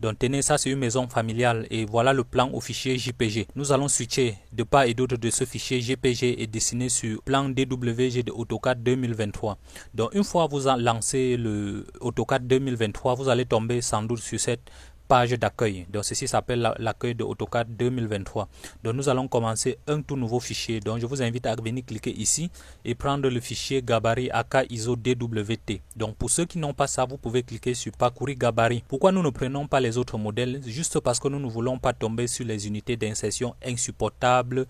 Donc tenez, ça c'est une maison familiale et voilà le plan au fichier JPG. Nous allons switcher de part et d'autre de ce fichier JPG et dessiner sur plan DWG de AutoCAD 2023. Donc une fois vous lancez le AutoCAD 2023, vous allez tomber sans doute sur cette page d'accueil. Donc ceci s'appelle l'accueil de AutoCAD 2023. Donc nous allons commencer un tout nouveau fichier. Donc je vous invite à venir cliquer ici et prendre le fichier gabarit AK ISO DWT. Donc pour ceux qui n'ont pas ça, vous pouvez cliquer sur parcourir gabarit. Pourquoi nous ne prenons pas les autres modèles? Juste parce que nous ne voulons pas tomber sur les unités d'insertion insupportables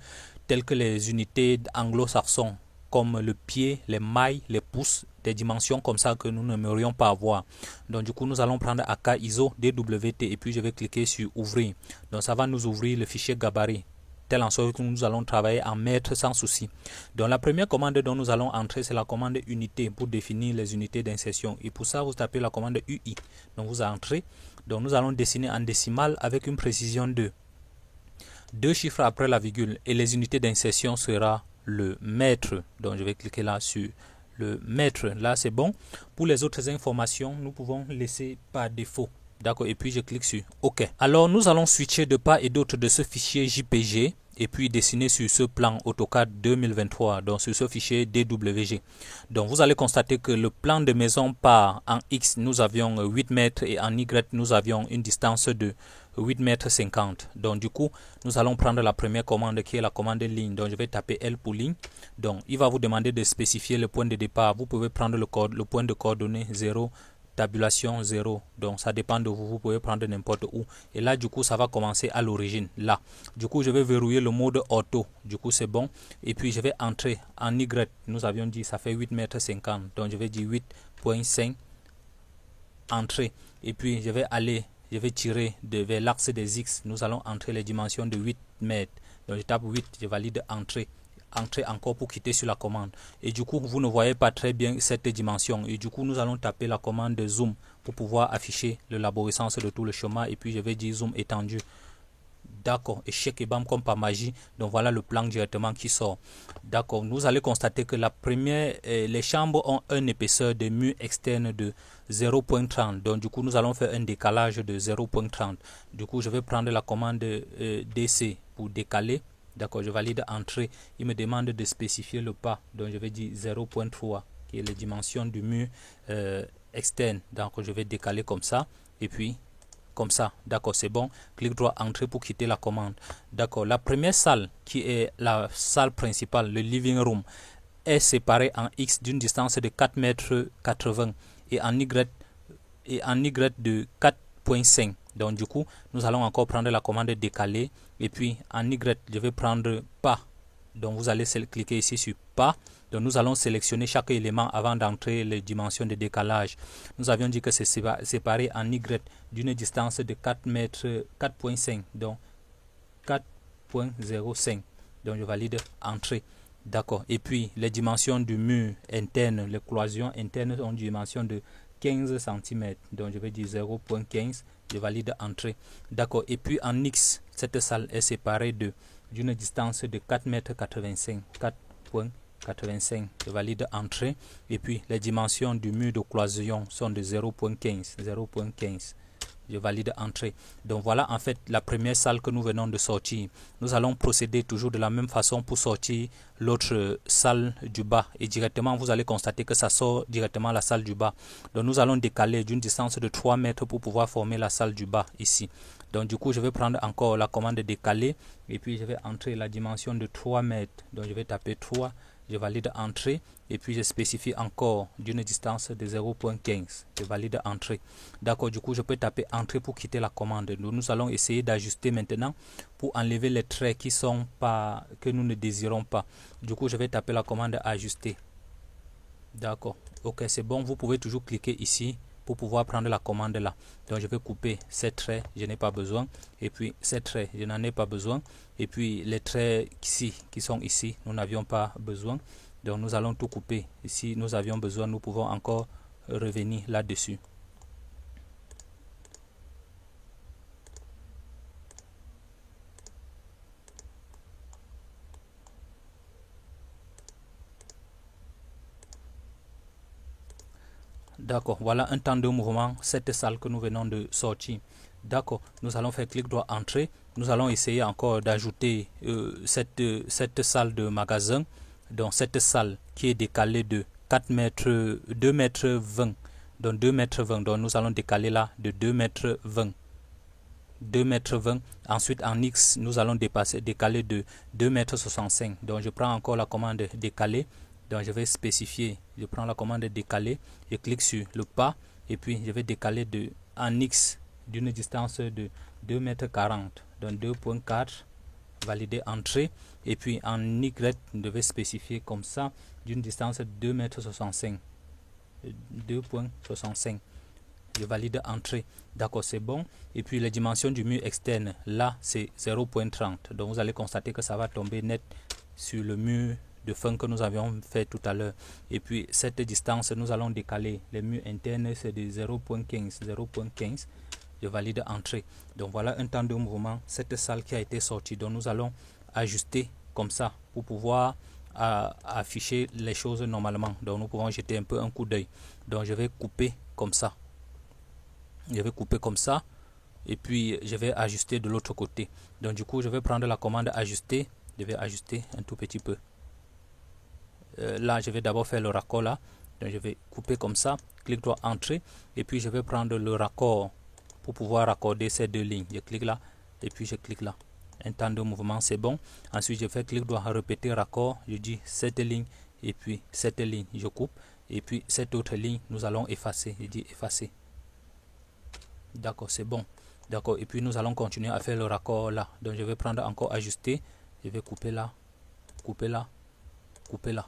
telles que les unités anglo-saxons comme le pied, les mailles, les pouces, des dimensions comme ça que nous n'aimerions pas avoir. Donc du coup nous allons prendre AK ISO DWT et puis je vais cliquer sur ouvrir. Donc ça va nous ouvrir le fichier gabarit tel en sorte que nous allons travailler en mètres sans souci. Donc la première commande dont nous allons entrer, c'est la commande unité pour définir les unités d'insertion. Et pour ça vous tapez la commande UI. Donc vous entrez. Donc nous allons dessiner en décimale avec une précision de 2 chiffres après la virgule et les unités d'insertion sera le mètre. Donc je vais cliquer là sur le mètre. Là c'est bon. Pour les autres informations, nous pouvons laisser par défaut. D'accord. Et puis je clique sur OK. Alors nous allons switcher de part et d'autre de ce fichier JPG et puis dessiner sur ce plan AutoCAD 2023, donc sur ce fichier DWG. Donc vous allez constater que le plan de maison part en X, nous avions 8 mètres et en Y, nous avions une distance de 8 mètres 50. Donc du coup, nous allons prendre la première commande qui est la commande ligne. Donc je vais taper L pour ligne. Donc il va vous demander de spécifier le point de départ. Vous pouvez prendre le point de coordonnée 0, tabulation 0, donc ça dépend de vous, vous pouvez prendre n'importe où. Et là du coup ça va commencer à l'origine là. Du coup je vais verrouiller le mode auto, du coup c'est bon. Et puis je vais entrer en Y, nous avions dit ça fait 8 mètres 50, donc je vais dire 8.5, entrer. Et puis je vais tirer vers l'axe des X, nous allons entrer les dimensions de 8 mètres. Donc je tape 8, je valide entrer encore pour quitter sur la commande. Et du coup vous ne voyez pas très bien cette dimension et du coup nous allons taper la commande de zoom pour pouvoir afficher le l'arborescence de tout le chemin. Et puis je vais dire zoom étendu. D'accord, échec et bam comme par magie. Donc voilà le plan directement qui sort. D'accord, vous allez constater que la première, les chambres ont une épaisseur de mur externe de 0.30. Donc du coup nous allons faire un décalage de 0.30. Du coup je vais prendre la commande DC pour décaler. D'accord, je valide entrée. Il me demande de spécifier le pas. Donc je vais dire 0.3 qui est les dimensions du mur externe. Donc je vais décaler comme ça. Et puis comme ça. D'accord, c'est bon. Clic droit entrée pour quitter la commande. D'accord, la première salle qui est la salle principale, le living room, est séparée en X d'une distance de 4 mètres 80 et en Y de 4.5. Donc du coup, nous allons encore prendre la commande décaler et puis en Y, je vais prendre pas. Donc vous allez cliquer ici sur pas. Donc nous allons sélectionner chaque élément avant d'entrer les dimensions de décalage. Nous avions dit que c'est séparé en Y d'une distance de 4 mètres 4.5. Donc 4.05. Donc je valide entrée. D'accord. Et puis les dimensions du mur interne, les cloisons internes ont une dimension de 15 cm. Donc je vais dire 0.15. Je valide entrée. D'accord. Et puis en X, cette salle est séparée d'une distance de 4,85 m. 4.85. Je valide entrée. Et puis les dimensions du mur de cloison sont de 0.15. 0.15. Je valide entrée. Donc voilà en fait la première salle que nous venons de sortir. Nous allons procéder toujours de la même façon pour sortir l'autre salle du bas. Et directement vous allez constater que ça sort directement la salle du bas. Donc nous allons décaler d'une distance de 3 mètres pour pouvoir former la salle du bas ici. Donc du coup je vais prendre encore la commande décaler. Et puis je vais entrer la dimension de 3 mètres. Donc je vais taper 3. Je valide entrée et puis je spécifie encore d'une distance de 0.15. Je valide entrée. D'accord, du coup je peux taper entrée pour quitter la commande. Donc, nous allons essayer d'ajuster maintenant pour enlever les traits qui sont pas, que nous ne désirons pas. Du coup je vais taper la commande ajuster. D'accord, ok c'est bon. Vous pouvez toujours cliquer ici pour pouvoir prendre la commande là. Donc je vais couper ces traits, je n'ai pas besoin. Et puis ces traits, je n'en ai pas besoin. Et puis les traits ici, qui sont ici, nous n'avions pas besoin. Donc nous allons tout couper. Ici nous avions besoin, nous pouvons encore revenir là-dessus. D'accord, voilà un temps de mouvement, cette salle que nous venons de sortir. D'accord, nous allons faire clic droit entrée. Nous allons essayer encore d'ajouter cette salle de magasin. Donc cette salle qui est décalée de 4 mètres, 2 mètres 20. Donc 2 mètres 20. Donc nous allons décaler là de 2 mètres 20. 2 mètres 20. Ensuite en X, nous allons décaler de 2 mètres 65. Donc je prends encore la commande décaler. Donc je vais spécifier. Je prends la commande décaler. Je clique sur le pas. Et puis je vais décaler en X d'une distance de 2 mètres 40. Donc 2.4. Valider entrée. Et puis en Y, je vais spécifier comme ça d'une distance de 2 mètres 65. 2.65. Je valide entrée. D'accord, c'est bon. Et puis les dimensions du mur externe, là, c'est 0.30. Donc vous allez constater que ça va tomber net sur le mur de fin que nous avions fait tout à l'heure. Et puis cette distance, nous allons décaler. Les murs internes, c'est de 0.15. 0.15. Je valide entrée. Donc voilà un temps de mouvement. Cette salle qui a été sortie. Donc nous allons ajuster comme ça pour pouvoir afficher les choses normalement. Donc nous pouvons jeter un peu un coup d'œil. Donc je vais couper comme ça. Je vais couper comme ça. Et puis je vais ajuster de l'autre côté. Donc du coup je vais prendre la commande ajuster. Je vais ajuster un tout petit peu. Là je vais d'abord faire le raccord là. Donc je vais couper comme ça. Clic droit entrée. Et puis je vais prendre le raccord pour pouvoir raccorder ces deux lignes. Je clique là et puis je clique là. Un temps de mouvement, c'est bon. Ensuite, je fais clic droit, répéter raccord. Je dis cette ligne et puis cette ligne, je coupe. Et puis cette autre ligne, nous allons effacer. Je dis effacer. D'accord, c'est bon. D'accord, et puis nous allons continuer à faire le raccord là. Donc je vais prendre encore ajuster. Je vais couper là, couper là, couper là.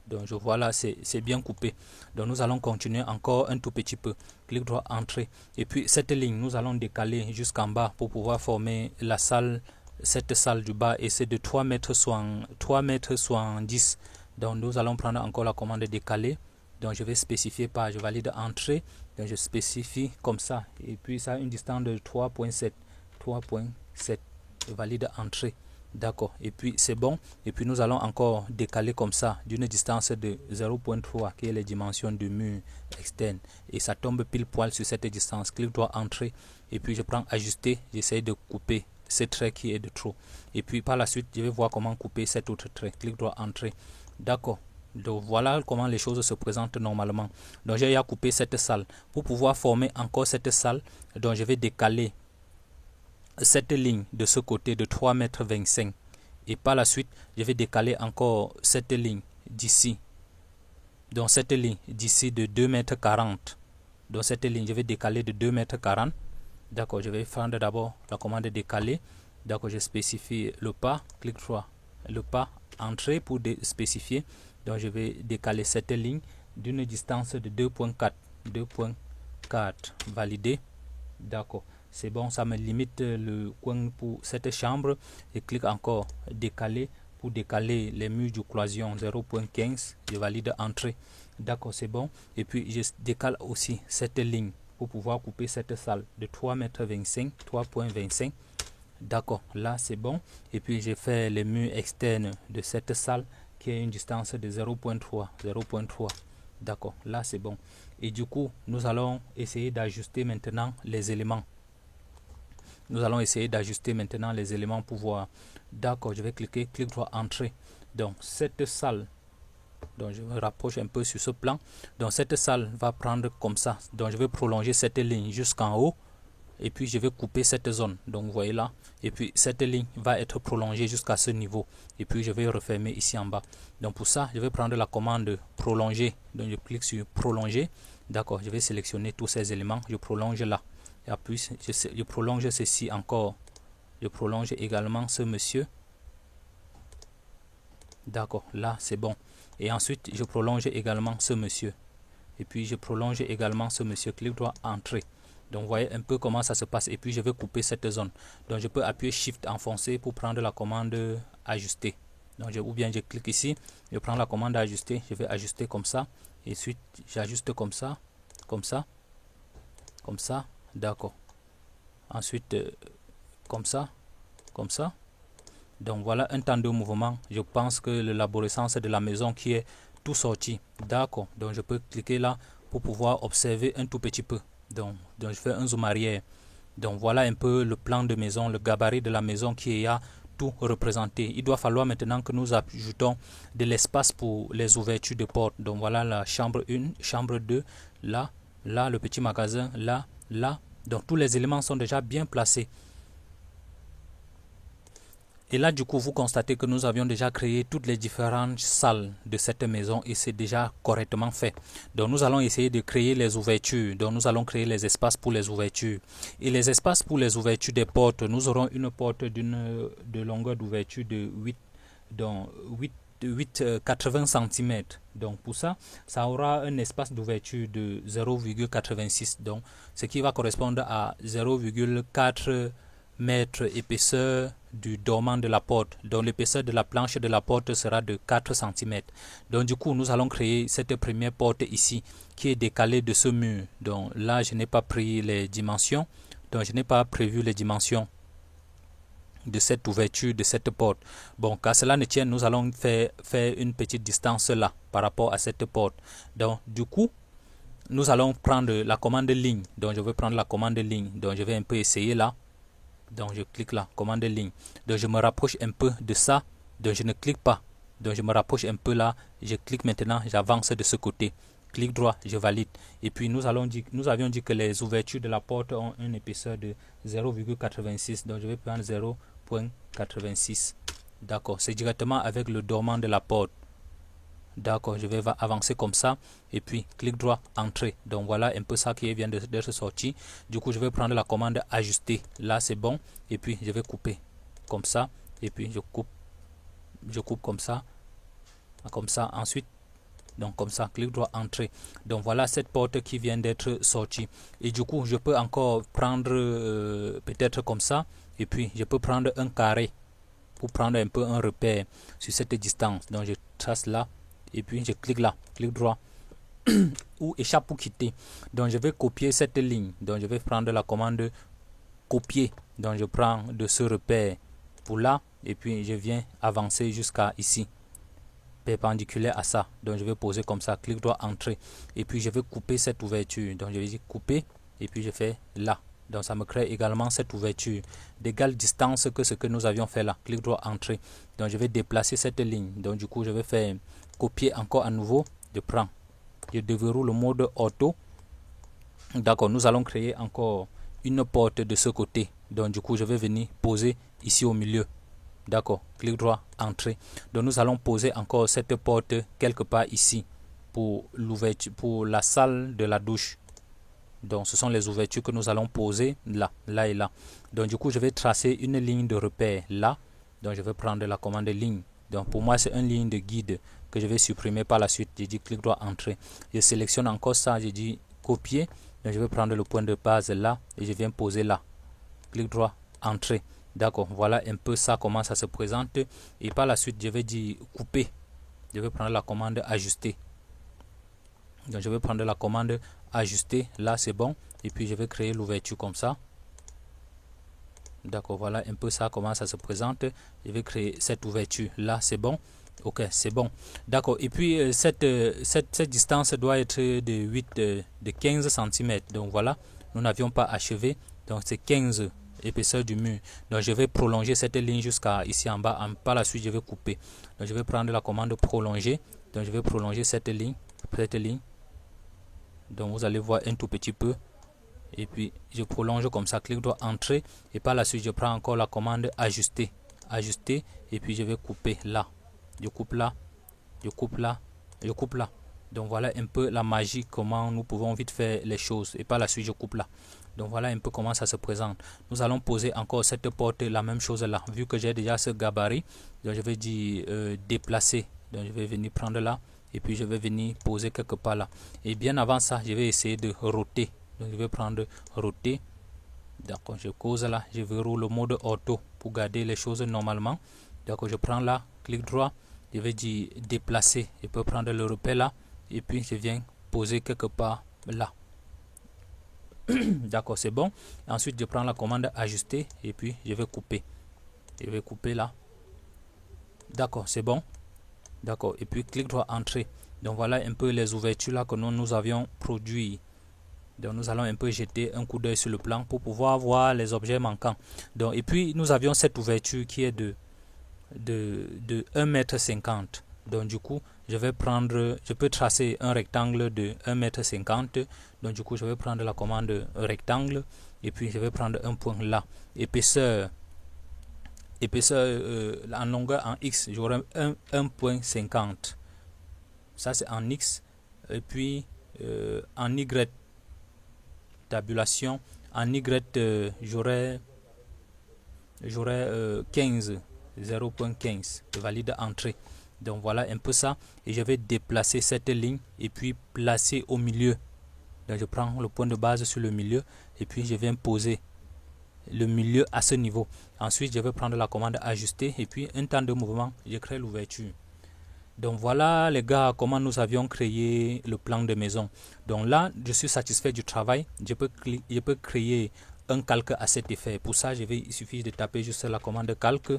Donc je vois là, c'est bien coupé. Donc nous allons continuer encore un tout petit peu. Clic droit entrée. Et puis cette ligne, nous allons décaler jusqu'en bas pour pouvoir former la salle, cette salle du bas. Et c'est de 3 mètres 70. Donc nous allons prendre encore la commande décaler. Donc je vais spécifier par, je valide entrée. Donc je spécifie comme ça. Et puis ça a une distance de 3.7. 3.7. Je valide entrée. D'accord, et puis c'est bon. Et puis nous allons encore décaler comme ça d'une distance de 0.3 qui est les dimensions du mur externe. Et ça tombe pile poil sur cette distance. Clic droit entrée. Et puis je prends ajuster. J'essaie de couper ce trait qui est de trop. Et puis par la suite, je vais voir comment couper cet autre trait. Clic droit entrée. D'accord. Donc voilà comment les choses se présentent normalement. Donc j'ai à couper cette salle. Pour pouvoir former encore cette salle, donc je vais décaler cette ligne de ce côté de 3,25 m. Et par la suite, je vais décaler encore cette ligne d'ici. Donc cette ligne d'ici de 2,40 m. Donc cette ligne, je vais décaler de 2,40 m. D'accord, je vais prendre d'abord la commande décaler. D'accord, je spécifie le pas. Clic droit, le pas, entrée pour spécifier. Donc je vais décaler cette ligne d'une distance de 2,4. 2,4. Valider. D'accord. C'est bon, ça me limite le coin pour cette chambre. Je clique encore décaler pour décaler les murs de cloison 0.15. Je valide entrée. D'accord, c'est bon. Et puis je décale aussi cette ligne pour pouvoir couper cette salle de 3,25 m. 3.25. D'accord, là c'est bon. Et puis j'ai fait les murs externes de cette salle qui est une distance de 0.3. 0.3. D'accord, là c'est bon. Et du coup, nous allons essayer d'ajuster maintenant les éléments. Nous allons essayer d'ajuster maintenant les éléments pour voir. D'accord, je vais cliquer, clic droit entrée. Donc cette salle, donc je me rapproche un peu sur ce plan. Donc cette salle va prendre comme ça. Donc je vais prolonger cette ligne jusqu'en haut. Et puis je vais couper cette zone. Donc vous voyez là. Et puis cette ligne va être prolongée jusqu'à ce niveau. Et puis je vais refermer ici en bas. Donc pour ça, je vais prendre la commande prolonger. Donc je clique sur prolonger. D'accord, je vais sélectionner tous ces éléments. Je prolonge là. Et puis je prolonge ceci encore. Je prolonge également ce monsieur. D'accord, là c'est bon. Et ensuite je prolonge également ce monsieur. Et puis je prolonge également ce monsieur. Clic droit entrée. Donc vous voyez un peu comment ça se passe. Et puis je vais couper cette zone. Donc je peux appuyer Shift enfoncé pour prendre la commande ajuster. Donc ou bien je clique ici. Je prends la commande ajuster. Je vais ajuster comme ça. Et ensuite j'ajuste comme ça. Comme ça. Comme ça. D'accord. Ensuite comme ça. Comme ça. Donc voilà un temps de mouvement. Je pense que l'arborescence de la maison qui est tout sorti. D'accord. Donc je peux cliquer là pour pouvoir observer un tout petit peu. Donc je fais un zoom arrière. Donc voilà un peu le plan de maison, le gabarit de la maison qui a tout représenté. Il doit falloir maintenant que nous ajoutons de l'espace pour les ouvertures de portes. Donc voilà la chambre 1, chambre 2, là, là, le petit magasin, là, là. Donc tous les éléments sont déjà bien placés. Et là, du coup, vous constatez que nous avions déjà créé toutes les différentes salles de cette maison et c'est déjà correctement fait. Donc, nous allons essayer de créer les ouvertures. Donc, nous allons créer les espaces pour les ouvertures. Et les espaces pour les ouvertures des portes, nous aurons une porte de longueur d'ouverture de 80 cm. Donc, pour ça, ça aura un espace d'ouverture de 0,86. Donc, ce qui va correspondre à 0,4 mètres épaisseur du dormant de la porte. Donc l'épaisseur de la planche de la porte sera de 4 cm. Donc du coup nous allons créer cette première porte ici qui est décalée de ce mur. Donc là je n'ai pas pris les dimensions. Donc je n'ai pas prévu les dimensions de cette ouverture de cette porte. Bon, qu'à cela ne tienne, nous allons faire une petite distance là par rapport à cette porte. Donc du coup nous allons prendre la commande ligne. Donc je vais prendre la commande ligne. Donc je vais un peu essayer là. Donc je clique là, commande ligne. Donc je me rapproche un peu de ça. Donc je ne clique pas. Donc je me rapproche un peu là. Je clique maintenant, j'avance de ce côté. Clic droit, je valide. Et puis nous avions dit que les ouvertures de la porte ont une épaisseur de 0,86. Donc je vais prendre 0,86. D'accord, c'est directement avec le dormant de la porte. D'accord, je vais avancer comme ça et puis clic droit, entrée. Donc voilà un peu ça qui vient d'être sorti. Du coup, je vais prendre la commande ajuster. Là, c'est bon. Et puis, je vais couper comme ça. Et puis, je coupe comme ça. Comme ça. Ensuite, donc comme ça, clic droit, entrée. Donc voilà cette porte qui vient d'être sortie. Et du coup, je peux encore prendre peut-être comme ça. Et puis, je peux prendre un carré pour prendre un peu un repère sur cette distance. Donc, je trace là. Et puis je clique là, clic droit ou échappe pour quitter. Donc je vais copier cette ligne. Donc je vais prendre la commande copier. Donc je prends de ce repère pour là et puis je viens avancer jusqu'à ici, perpendiculaire à ça. Donc je vais poser comme ça, clic droit, entrée. Et puis je vais couper cette ouverture. Donc je vais dire couper et puis je fais là. Donc ça me crée également cette ouverture d'égale distance que ce que nous avions fait là. Clic droit, entrée. Donc je vais déplacer cette ligne. Donc du coup je vais faire copier encore à nouveau. Je prends. Je déverrouille le mode auto. D'accord, nous allons créer encore une porte de ce côté. Donc du coup je vais venir poser ici au milieu. D'accord, clic droit, entrée. Donc nous allons poser encore cette porte quelque part ici pour l'ouverture, pour la salle de la douche. Donc ce sont les ouvertures que nous allons poser là, là et là. Donc du coup je vais tracer une ligne de repère là. Donc je vais prendre la commande ligne. Donc pour moi c'est une ligne de guide que je vais supprimer par la suite. Je dis clic droit, entrée. Je sélectionne encore ça, je dis copier. Donc je vais prendre le point de base là et je viens poser là. Clic droit, entrée. D'accord, voilà un peu ça comment ça se présente. Et par la suite je vais dire couper. Je vais prendre la commande ajuster. Donc je vais prendre la commande ajuster, là c'est bon. Et puis je vais créer l'ouverture comme ça. D'accord, voilà un peu ça comment ça se présente. Je vais créer cette ouverture, là c'est bon. Ok, c'est bon. D'accord, et puis cette distance doit être de 15 cm. Donc voilà, nous n'avions pas achevé. Donc c'est 15 épaisseur du mur. Donc je vais prolonger cette ligne jusqu'à ici en bas. Par la suite je vais couper. Donc je vais prendre la commande prolonger. Donc je vais prolonger cette ligne. Donc vous allez voir un tout petit peu. Et puis je prolonge comme ça, clic droit, entrée. Et par la suite je prends encore la commande ajuster. Ajuster. Et puis je vais couper là. Je coupe là. Je coupe là. Je coupe là. Donc voilà un peu la magie, comment nous pouvons vite faire les choses. Et par la suite je coupe là. Donc voilà un peu comment ça se présente. Nous allons poser encore cette porte, la même chose là. Vu que j'ai déjà ce gabarit, donc je vais dire déplacer. Donc je vais venir prendre là. Et puis je vais venir poser quelque part là. Et bien avant ça, je vais essayer de roter. Donc je vais prendre roter. D'accord, je cause là. Je verrouille le mode auto pour garder les choses normalement. D'accord, je prends là, clic droit. Je vais dire déplacer. Je peux prendre le repère là. Et puis je viens poser quelque part là. D'accord, c'est bon. Ensuite, je prends la commande ajuster. Et puis je vais couper. Je vais couper là. D'accord, c'est bon. D'accord, et puis clic droit, entrée. Donc voilà un peu les ouvertures là que nous avions produit. Donc nous allons un peu jeter un coup d'œil sur le plan pour pouvoir voir les objets manquants. Donc, et puis nous avions cette ouverture qui est de 1,50 m. Donc du coup, je peux tracer un rectangle de 1,50 m. Donc du coup, je vais prendre la commande rectangle et puis je vais prendre un point là. Épaisseur en longueur en X, j'aurai 1,50. Ça c'est en X. Et puis en Y, tabulation. En Y, j'aurai 15, 0,15. Je valide entrée. Donc voilà un peu ça. Et je vais déplacer cette ligne et puis placer au milieu. Donc je prends le point de base sur le milieu et puis je viens poser le milieu à ce niveau. Ensuite, je vais prendre la commande ajuster et puis un temps de mouvement, je crée l'ouverture. Donc voilà les gars, comment nous avions créé le plan de maison. Donc là, je suis satisfait du travail. Je peux créer un calque à cet effet. Pour ça, il suffit de taper juste la commande calque.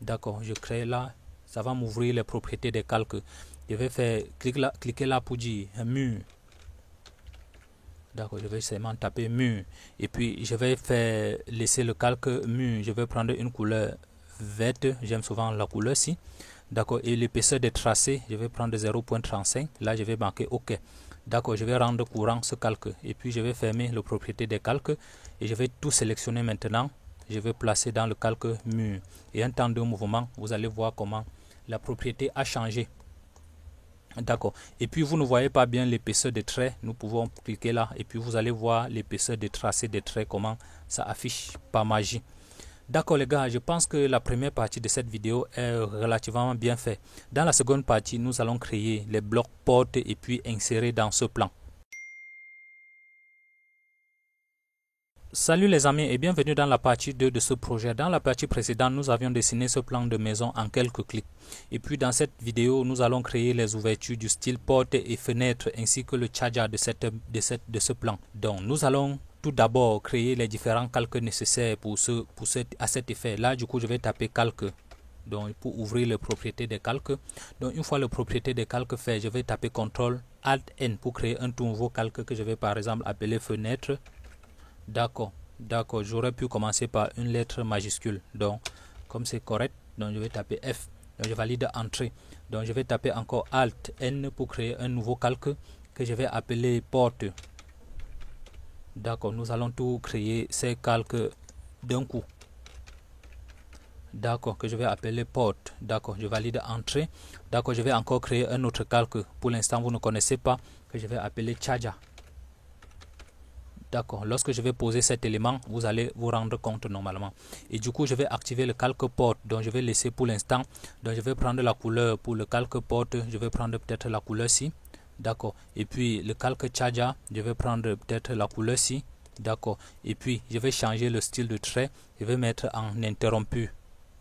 D'accord, je crée là. Ça va m'ouvrir les propriétés des calques. Je vais faire cliquer là pour dire mur. D'accord, je vais seulement taper mur. Et puis je vais laisser le calque mur. Je vais prendre une couleur verte. J'aime souvent la couleur-ci. D'accord, et l'épaisseur des tracés, je vais prendre 0,35. Là, je vais marquer OK. D'accord, je vais rendre courant ce calque. Et puis je vais fermer la propriété des calques. Et je vais tout sélectionner maintenant. Je vais placer dans le calque mur. Et un temps de mouvement, vous allez voir comment la propriété a changé. D'accord. Et puis vous ne voyez pas bien l'épaisseur des traits. Nous pouvons cliquer là. Et puis vous allez voir l'épaisseur des tracés des traits. Comment ça affiche par magie. D'accord les gars. Je pense que la première partie de cette vidéo est relativement bien faite. Dans la seconde partie, nous allons créer les blocs portes et puis insérer dans ce plan. Salut les amis et bienvenue dans la partie 2 de ce projet. Dans la partie précédente, nous avions dessiné ce plan de maison en quelques clics. Et puis dans cette vidéo, nous allons créer les ouvertures du style porte et fenêtre ainsi que le charger de ce plan. Donc nous allons tout d'abord créer les différents calques nécessaires à cet effet. Là du coup, je vais taper calque. Donc pour ouvrir les propriétés des calques. Donc une fois les propriétés des calques fait, je vais taper CTRL ALT N pour créer un tout nouveau calque que je vais par exemple appeler fenêtre. D'accord, j'aurais pu commencer par une lettre majuscule. Donc, comme c'est correct, donc je vais taper F. Donc, je valide entrée. Donc, je vais taper encore Alt N pour créer un nouveau calque que je vais appeler porte. D'accord, nous allons tout créer ces calques d'un coup. D'accord, que je vais appeler porte. D'accord, je valide entrée. D'accord, je vais encore créer un autre calque. Pour l'instant, vous ne connaissez pas, que je vais appeler charger. D'accord, lorsque je vais poser cet élément, vous allez vous rendre compte normalement. Et du coup, je vais activer le calque porte. Donc, je vais laisser pour l'instant. Donc, je vais prendre la couleur pour le calque porte. Je vais prendre peut-être la couleur-ci. D'accord. Et puis, le calque charger, je vais prendre peut-être la couleur-ci. D'accord. Et puis, je vais changer le style de trait. Je vais mettre en interrompu.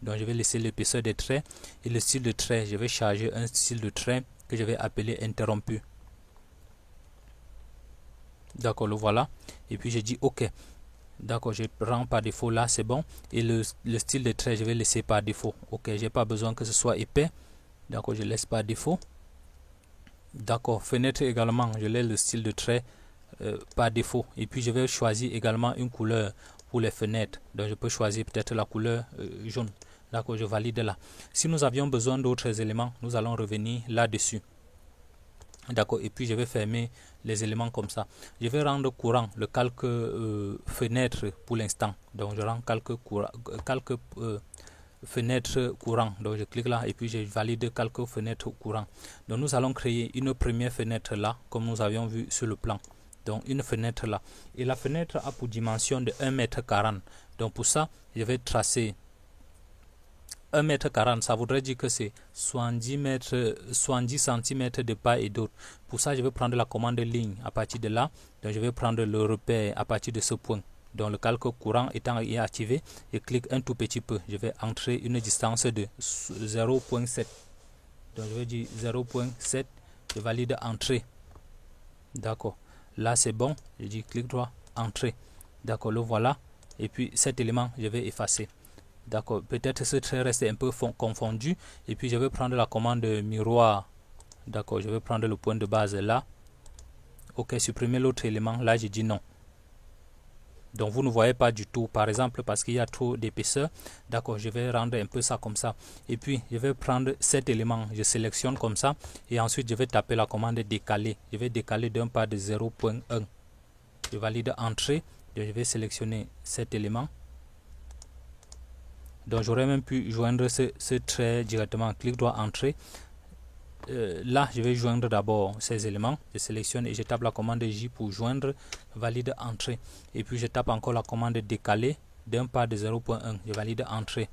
Donc, je vais laisser l'épaisseur des traits. Et le style de trait, je vais changer un style de trait que je vais appeler interrompu. D'accord, le voilà. Et puis je dis OK. D'accord, je rends par défaut là, c'est bon. Et le style de trait, je vais laisser par défaut. OK, j'ai pas besoin que ce soit épais. D'accord, je laisse par défaut. D'accord, fenêtre également, je laisse le style de trait par défaut. Et puis je vais choisir également une couleur pour les fenêtres. Donc je peux choisir peut-être la couleur jaune. D'accord, je valide là. Si nous avions besoin d'autres éléments, nous allons revenir là-dessus. D'accord, et puis je vais fermer les éléments comme ça. Je vais rendre courant le calque fenêtre pour l'instant. Donc je rends calque fenêtre courant. Donc je clique là et puis je valide calque fenêtre courant. Donc nous allons créer une première fenêtre là, comme nous avions vu sur le plan. Donc une fenêtre là. Et la fenêtre a pour dimension de 1,40 m. Donc pour ça, je vais tracer 1,40 m, ça voudrait dire que c'est 70 cm de part et d'autre. Pour ça, je vais prendre la commande ligne à partir de là. Donc, je vais prendre le repère à partir de ce point. Donc, le calque courant étant activé, je clique un tout petit peu. Je vais entrer une distance de 0,7. Donc, je vais dire 0,7. Je valide entrée. D'accord. Là, c'est bon. Je dis clic droit, entrée. D'accord, le voilà. Et puis, cet élément, je vais effacer. D'accord, peut-être ce trait reste un peu confondu. Et puis je vais prendre la commande miroir. D'accord, je vais prendre le point de base là. ok, supprimer l'autre élément, là je dis non. Donc vous ne voyez pas du tout, par exemple, parce qu'il y a trop d'épaisseur. D'accord, je vais rendre un peu ça comme ça. Et puis, je vais prendre cet élément, je sélectionne comme ça. Et ensuite, je vais taper la commande décaler. Je vais décaler d'un pas de 0.1. Je valide entrée. Donc, je vais sélectionner cet élément. Donc, j'aurais même pu joindre ce trait directement. Clic droit, entrée. Là, je vais joindre d'abord ces éléments. Je sélectionne et je tape la commande J pour joindre, valide entrée. Et puis je tape encore la commande décaler d'un pas de 0.1. Je valide entrée.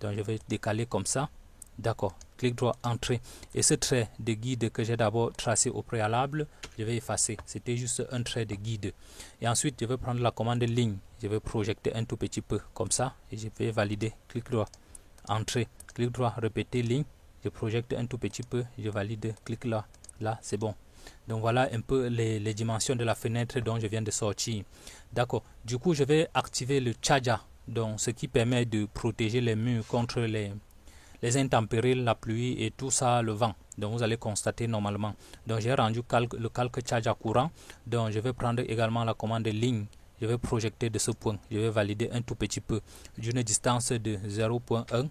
Donc je vais décaler comme ça. D'accord. Clic droit entrée. Et ce trait de guide que j'ai d'abord tracé au préalable, je vais effacer. C'était juste un trait de guide. Et ensuite, je vais prendre la commande ligne. Je vais projeter un tout petit peu comme ça. Et je vais valider. Clic droit entrée. Clic droit répéter ligne. Je projette un tout petit peu, je valide, clic là, là c'est bon. Donc voilà un peu les dimensions de la fenêtre dont je viens de sortir. D'accord, du coup je vais activer le charger, donc ce qui permet de protéger les murs contre les intempéries, la pluie et tout ça, le vent. Donc vous allez constater normalement. Donc j'ai rendu le calque charger courant, donc je vais prendre également la commande ligne. Je vais projeter de ce point, je vais valider un tout petit peu d'une distance de 0.1.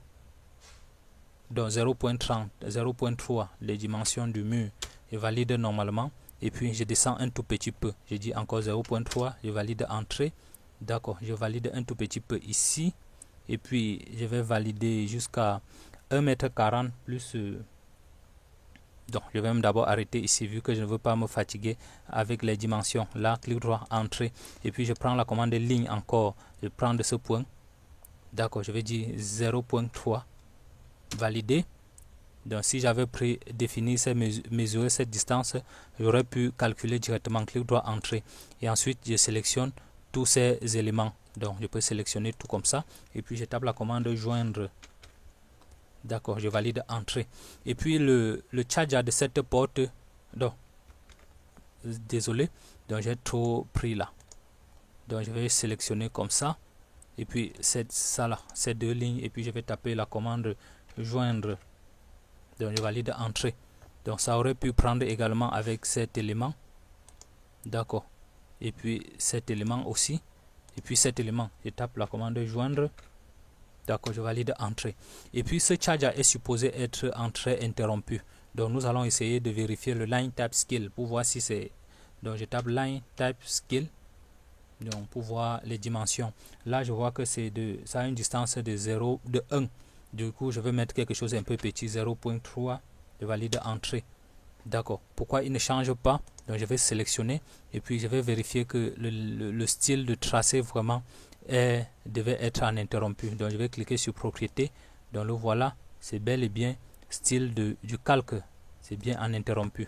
Donc 0.30, 0.3, les dimensions du mur, je valide normalement. Et puis je descends un tout petit peu. Je dis encore 0.3, je valide entrée. D'accord, je valide un tout petit peu ici. Et puis je vais valider jusqu'à 1,40 m plus. Donc je vais même d'abord arrêter ici vu que je ne veux pas me fatiguer avec les dimensions. Là, clic droit, entrée. Et puis je prends la commande ligne encore. Je prends de ce point. D'accord, je vais dire 0.3. Valider. Donc si j'avais défini mesurer cette distance, j'aurais pu calculer directement, clic droit entrée. Et ensuite je sélectionne tous ces éléments. Donc je peux sélectionner tout comme ça. Et puis je tape la commande joindre. D'accord, je valide entrée. Et puis le charger de cette porte. Donc désolé, donc j'ai trop pris là. Donc je vais sélectionner comme ça. Et puis ça là, ces deux lignes. Et puis je vais taper la commande joindre. Donc je valide entrée. Donc ça aurait pu prendre également avec cet élément. D'accord. Et puis cet élément aussi. Et puis cet élément. Je tape la commande joindre. D'accord, je valide entrée. Et puis ce charger est supposé être entrée interrompue. Donc nous allons essayer de vérifier le line type skill pour voir si c'est. Donc je tape line type skill. Donc pour voir les dimensions. Là je vois que ça a une distance de 1. Du coup, je vais mettre quelque chose un peu petit, 0.3, je valide entrée. D'accord. Pourquoi il ne change pas? Donc, je vais sélectionner et puis je vais vérifier que le style de tracé vraiment devait être en interrompu. Donc, je vais cliquer sur propriété. Donc, le voilà, c'est bel et bien style du calque. C'est bien en interrompu.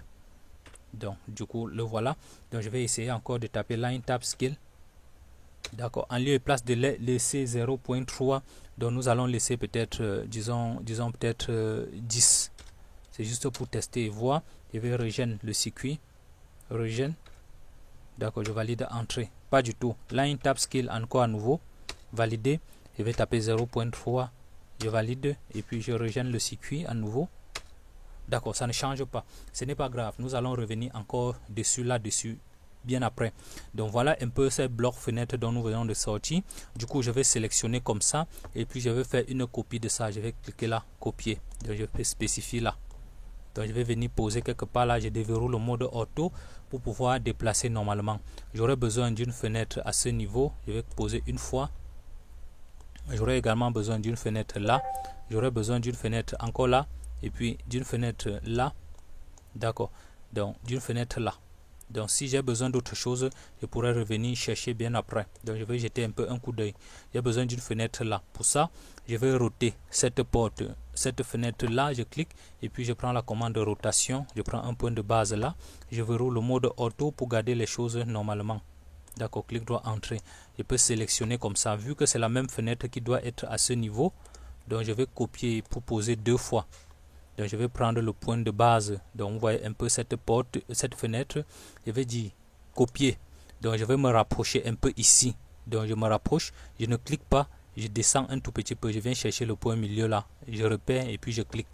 Donc, du coup, le voilà. Donc, je vais essayer encore de taper line tab skill. D'accord, en lieu et place de laisser 0.3, donc nous allons laisser peut-être, disons peut-être 10. C'est juste pour tester et voir. Je vais rejoindre le circuit. Rejoindre. D'accord, je valide entrée. Pas du tout. Line tab skill encore à nouveau. Valider. Je vais taper 0.3. Je valide. Et puis je rejoins le circuit à nouveau. D'accord, ça ne change pas. Ce n'est pas grave. Nous allons revenir encore dessus, là-dessus, bien après. Donc voilà un peu ces blocs fenêtres dont nous venons de sortir. Du coup, je vais sélectionner comme ça. Et puis je vais faire une copie de ça. Je vais cliquer là, copier. Donc je vais spécifier là. Donc je vais venir poser quelque part là. Je déverrouille le mode auto pour pouvoir déplacer normalement. J'aurai besoin d'une fenêtre à ce niveau. Je vais poser une fois. J'aurai également besoin d'une fenêtre là. J'aurai besoin d'une fenêtre encore là. Et puis d'une fenêtre là. D'accord. Donc d'une fenêtre là. Donc si j'ai besoin d'autre chose, je pourrais revenir chercher bien après. Donc je vais jeter un peu un coup d'œil. J'ai besoin d'une fenêtre là. Pour ça, je vais roter cette porte, cette fenêtre là. Je clique et puis je prends la commande de rotation. Je prends un point de base là. Je verrouille le mode auto pour garder les choses normalement. D'accord, clic droit entrée. Je peux sélectionner comme ça. Vu que c'est la même fenêtre qui doit être à ce niveau, donc je vais copier pour poser deux fois. Donc je vais prendre le point de base. Donc vous voyez un peu cette porte, cette fenêtre. Je vais dire copier. Donc je vais me rapprocher un peu ici. Donc je me rapproche. Je ne clique pas. Je descends un tout petit peu. Je viens chercher le point milieu là. Je repère et puis je clique.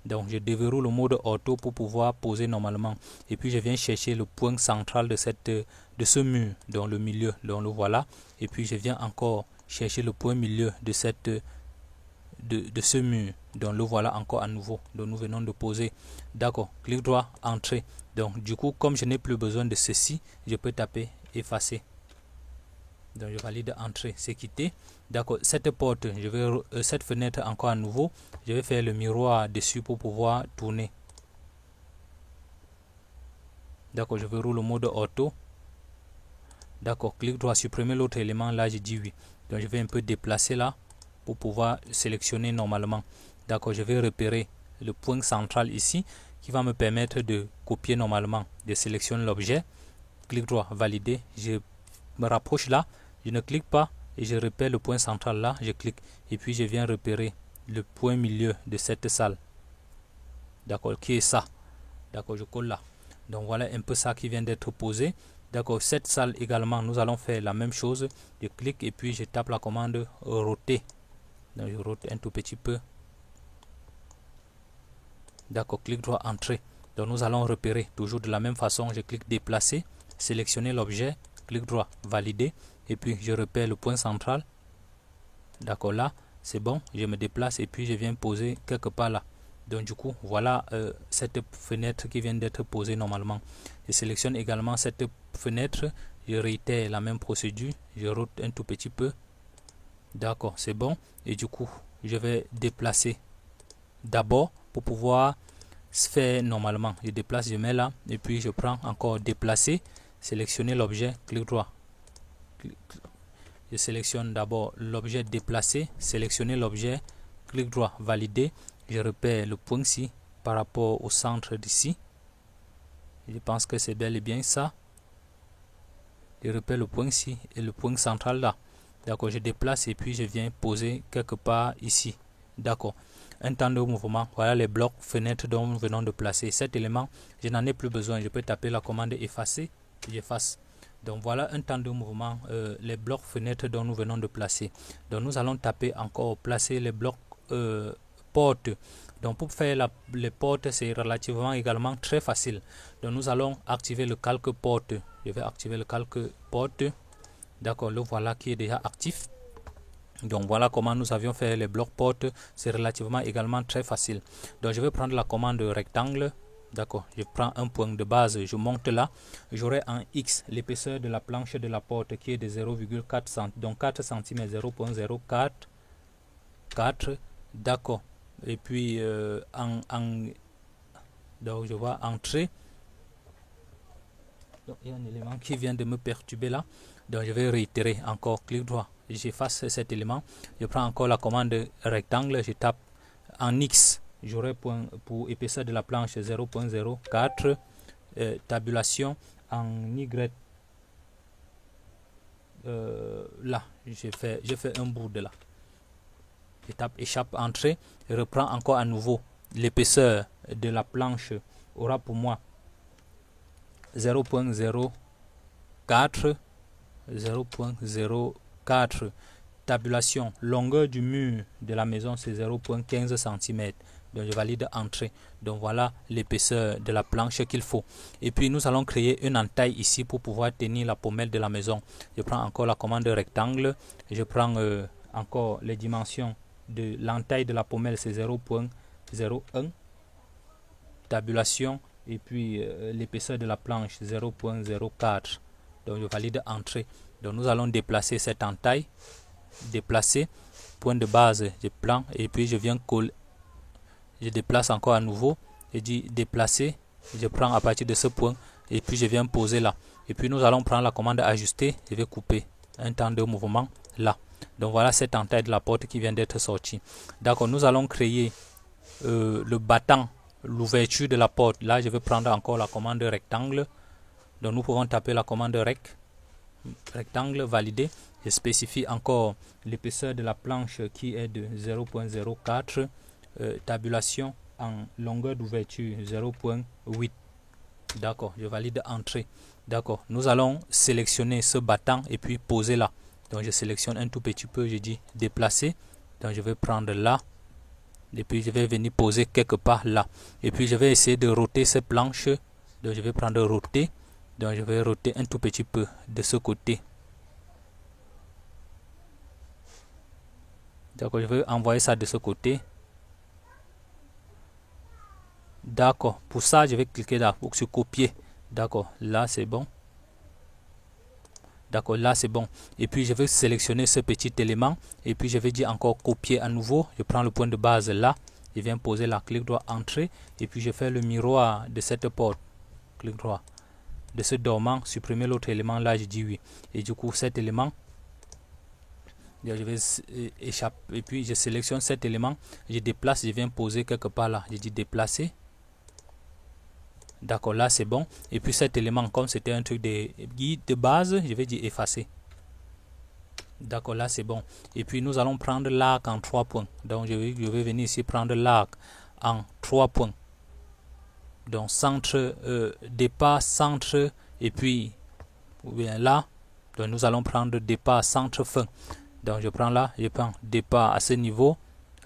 Donc je déverrouille le mode auto pour pouvoir poser normalement. Et puis je viens chercher le point central de ce mur, dans le milieu, donc le voilà. Et puis je viens encore chercher le point milieu de ce mur, donc le voilà encore à nouveau. Donc nous venons de poser. D'accord, clic droit, entrée. Donc du coup, comme je n'ai plus besoin de ceci, je peux taper effacer. Donc je valide entrée, c'est quitté. D'accord, cette porte, cette fenêtre encore à nouveau, je vais faire le miroir dessus pour pouvoir tourner. D'accord, je verrouille le mode auto. D'accord, clic droit, supprimer l'autre élément, là je dis oui. Donc je vais un peu déplacer là pour pouvoir sélectionner normalement. D'accord, je vais repérer le point central ici qui va me permettre de copier normalement. Je sélectionne l'objet, clic droit, valider, je me rapproche là, je ne clique pas et je repère le point central là, je clique et puis je viens repérer le point milieu de cette salle. D'accord, qui est ça. D'accord, je colle là. Donc voilà un peu ça qui vient d'être posé. D'accord, cette salle également, nous allons faire la même chose. Je clique et puis je tape la commande roter. Donc je rote un tout petit peu. D'accord, clic droit, entrée. Donc nous allons repérer toujours de la même façon. Je clique déplacer, sélectionner l'objet, clic droit, valider. Et puis je repère le point central. D'accord, là, c'est bon. Je me déplace et puis je viens poser quelque part là. Donc du coup, voilà cette fenêtre qui vient d'être posée normalement. Je sélectionne également cette fenêtre. Je réitère la même procédure. Je rote un tout petit peu. D'accord, c'est bon. Et du coup, je vais déplacer d'abord pour pouvoir se faire normalement. Je déplace, je mets là. Et puis je prends encore déplacer. Sélectionner l'objet, clic droit. Je sélectionne d'abord l'objet déplacé. Sélectionner l'objet, clic droit, valider. Je repère le point ci par rapport au centre d'ici. Je pense que c'est bel et bien ça. Je repère le point ci et le point central là. D'accord, je déplace et puis je viens poser quelque part ici. D'accord. Un temps de mouvement. Voilà les blocs fenêtres dont nous venons de placer. Cet élément, je n'en ai plus besoin. Je peux taper la commande effacer. J'efface. Donc voilà un temps de mouvement. Les blocs fenêtres dont nous venons de placer. Donc nous allons taper encore placer les blocs portes. Donc pour faire les portes, c'est relativement également très facile. Donc nous allons activer le calque porte. Je vais activer le calque porte. D'accord, le voilà qui est déjà actif. Donc voilà comment nous avions fait les blocs portes. C'est relativement également très facile. Donc je vais prendre la commande rectangle. D'accord, je prends un point de base, je monte là. J'aurai en X l'épaisseur de la planche de la porte qui est de 0,4 cm. Donc 4 cm, 0,04. 4. D'accord. Et puis donc je vois entrer. Donc il y a un élément qui vient de me perturber là. Donc je vais réitérer encore, clic droit. J'efface cet élément. Je prends encore la commande rectangle. Je tape en X. J'aurai pour épaisseur de la planche 0,04. Tabulation en Y. Là, j'ai fait un bout de là. Je tape échappe entrée. Je reprends encore à nouveau l'épaisseur de la planche aura pour moi 0,04. 0,04. Tabulation, longueur du mur de la maison c'est 0,15 cm. Donc je valide entrée. Donc voilà l'épaisseur de la planche qu'il faut. Et puis nous allons créer une entaille ici pour pouvoir tenir la pommelle de la maison. Je prends encore la commande rectangle. Je prends encore les dimensions de l'entaille de la pommelle, c'est 0,01. Tabulation et puis l'épaisseur de la planche 0,04. Donc je valide entrée. Donc nous allons déplacer cette entaille. Déplacer. Point de base, je prends et puis je viens coller. Je déplace encore à nouveau. Je dis déplacer. Je prends à partir de ce point et puis je viens poser là. Et puis nous allons prendre la commande ajuster. Je vais couper un temps de mouvement là. Donc voilà cette entaille de la porte qui vient d'être sortie. D'accord, nous allons créer le battant, l'ouverture de la porte. Là, je vais prendre encore la commande rectangle. Donc nous pouvons taper la commande rectangle, valider. Je spécifie encore l'épaisseur de la planche qui est de 0,04. Tabulation en longueur d'ouverture 0,8. D'accord, je valide entrée. D'accord, nous allons sélectionner ce battant et puis poser là. Donc je sélectionne un tout petit peu, je dis déplacer. Donc je vais prendre là. Et puis je vais venir poser quelque part là. Et puis je vais essayer de roter ces planches. Donc je vais prendre roter. Donc je vais roter un tout petit peu de ce côté. D'accord, je vais envoyer ça de ce côté. D'accord, pour ça je vais cliquer là pour se copier. D'accord, là c'est bon. D'accord, là c'est bon. Et puis je vais sélectionner ce petit élément. Et puis je vais dire encore copier à nouveau. Je prends le point de base là. Je viens poser la clic droit entrée. Et puis je fais le miroir de cette porte. Clic droit. De ce dormant, supprimer l'autre élément là, je dis oui. Et du coup cet élément, je vais échapper. Et puis je sélectionne cet élément. Je déplace, je viens poser quelque part là. Je dis déplacer. D'accord, là c'est bon. Et puis cet élément, comme c'était un truc de guide de base, je vais dire effacer. D'accord, là c'est bon. Et puis nous allons prendre l'arc en 3 points. Donc je vais venir ici prendre l'arc en 3 points. Donc centre, départ, centre, et puis ou bien là. Donc nous allons prendre départ, centre, fin. Donc je prends là, je prends départ à ce niveau.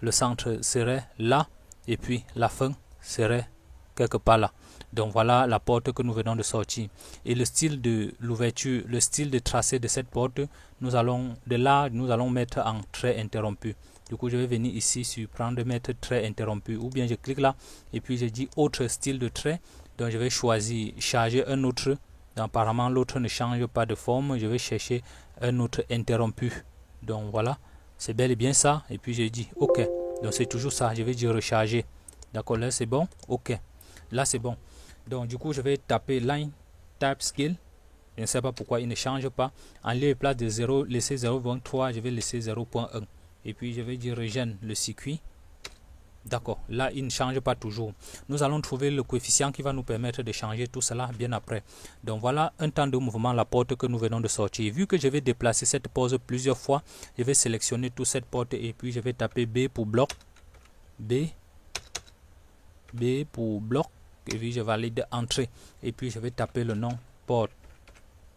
Le centre serait là. Et puis la fin serait quelque part là. Donc voilà la porte que nous venons de sortir. Et le style de l'ouverture, le style de tracé de cette porte, nous allons mettre en trait interrompu. Du coup, je vais venir ici sur prendre mettre trait interrompu. Ou bien je clique là et puis je dis autre style de trait. Donc je vais choisir charger un autre. Donc, apparemment l'autre ne change pas de forme. Je vais chercher un autre interrompu. Donc voilà, c'est bel et bien ça. Et puis je dis OK. Donc c'est toujours ça. Je vais dire recharger. D'accord, là c'est bon. OK. Là c'est bon. Donc du coup je vais taper line type scale. Je ne sais pas pourquoi il ne change pas. En lieu et place de 0, laisser 0.3, je vais laisser 0.1. Et puis je vais dire régène le circuit. D'accord, là il ne change pas toujours. Nous allons trouver le coefficient qui va nous permettre de changer tout cela bien après. Donc voilà un temps de mouvement, la porte que nous venons de sortir. Vu que je vais déplacer cette porte plusieurs fois, je vais sélectionner toute cette porte et puis je vais taper B pour bloc. B pour bloc. Et puis je valide entrée. Et puis je vais taper le nom porte.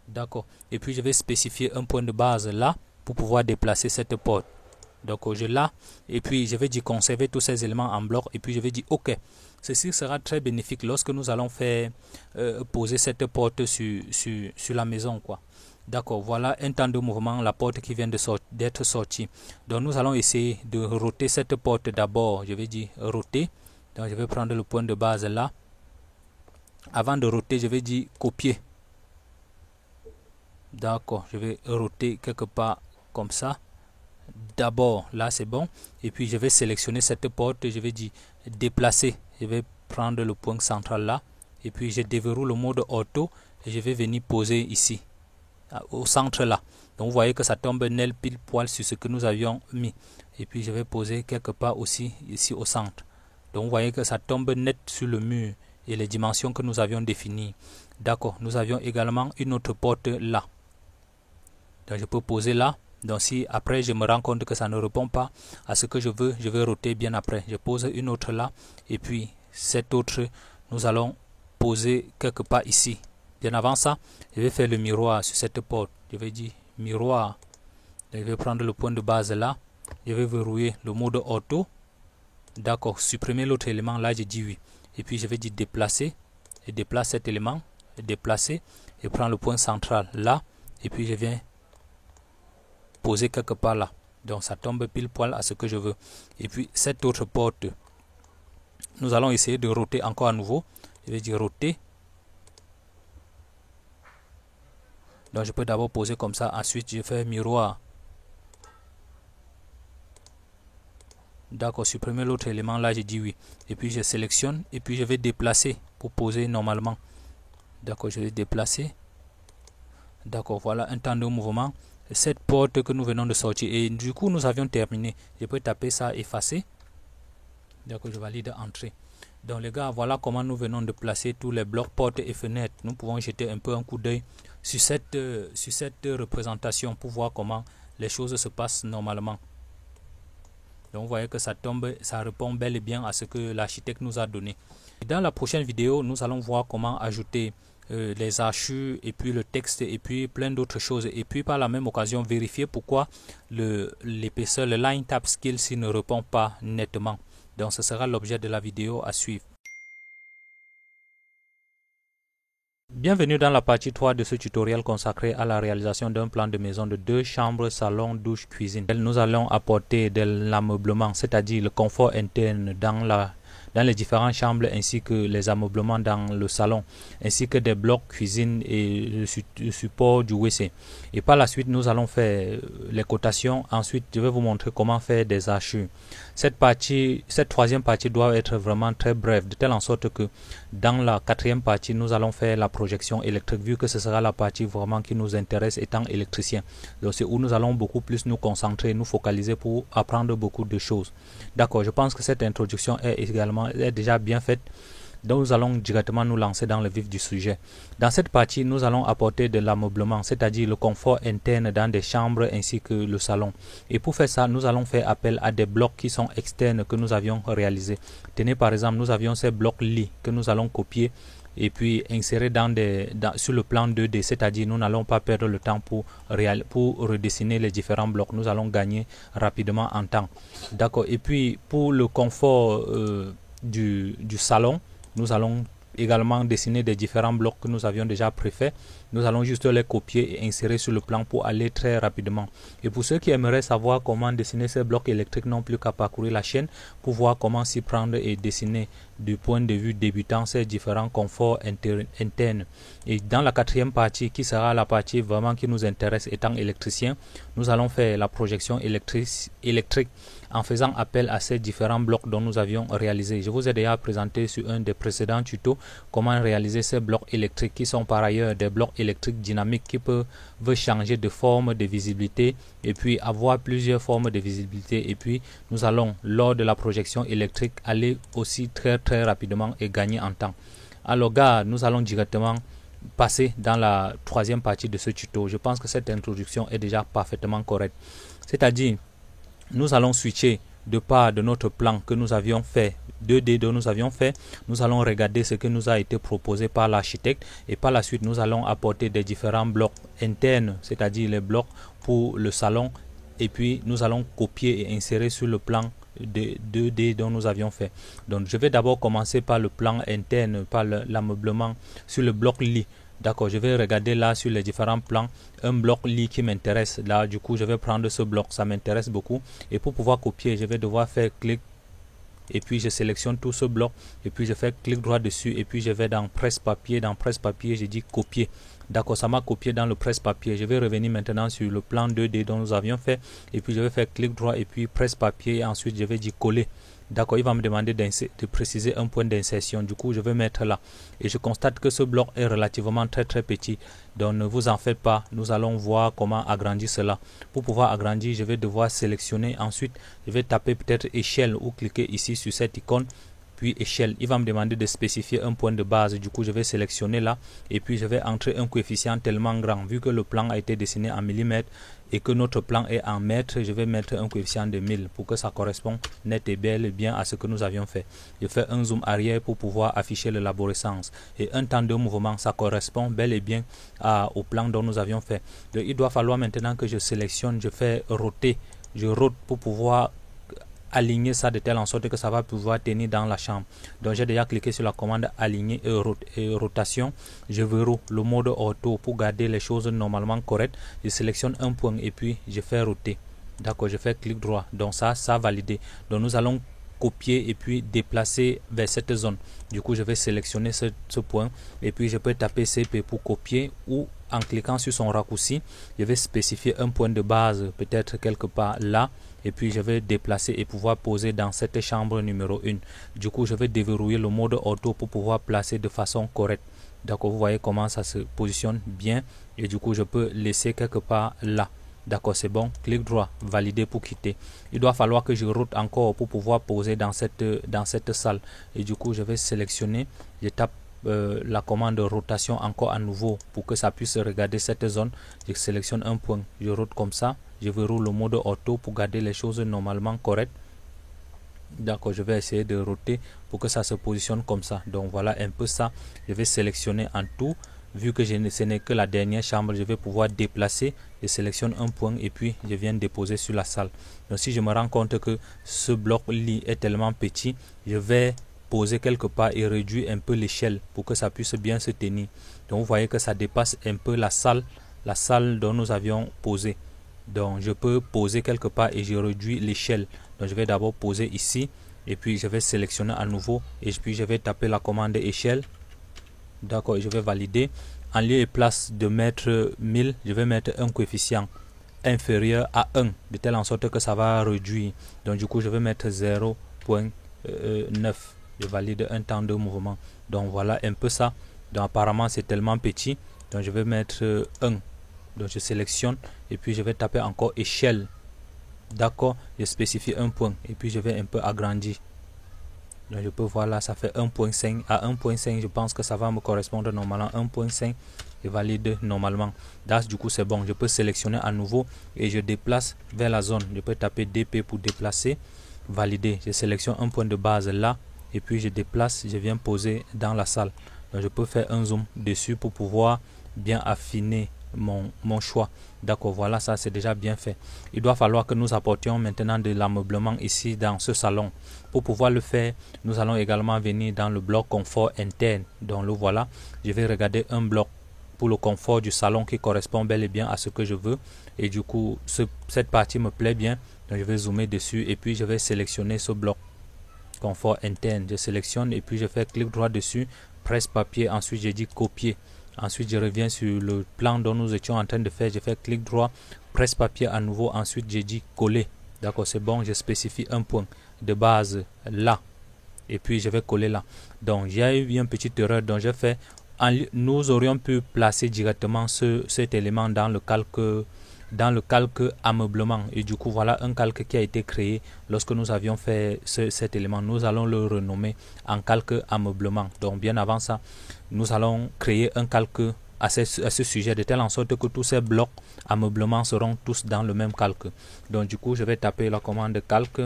D'accord. Et puis je vais spécifier un point de base là pour pouvoir déplacer cette porte. Donc je là. Et puis je vais dire conserver tous ces éléments en bloc. Et puis je vais dire OK. Ceci sera très bénéfique lorsque nous allons faire poser cette porte sur la maison, quoi. D'accord. Voilà un temps de mouvement, la porte qui vient d'être sortie. Donc nous allons essayer de roter cette porte d'abord. Je vais dire roter. Donc je vais prendre le point de base là. Avant de roter, je vais dire copier. D'accord, je vais roter quelque part comme ça. D'abord, là c'est bon. Et puis je vais sélectionner cette porte. Je vais dire déplacer. Je vais prendre le point central là. Et puis je déverrouille le mode auto. Et je vais venir poser ici. Au centre là. Donc vous voyez que ça tombe net pile poil sur ce que nous avions mis. Et puis je vais poser quelque part aussi ici au centre. Donc vous voyez que ça tombe net sur le mur et les dimensions que nous avions définies. D'accord, nous avions également une autre porte là. Donc je peux poser là. Donc si après je me rends compte que ça ne répond pas à ce que je veux, je vais roter bien après. Je pose une autre là. Et puis cette autre, nous allons poser quelque part ici. Bien avant ça, je vais faire le miroir sur cette porte. Je vais dire miroir. Donc, je vais prendre le point de base là. Je vais verrouiller le mode auto. D'accord, supprimer l'autre élément là, je dis oui. Et puis je vais dire déplacer. Je déplace cet élément. Déplacer. Et prends le point central là. Et puis je viens poser quelque part là. Donc ça tombe pile poil à ce que je veux. Et puis cette autre porte, nous allons essayer de roter encore à nouveau. Je vais dire roter. Donc je peux d'abord poser comme ça. Ensuite je fais miroir. D'accord, supprimer l'autre élément là, je dis oui. Et puis je sélectionne et puis je vais déplacer pour poser normalement. D'accord, je vais déplacer. D'accord, voilà un temps de mouvement. Cette porte que nous venons de sortir. Et du coup, nous avions terminé. Je peux taper ça, effacer. D'accord, je valide entrée. Donc les gars, voilà comment nous venons de placer tous les blocs, portes et fenêtres. Nous pouvons jeter un peu un coup d'œil sur cette représentation pour voir comment les choses se passent normalement. Donc vous voyez que ça tombe, ça répond bel et bien à ce que l'architecte nous a donné. Dans la prochaine vidéo, nous allons voir comment ajouter les archures et puis le texte et puis plein d'autres choses. Et puis par la même occasion, vérifier pourquoi l'épaisseur, le line tab scale s'il ne répond pas nettement. Donc ce sera l'objet de la vidéo à suivre. Bienvenue dans la partie 3 de ce tutoriel consacré à la réalisation d'un plan de maison de 2 chambres, salon, douche, cuisine. Nous allons apporter de l'ameublement, c'est-à-dire le confort interne dans les différentes chambres ainsi que les ameublements dans le salon, ainsi que des blocs cuisine et le support du WC. Et par la suite, nous allons faire les cotations. Ensuite, je vais vous montrer comment faire des hachures. Cette troisième partie doit être vraiment très brève, de telle en sorte que dans la quatrième partie, nous allons faire la projection électrique, vu que ce sera la partie vraiment qui nous intéresse étant électricien. Donc c'est où nous allons beaucoup plus nous concentrer, nous focaliser pour apprendre beaucoup de choses. D'accord, je pense que cette introduction est déjà bien faite. Donc nous allons directement nous lancer dans le vif du sujet. Dans cette partie, nous allons apporter de l'ameublement, c'est-à-dire le confort interne dans des chambres ainsi que le salon. Et pour faire ça, nous allons faire appel à des blocs qui sont externes que nous avions réalisés. Tenez par exemple, nous avions ces blocs lits que nous allons copier et puis insérer sur le plan 2D, c'est-à-dire nous n'allons pas perdre le temps pour redessiner les différents blocs. Nous allons gagner rapidement en temps. D'accord. Et puis pour le confort du salon, nous allons également dessiner des différents blocs que nous avions déjà préfaits. Nous allons juste les copier et insérer sur le plan pour aller très rapidement. Et pour ceux qui aimeraient savoir comment dessiner ces blocs électriques, n'ont plus qu'à parcourir la chaîne pour voir comment s'y prendre et dessiner du point de vue débutant ces différents conforts internes. Et dans la quatrième partie, qui sera la partie vraiment qui nous intéresse étant électricien, nous allons faire la projection électrique en faisant appel à ces différents blocs dont nous avions réalisé. Je vous ai déjà présenté sur un des précédents tutos comment réaliser ces blocs électriques qui sont par ailleurs des blocs électriques dynamiques qui peuvent changer de forme, de visibilité et puis avoir plusieurs formes de visibilité. Et puis nous allons lors de la projection électrique aller aussi très rapidement et gagner en temps. Alors gars, nous allons directement passer dans la troisième partie de ce tuto. Je pense que cette introduction est déjà parfaitement correcte. C'est-à-dire, nous allons switcher de part de notre plan que nous avions fait, 2D dont nous avions fait, nous allons regarder ce que nous a été proposé par l'architecte et par la suite nous allons apporter des différents blocs internes, c'est-à-dire les blocs pour le salon et puis nous allons copier et insérer sur le plan de 2D dont nous avions fait. Donc je vais d'abord commencer par le plan interne, par l'ameublement sur le bloc lit. D'accord, je vais regarder là sur les différents plans un bloc lit qui m'intéresse. Là, du coup, je vais prendre ce bloc, ça m'intéresse beaucoup. Et pour pouvoir copier, je vais devoir faire clic. Et puis, je sélectionne tout ce bloc. Et puis, je fais clic droit dessus. Et puis, je vais dans presse-papier. Dans presse-papier, je dis copier. D'accord, ça m'a copié dans le presse-papier. Je vais revenir maintenant sur le plan 2D dont nous avions fait. Et puis, je vais faire clic droit et puis presse-papier. Et ensuite, je vais dire coller. D'accord, il va me demander de préciser un point d'insertion. Du coup, je vais mettre là. Et je constate que ce bloc est relativement très petit. Donc, ne vous en faites pas. Nous allons voir comment agrandir cela. Pour pouvoir agrandir, je vais devoir sélectionner. Ensuite, je vais taper peut-être échelle ou cliquer ici sur cette icône. Puis échelle, il va me demander de spécifier un point de base. Du coup, je vais sélectionner là et puis je vais entrer un coefficient tellement grand. Vu que le plan a été dessiné en millimètres et que notre plan est en mètres, je vais mettre un coefficient de 1000 pour que ça corresponde net et bel et bien à ce que nous avions fait. Je fais un zoom arrière pour pouvoir afficher l'arborescence et un temps de mouvement, ça correspond bel et bien au plan dont nous avions fait. Donc, il doit falloir maintenant que je sélectionne, je fais roter, je rote pour pouvoir aligner ça de telle en sorte que ça va pouvoir tenir dans la chambre. Donc j'ai déjà cliqué sur la commande aligner et rotation. Je verrouille le mode auto pour garder les choses normalement correctes. Je sélectionne un point et puis je fais roter. D'accord, je fais clic droit. Donc ça validé. Donc nous allons copier et puis déplacer vers cette zone. Du coup je vais sélectionner ce point et puis je peux taper CP pour copier ou en cliquant sur son raccourci, je vais spécifier un point de base peut-être quelque part là et puis je vais déplacer et pouvoir poser dans cette chambre numéro 1. Du coup je vais déverrouiller le mode auto pour pouvoir placer de façon correcte. D'accord, vous voyez comment ça se positionne bien et du coup je peux laisser quelque part là. D'accord, c'est bon, clic droit, valider pour quitter. Il doit falloir que je route encore pour pouvoir poser dans cette salle. Et du coup, je vais sélectionner, je tape la commande rotation encore à nouveau pour que ça puisse regarder cette zone. Je sélectionne un point, je route comme ça, je verrouille le mode auto pour garder les choses normalement correctes. D'accord, je vais essayer de roter pour que ça se positionne comme ça. Donc voilà un peu ça. Je vais sélectionner en tout. vu que ce n'est que la dernière chambre, je vais pouvoir déplacer. Je sélectionne un point et puis je viens déposer sur la salle. Donc si je me rends compte que ce bloc lit est tellement petit, je vais poser quelque part et réduire un peu l'échelle pour que ça puisse bien se tenir. Donc vous voyez que ça dépasse un peu la salle dont nous avions posé. Donc je peux poser quelque part et je réduis l'échelle. Donc je vais d'abord poser ici et puis je vais sélectionner à nouveau et puis je vais taper la commande échelle. D'accord, je vais valider. En lieu et place de mettre 1000, je vais mettre un coefficient inférieur à 1 de telle en sorte que ça va réduire. Donc du coup je vais mettre 0.9. Je valide un temps de mouvement. Donc voilà un peu ça. Donc apparemment c'est tellement petit. Donc je vais mettre 1. Donc je sélectionne et puis je vais taper encore échelle. D'accord, je spécifie un point et puis je vais un peu agrandir. Donc je peux voir là, ça fait 1.5. À 1.5, je pense que ça va me correspondre normalement. 1.5, je valide normalement. Là, du coup, c'est bon. Je peux sélectionner à nouveau et je déplace vers la zone. Je peux taper DP pour déplacer. Valider. Je sélectionne un point de base là et puis je déplace. Je viens poser dans la salle. Donc je peux faire un zoom dessus pour pouvoir bien affiner mon choix. D'accord, voilà, ça c'est déjà bien fait. Il doit falloir que nous apportions maintenant de l'ameublement ici dans ce salon. Pour pouvoir le faire, nous allons également venir dans le bloc confort interne. Donc le voilà, je vais regarder un bloc pour le confort du salon qui correspond bel et bien à ce que je veux. Et du coup, cette partie me plaît bien. Donc je vais zoomer dessus et puis je vais sélectionner ce bloc confort interne. Je sélectionne et puis je fais clic droit dessus, presse papier, ensuite je dis copier. Ensuite, je reviens sur le plan dont nous étions en train de faire. Je fais clic droit, presse papier à nouveau. Ensuite, je dis coller. D'accord, c'est bon. Je spécifie un point de base là. Et puis, je vais coller là. Donc, il y a eu une petite erreur. Donc, j'ai fait. Nous aurions pu placer directement cet élément dans le calque ameublement. Et du coup, voilà un calque qui a été créé lorsque nous avions fait cet élément. Nous allons le renommer en calque ameublement. Donc, bien avant ça, nous allons créer un calque à ce sujet de telle en sorte que tous ces blocs ameublement seront tous dans le même calque. Donc, du coup, je vais taper la commande calque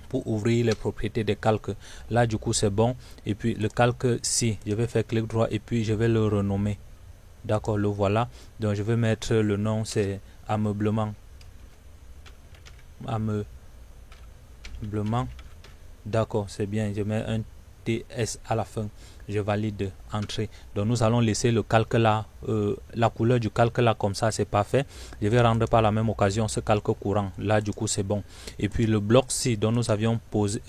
pour ouvrir les propriétés des calques. Là, du coup, c'est bon. Et puis, le calque, si, je vais faire clic droit et puis je vais le renommer. D'accord, le voilà. Donc je vais mettre le nom, c'est ameublement. Ameublement. D'accord, c'est bien. Je mets un TS à la fin. Je valide entrée. Donc nous allons laisser le calque là, la couleur du calque là comme ça, c'est parfait. Je vais rendre par la même occasion ce calque courant. Là du coup c'est bon. Et puis le bloc C dont nous avions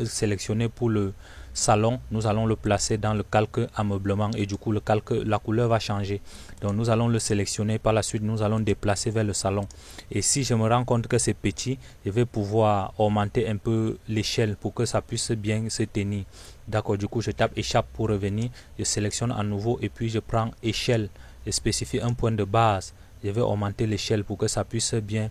sélectionné pour le salon, nous allons le placer dans le calque ameublement et du coup la couleur va changer. Donc nous allons le sélectionner, par la suite nous allons déplacer vers le salon. Et si je me rends compte que c'est petit, je vais pouvoir augmenter un peu l'échelle pour que ça puisse bien se tenir. D'accord, du coup je tape échappe pour revenir, je sélectionne à nouveau et puis je prends échelle, je spécifie un point de base, je vais augmenter l'échelle pour que ça puisse bien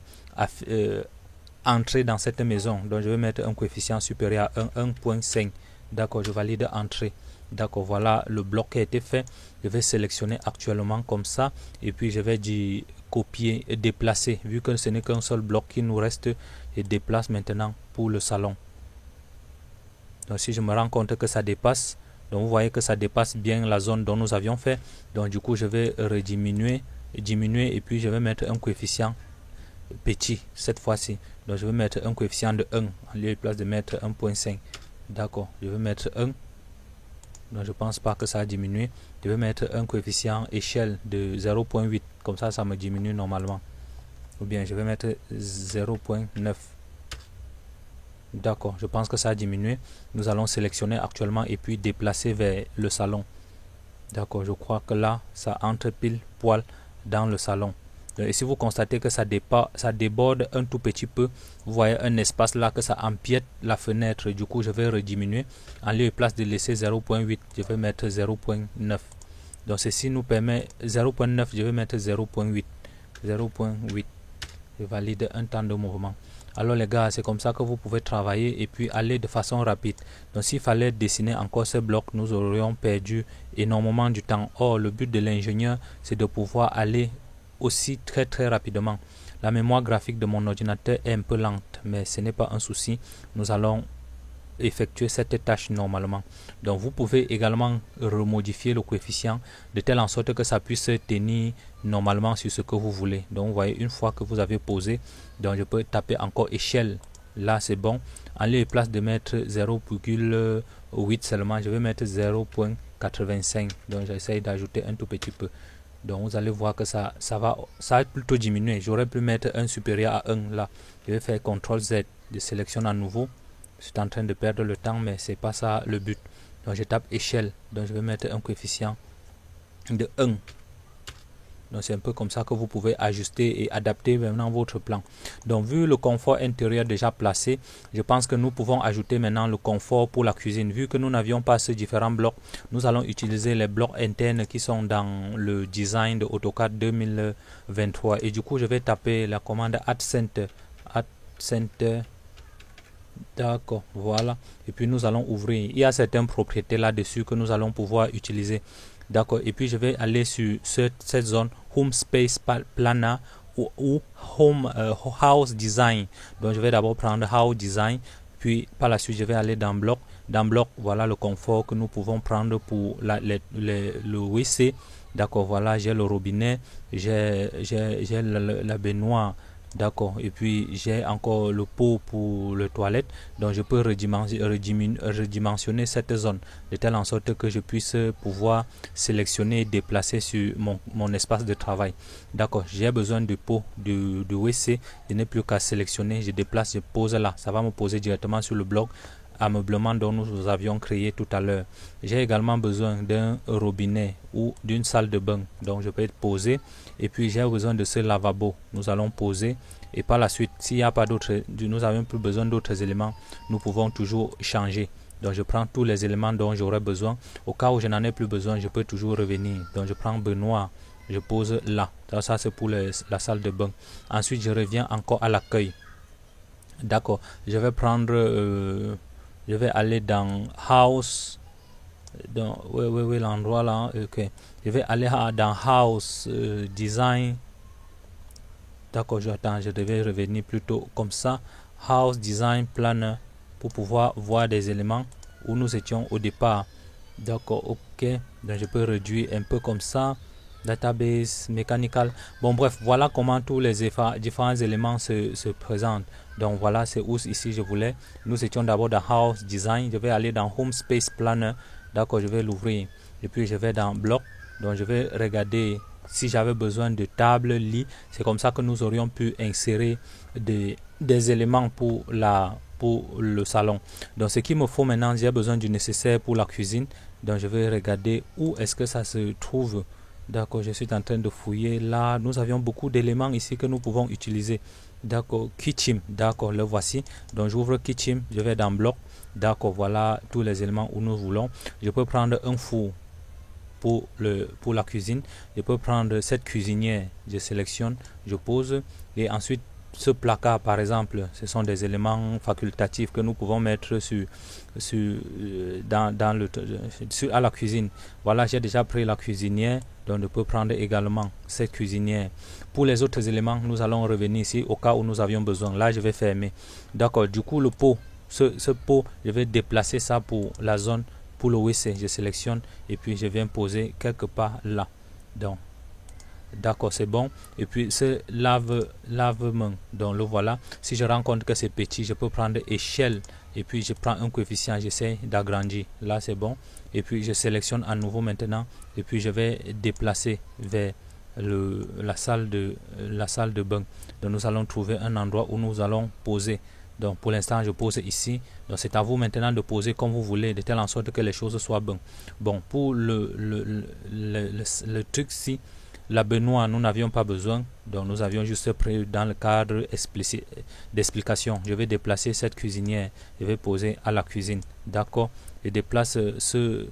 entrer dans cette maison. Donc je vais mettre un coefficient supérieur à 1.5. D'accord, je valide entrée. D'accord, voilà le bloc qui a été fait. Je vais sélectionner actuellement comme ça et puis je vais dire copier et déplacer. Vu que ce n'est qu'un seul bloc qui nous reste, je déplace maintenant pour le salon. Donc si je me rends compte que ça dépasse, donc vous voyez que ça dépasse bien la zone dont nous avions fait. Donc du coup je vais diminuer et puis je vais mettre un coefficient petit cette fois-ci. Donc je vais mettre un coefficient de 1 en lieu et place de mettre 1.5. D'accord, je vais mettre 1. Donc je pense pas que ça a diminué. Je vais mettre un coefficient échelle de 0.8. Comme ça, ça me diminue normalement. Ou bien je vais mettre 0.9. D'accord, je pense que ça a diminué. Nous allons sélectionner actuellement et puis déplacer vers le salon. D'accord, je crois que là, ça entre pile poil dans le salon. Et si vous constatez que ça déborde un tout petit peu, vous voyez un espace là que ça empiète la fenêtre. Du coup, je vais rediminuer. En lieu et place de laisser 0.8, je vais mettre 0.9. Donc ceci nous permet 0.9, je vais mettre 0.8. 0.8. Je valide un temps de mouvement. Alors les gars, c'est comme ça que vous pouvez travailler et puis aller de façon rapide. Donc s'il fallait dessiner encore ces blocs, nous aurions perdu énormément du temps. Or, le but de l'ingénieur, c'est de pouvoir aller aussi très rapidement. La mémoire graphique de mon ordinateur est un peu lente, mais ce n'est pas un souci. Nous allons effectuer cette tâche normalement. Donc vous pouvez également remodifier le coefficient de telle en sorte que ça puisse tenir normalement sur ce que vous voulez. Donc vous voyez, une fois que vous avez posé, donc je peux taper encore échelle. Là c'est bon. En lieu et place de mettre 0,8 seulement, je vais mettre 0,85. donc j'essaye d'ajouter un tout petit peu. Donc vous allez voir que ça va plutôt diminuer. J'aurais pu mettre un supérieur à 1 là. Je vais faire CTRL Z, je sélectionne à nouveau. Je suis en train de perdre le temps, mais c'est pas ça le but. Donc je tape échelle, donc je vais mettre un coefficient de 1. Donc c'est un peu comme ça que vous pouvez ajuster et adapter maintenant votre plan. Donc vu le confort intérieur déjà placé, je pense que nous pouvons ajouter maintenant le confort pour la cuisine. Vu que nous n'avions pas ces différents blocs, nous allons utiliser les blocs internes qui sont dans le design de AutoCAD 2023. Et du coup, je vais taper la commande Add Center. D'accord, voilà. Et puis nous allons ouvrir. Il y a certaines propriétés là-dessus que nous allons pouvoir utiliser. D'accord, et puis je vais aller sur cette zone Home Space Planner ou Home House Design. Donc je vais d'abord prendre House Design, puis par la suite je vais aller dans Bloc. Dans Bloc, voilà le confort que nous pouvons prendre pour le WC. D'accord, voilà, j'ai le robinet, j'ai la baignoire. D'accord, et puis j'ai encore le pot pour le toilette, donc je peux redimensionner cette zone de telle en sorte que je puisse pouvoir sélectionner et déplacer sur mon espace de travail. D'accord, j'ai besoin de pot de WC, je n'ai plus qu'à sélectionner, je déplace, je pose là, ça va me poser directement sur le bloc ameublement dont nous avions créé tout à l'heure. J'ai également besoin d'un robinet ou d'une salle de bain, donc je peux être posé, et puis j'ai besoin de ce lavabo, nous allons poser, et par la suite, s'il n'y a pas d'autres, nous n'avons plus besoin d'autres éléments, nous pouvons toujours changer. Donc je prends tous les éléments dont j'aurai besoin. Au cas où je n'en ai plus besoin, je peux toujours revenir. Donc je prends baignoire, je pose là. Ça c'est pour la salle de bain. Ensuite, je reviens encore à l'accueil. D'accord, je vais prendre je vais aller dans House, dans l'endroit là, ok. Je vais aller dans House Design. D'accord, je devais revenir plutôt comme ça. House Design Planner pour pouvoir voir des éléments où nous étions au départ. D'accord, ok. Donc je peux réduire un peu comme ça. Database, mechanical. Bon bref, voilà comment tous les différents éléments se présentent. Donc voilà, c'est où ici je voulais. Nous étions d'abord dans House Design. Je vais aller dans Home Space Planner. D'accord, je vais l'ouvrir. Et puis je vais dans Bloc. Donc je vais regarder si j'avais besoin de table, lit. C'est comme ça que nous aurions pu insérer des éléments pour le salon. Donc ce qu'il me faut maintenant, j'ai besoin du nécessaire pour la cuisine. Donc je vais regarder où est-ce que ça se trouve. D'accord, je suis en train de fouiller. Là, nous avions beaucoup d'éléments ici que nous pouvons utiliser. D'accord, Kitchen. D'accord, le voici. Donc j'ouvre Kitchen, je vais dans Bloc. D'accord, voilà tous les éléments où nous voulons. Je peux prendre un four pour la cuisine. Je peux prendre cette cuisinière, je sélectionne, je pose, et ensuite ce placard par exemple, ce sont des éléments facultatifs que nous pouvons mettre à la cuisine. Voilà, j'ai déjà pris la cuisinière, donc je peux prendre également cette cuisinière. Pour les autres éléments, nous allons revenir ici au cas où nous avions besoin. Là, je vais fermer. D'accord, du coup le pot, ce pot, je vais déplacer ça pour la zone. Pour le WC, je sélectionne et puis je viens poser quelque part là. Donc, d'accord, c'est bon. Et puis ce lave-main, donc le voilà. Si je rencontre que c'est petit, je peux prendre échelle et puis je prends un coefficient, j'essaie d'agrandir. Là, c'est bon. Et puis je sélectionne à nouveau maintenant et puis je vais déplacer vers la salle de bain. Donc nous allons trouver un endroit où nous allons poser. Donc pour l'instant je pose ici. Donc c'est à vous maintenant de poser comme vous voulez, de telle en sorte que les choses soient bonnes. Bon, pour le truc ici, la baignoire, nous n'avions pas besoin. Donc nous avions juste pris dans le cadre d'explication. Je vais déplacer cette cuisinière. Je vais poser à la cuisine. D'accord. Je déplace ce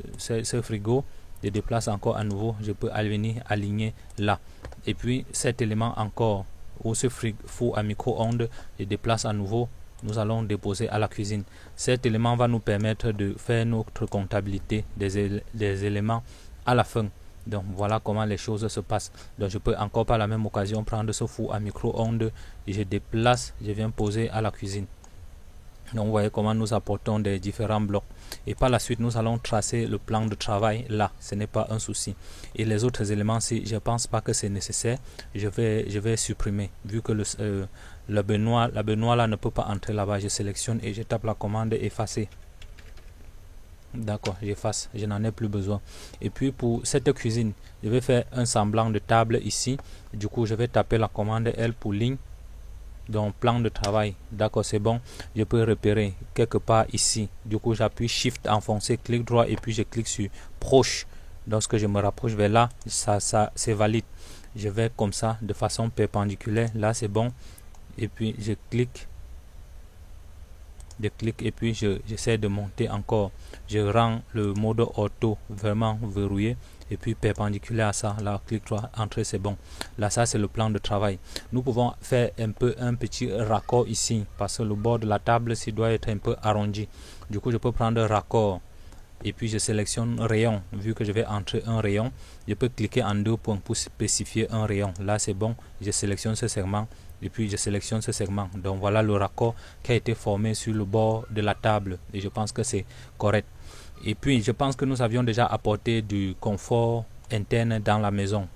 frigo. Je déplace encore à nouveau. Je peux venir aligner là. Et puis cet élément encore, ou ce four à micro-ondes, je déplace à nouveau. Nous allons déposer à la cuisine. Cet élément va nous permettre de faire notre comptabilité des éléments à la fin. Donc voilà comment les choses se passent. Donc je peux encore par la même occasion prendre ce four à micro-ondes et je déplace, je viens poser à la cuisine. Donc vous voyez comment nous apportons des différents blocs. Et par la suite, nous allons tracer le plan de travail là. Ce n'est pas un souci. Et les autres éléments, si je ne pense pas que c'est nécessaire, je vais supprimer. Vu que la baignoire là ne peut pas entrer là-bas, je sélectionne et je tape la commande effacer. D'accord, j'efface, je n'en ai plus besoin. Et puis pour cette cuisine, je vais faire un semblant de table ici. Du coup, je vais taper la commande L pour ligne. Donc plan de travail, d'accord, c'est bon. Je peux repérer quelque part ici. Du coup, j'appuie Shift enfoncé, clic droit et puis je clique sur proche. Lorsque je me rapproche vers là, ça c'est valide. Je vais comme ça de façon perpendiculaire. Là, c'est bon. Et puis je clique et puis j'essaie de monter encore. Je rends le mode auto vraiment verrouillé et puis perpendiculaire à ça, là clic droit, entrer, c'est bon. Là ça c'est le plan de travail. Nous pouvons faire un petit raccord ici parce que le bord de la table doit être un peu arrondi. Du coup je peux prendre raccord et puis je sélectionne rayon. Vu que je vais entrer un rayon, je peux cliquer en deux points pour spécifier un rayon. Là c'est bon, je sélectionne ce segment et puis je sélectionne ce segment. Donc voilà le raccord qui a été formé sur le bord de la table et je pense que c'est correct. Et puis je pense que nous avions déjà apporté du confort interne dans la maison.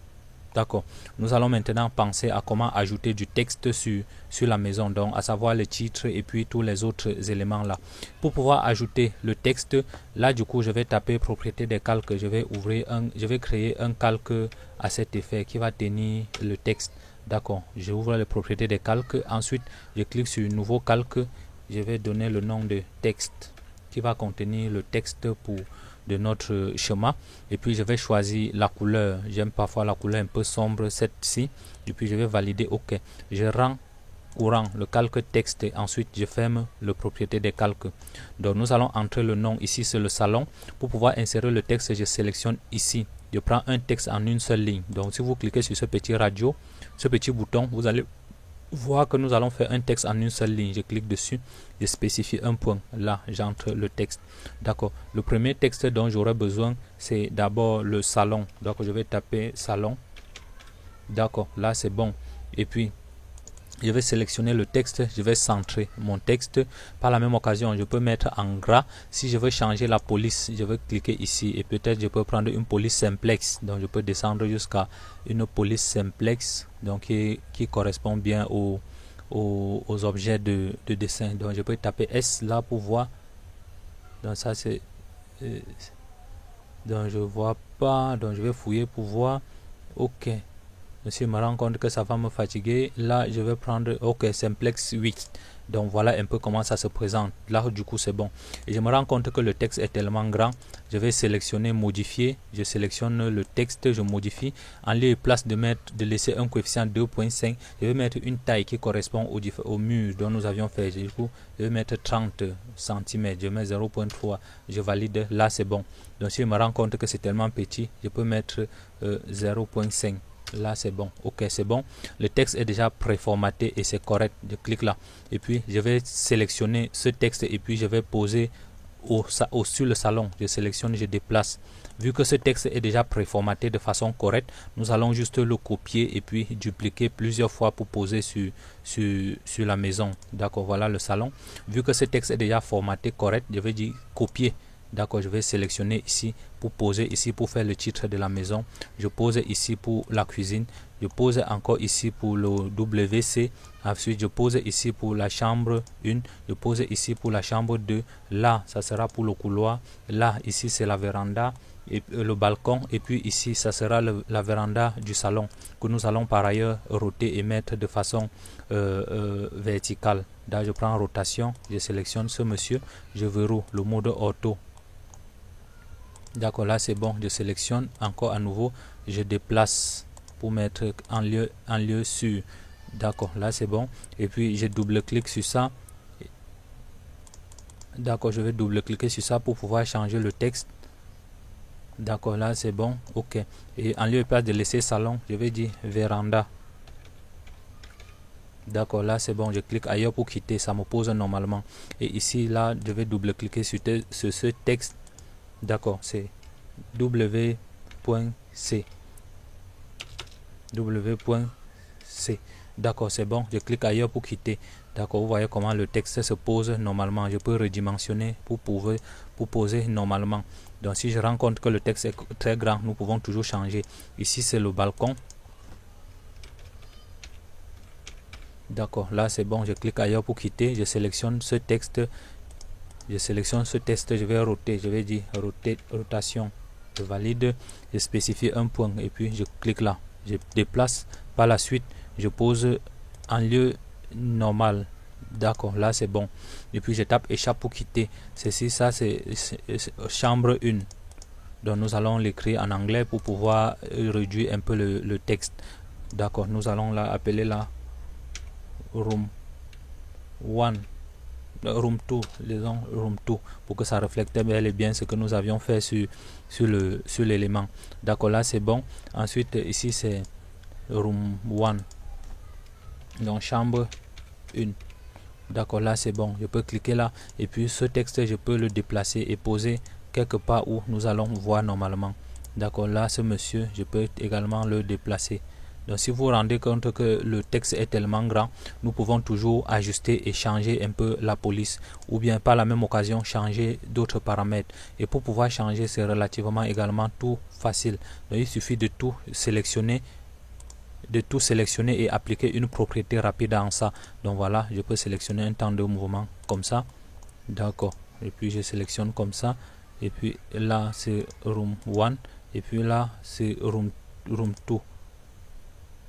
D'accord. Nous allons maintenant penser à comment ajouter du texte sur la maison, donc à savoir le titre et puis tous les autres éléments là. Pour pouvoir ajouter le texte, là du coup je vais taper propriété des calques, je vais créer un calque à cet effet qui va tenir le texte. D'accord. Je ouvre les propriétés des calques, ensuite je clique sur nouveau calque, je vais donner le nom de texte qui va contenir le texte de notre schéma et puis je vais choisir la couleur. J'aime parfois la couleur un peu sombre, cette-ci, et puis je vais valider OK. Je rends courant le calque texte et ensuite je ferme le propriété des calques. Donc nous allons entrer le nom ici, c'est le salon. Pour pouvoir insérer le texte, je sélectionne ici, je prends un texte en une seule ligne. Donc si vous cliquez sur ce petit radio, ce petit bouton, vous allez voir que nous allons faire un texte en une seule ligne. Je clique dessus, je spécifie un point, là j'entre le texte. D'accord, le premier texte dont j'aurai besoin c'est d'abord le salon. Donc je vais taper salon. D'accord, là c'est bon. Et puis je vais sélectionner le texte, je vais centrer mon texte. Par la même occasion, je peux mettre en gras. Si je veux changer la police, je vais cliquer ici et peut-être je peux prendre une police simplex. Donc je peux descendre jusqu'à une police simplex, donc qui correspond bien aux objets de dessin. Donc je peux taper S là pour voir. Donc ça c'est donc je vois pas, donc je vais fouiller pour voir. OK. Si je me rends compte que ça va me fatiguer, là je vais prendre OK simplex 8. Donc voilà un peu comment ça se présente. Là du coup c'est bon. Et je me rends compte que le texte est tellement grand, je vais sélectionner modifier. Je sélectionne le texte, je modifie. En lieu et place de laisser un coefficient 2.5, je vais mettre une taille qui correspond au mur dont nous avions fait. Du coup je vais mettre 30 cm. Je mets 0.3. Je valide. Là c'est bon. Donc si je me rends compte que c'est tellement petit, je peux mettre 0.5. Là c'est bon, OK c'est bon, le texte est déjà préformaté et c'est correct. Je clique là et puis je vais sélectionner ce texte et puis je vais poser sur le salon. Je sélectionne, je déplace. Vu que ce texte est déjà préformaté de façon correcte, nous allons juste le copier et puis dupliquer plusieurs fois pour poser sur la maison. D'accord, voilà le salon. Vu que ce texte est déjà formaté correct, je vais dire copier. D'accord, je vais sélectionner ici pour poser ici pour faire le titre de la maison. Je pose ici pour la cuisine. Je pose encore ici pour le WC. Ensuite, je pose ici pour la chambre 1. Je pose ici pour la chambre 2. Là, ça sera pour le couloir. Là, ici, c'est la véranda et le balcon. Et puis ici, ça sera la véranda du salon que nous allons par ailleurs roter et mettre de façon verticale. Là, je prends rotation. Je sélectionne ce monsieur. Je verrouille le mode auto. D'accord, là c'est bon, je sélectionne encore à nouveau, je déplace pour mettre en lieu sur. D'accord, là c'est bon. Et puis je double-clique sur ça. D'accord, je vais double-cliquer sur ça pour pouvoir changer le texte. D'accord, là c'est bon, OK. Et en lieu et place de laisser salon, je vais dire véranda. D'accord, là c'est bon, je clique ailleurs pour quitter, ça me pose normalement. Et ici, là, je vais double-cliquer sur ce texte. D'accord, c'est W.C. W.C. D'accord, c'est bon. Je clique ailleurs pour quitter. D'accord, vous voyez comment le texte se pose normalement. Je peux redimensionner pour poser normalement. Donc si je rends compte que le texte est très grand, nous pouvons toujours changer. Ici c'est le balcon. D'accord, là c'est bon, je clique ailleurs pour quitter. Je sélectionne ce texte. Je vais roter, je vais dire rotation. Je valide, je spécifie un point et puis je clique là. Je déplace. Par la suite, je pose en lieu normal. D'accord, là c'est bon. Et puis je tape échappe pour quitter. Ceci, ça c'est chambre 1. Donc nous allons l'écrire en anglais pour pouvoir réduire un peu le texte. D'accord, nous allons là appeler la room 1. Room 2, disons room 2, pour que ça reflète bel et bien ce que nous avions fait sur l'élément. D'accord, là c'est bon. Ensuite ici c'est room 1, donc chambre 1. D'accord, là c'est bon, je peux cliquer là et puis ce texte je peux le déplacer et poser quelque part où nous allons voir normalement. D'accord, là ce monsieur je peux également le déplacer. Donc si vous vous rendez compte que le texte est tellement grand, nous pouvons toujours ajuster et changer un peu la police, ou bien par la même occasion changer d'autres paramètres. Et pour pouvoir changer, c'est relativement également tout facile. Donc il suffit de tout sélectionner et appliquer une propriété rapide en ça. Donc voilà, je peux sélectionner un temps de mouvement comme ça. D'accord, et puis je sélectionne comme ça, et puis là c'est room 1 et puis là c'est room 2.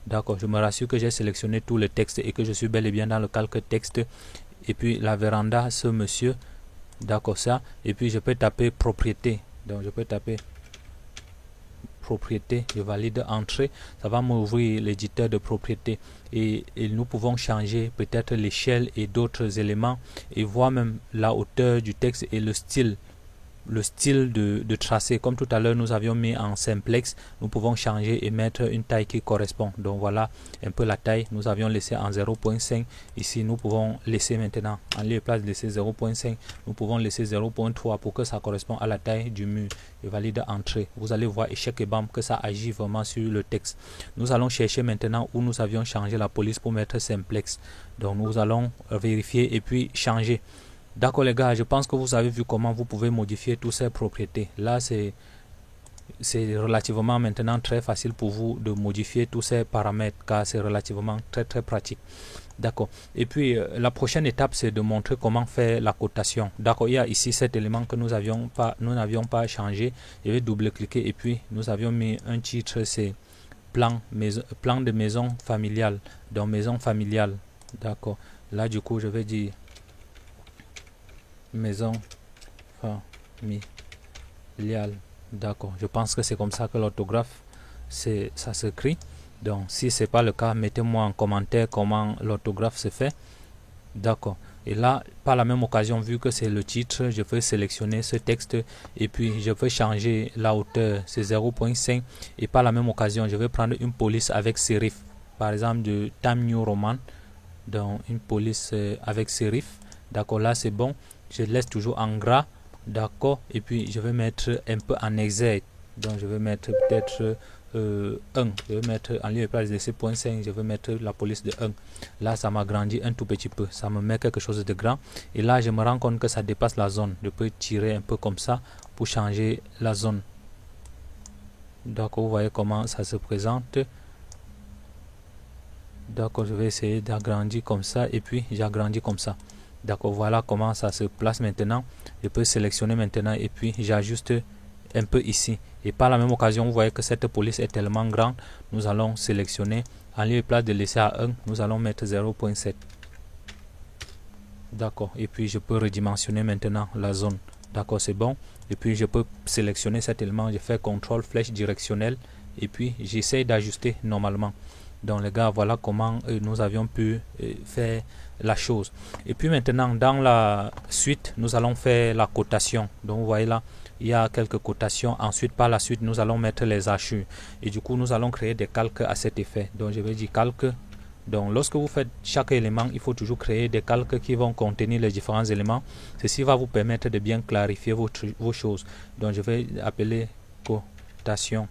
D'accord, je me rassure que j'ai sélectionné tout le texte et que je suis bel et bien dans le calque texte. Et puis la véranda, ce monsieur. D'accord, ça. Et puis je peux taper propriété. Donc je peux taper propriété. Je valide entrée. Ça va m'ouvrir l'éditeur de propriété. Et nous pouvons changer peut-être l'échelle et d'autres éléments. Et voir même la hauteur du texte et le style de tracé. Comme tout à l'heure nous avions mis en simplex, nous pouvons changer et mettre une taille qui correspond. Donc voilà un peu la taille. Nous avions laissé en 0.5. Ici nous pouvons laisser maintenant en lieu et place de laisser 0.5. Nous pouvons laisser 0.3 pour que ça corresponde à la taille du mur. Je valide entrée. Vous allez voir échec et bam que ça agit vraiment sur le texte. Nous allons chercher maintenant où nous avions changé la police pour mettre simplex. Donc nous allons vérifier et puis changer. D'accord les gars, je pense que vous avez vu comment vous pouvez modifier toutes ces propriétés. Là c'est relativement maintenant très facile pour vous de modifier tous ces paramètres car c'est relativement très pratique. D'accord. Et puis la prochaine étape c'est de montrer comment faire la cotation. D'accord, il y a ici cet élément que nous n'avions pas changé. Je vais double-cliquer et puis nous avions mis un titre, c'est plan de maison familiale. Donc maison familiale. D'accord. Là du coup je vais dire maison familiale. D'accord, je pense que c'est comme ça que l'orthographe ça s'écrit. Donc si c'est pas le cas, mettez-moi en commentaire comment l'orthographe se fait. D'accord, et là par la même occasion, vu que c'est le titre, je peux sélectionner ce texte et puis je peux changer la hauteur, c'est 0.5, et par la même occasion je vais prendre une police avec serif, par exemple de Time New Roman. Donc une police avec serif. D'accord, là c'est bon. Je laisse toujours en gras. D'accord, et puis je vais mettre un peu en exergue. Donc je vais mettre peut-être 1. Je vais mettre en lieu et place de 0.5. Je vais mettre la police de 1. Là ça m'agrandit un tout petit peu. Ça me met quelque chose de grand. Et là je me rends compte que ça dépasse la zone. Je peux tirer un peu comme ça pour changer la zone. D'accord, vous voyez comment ça se présente. D'accord, je vais essayer d'agrandir comme ça et puis j'agrandis comme ça. D'accord, voilà comment ça se place maintenant. Je peux sélectionner maintenant et puis j'ajuste un peu ici. Et par la même occasion, vous voyez que cette police est tellement grande. Nous allons sélectionner. En lieu et place de laisser à 1, nous allons mettre 0.7. D'accord, et puis je peux redimensionner maintenant la zone. D'accord, c'est bon. Et puis je peux sélectionner cet élément. Je fais CTRL flèche directionnelle et puis j'essaie d'ajuster normalement. Donc les gars, voilà comment nous avions pu faire la chose. Et puis maintenant dans la suite, nous allons faire la cotation. Donc vous voyez là, il y a quelques cotations. Ensuite par la suite, nous allons mettre les hachures. Et du coup, nous allons créer des calques à cet effet. Donc je vais dire calque. Donc lorsque vous faites chaque élément, il faut toujours créer des calques qui vont contenir les différents éléments. Ceci va vous permettre de bien clarifier vos choses. Donc je vais appeler cotation.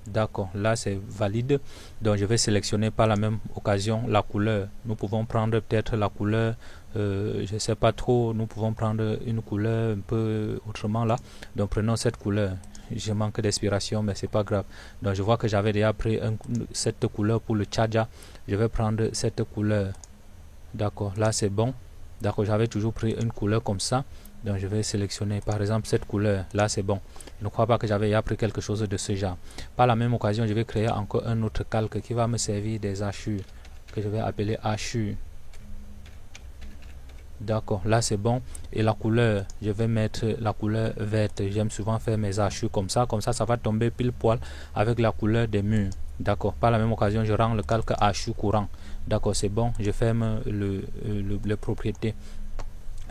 D'accord, là c'est valide. Donc je vais sélectionner par la même occasion la couleur. Nous pouvons prendre peut-être la couleur, je ne sais pas trop, nous pouvons prendre une couleur un peu autrement là. Donc prenons cette couleur. Je manque d'inspiration, mais c'est pas grave. Donc je vois que j'avais déjà pris cette couleur pour le Tchadja. Je vais prendre cette couleur. D'accord, là c'est bon. D'accord, j'avais toujours pris une couleur comme ça. Donc je vais sélectionner par exemple cette couleur. Là c'est bon. Je ne crois pas que j'avais appris quelque chose de ce genre. Par la même occasion, je vais créer encore un autre calque qui va me servir des hachures que je vais appeler hachures. D'accord, là c'est bon. Et la couleur, je vais mettre la couleur verte. J'aime souvent faire mes hachures comme ça. Comme ça va tomber pile poil avec la couleur des murs. D'accord, par la même occasion, je rends le calque hachure courant. D'accord, c'est bon. Je ferme les propriétés.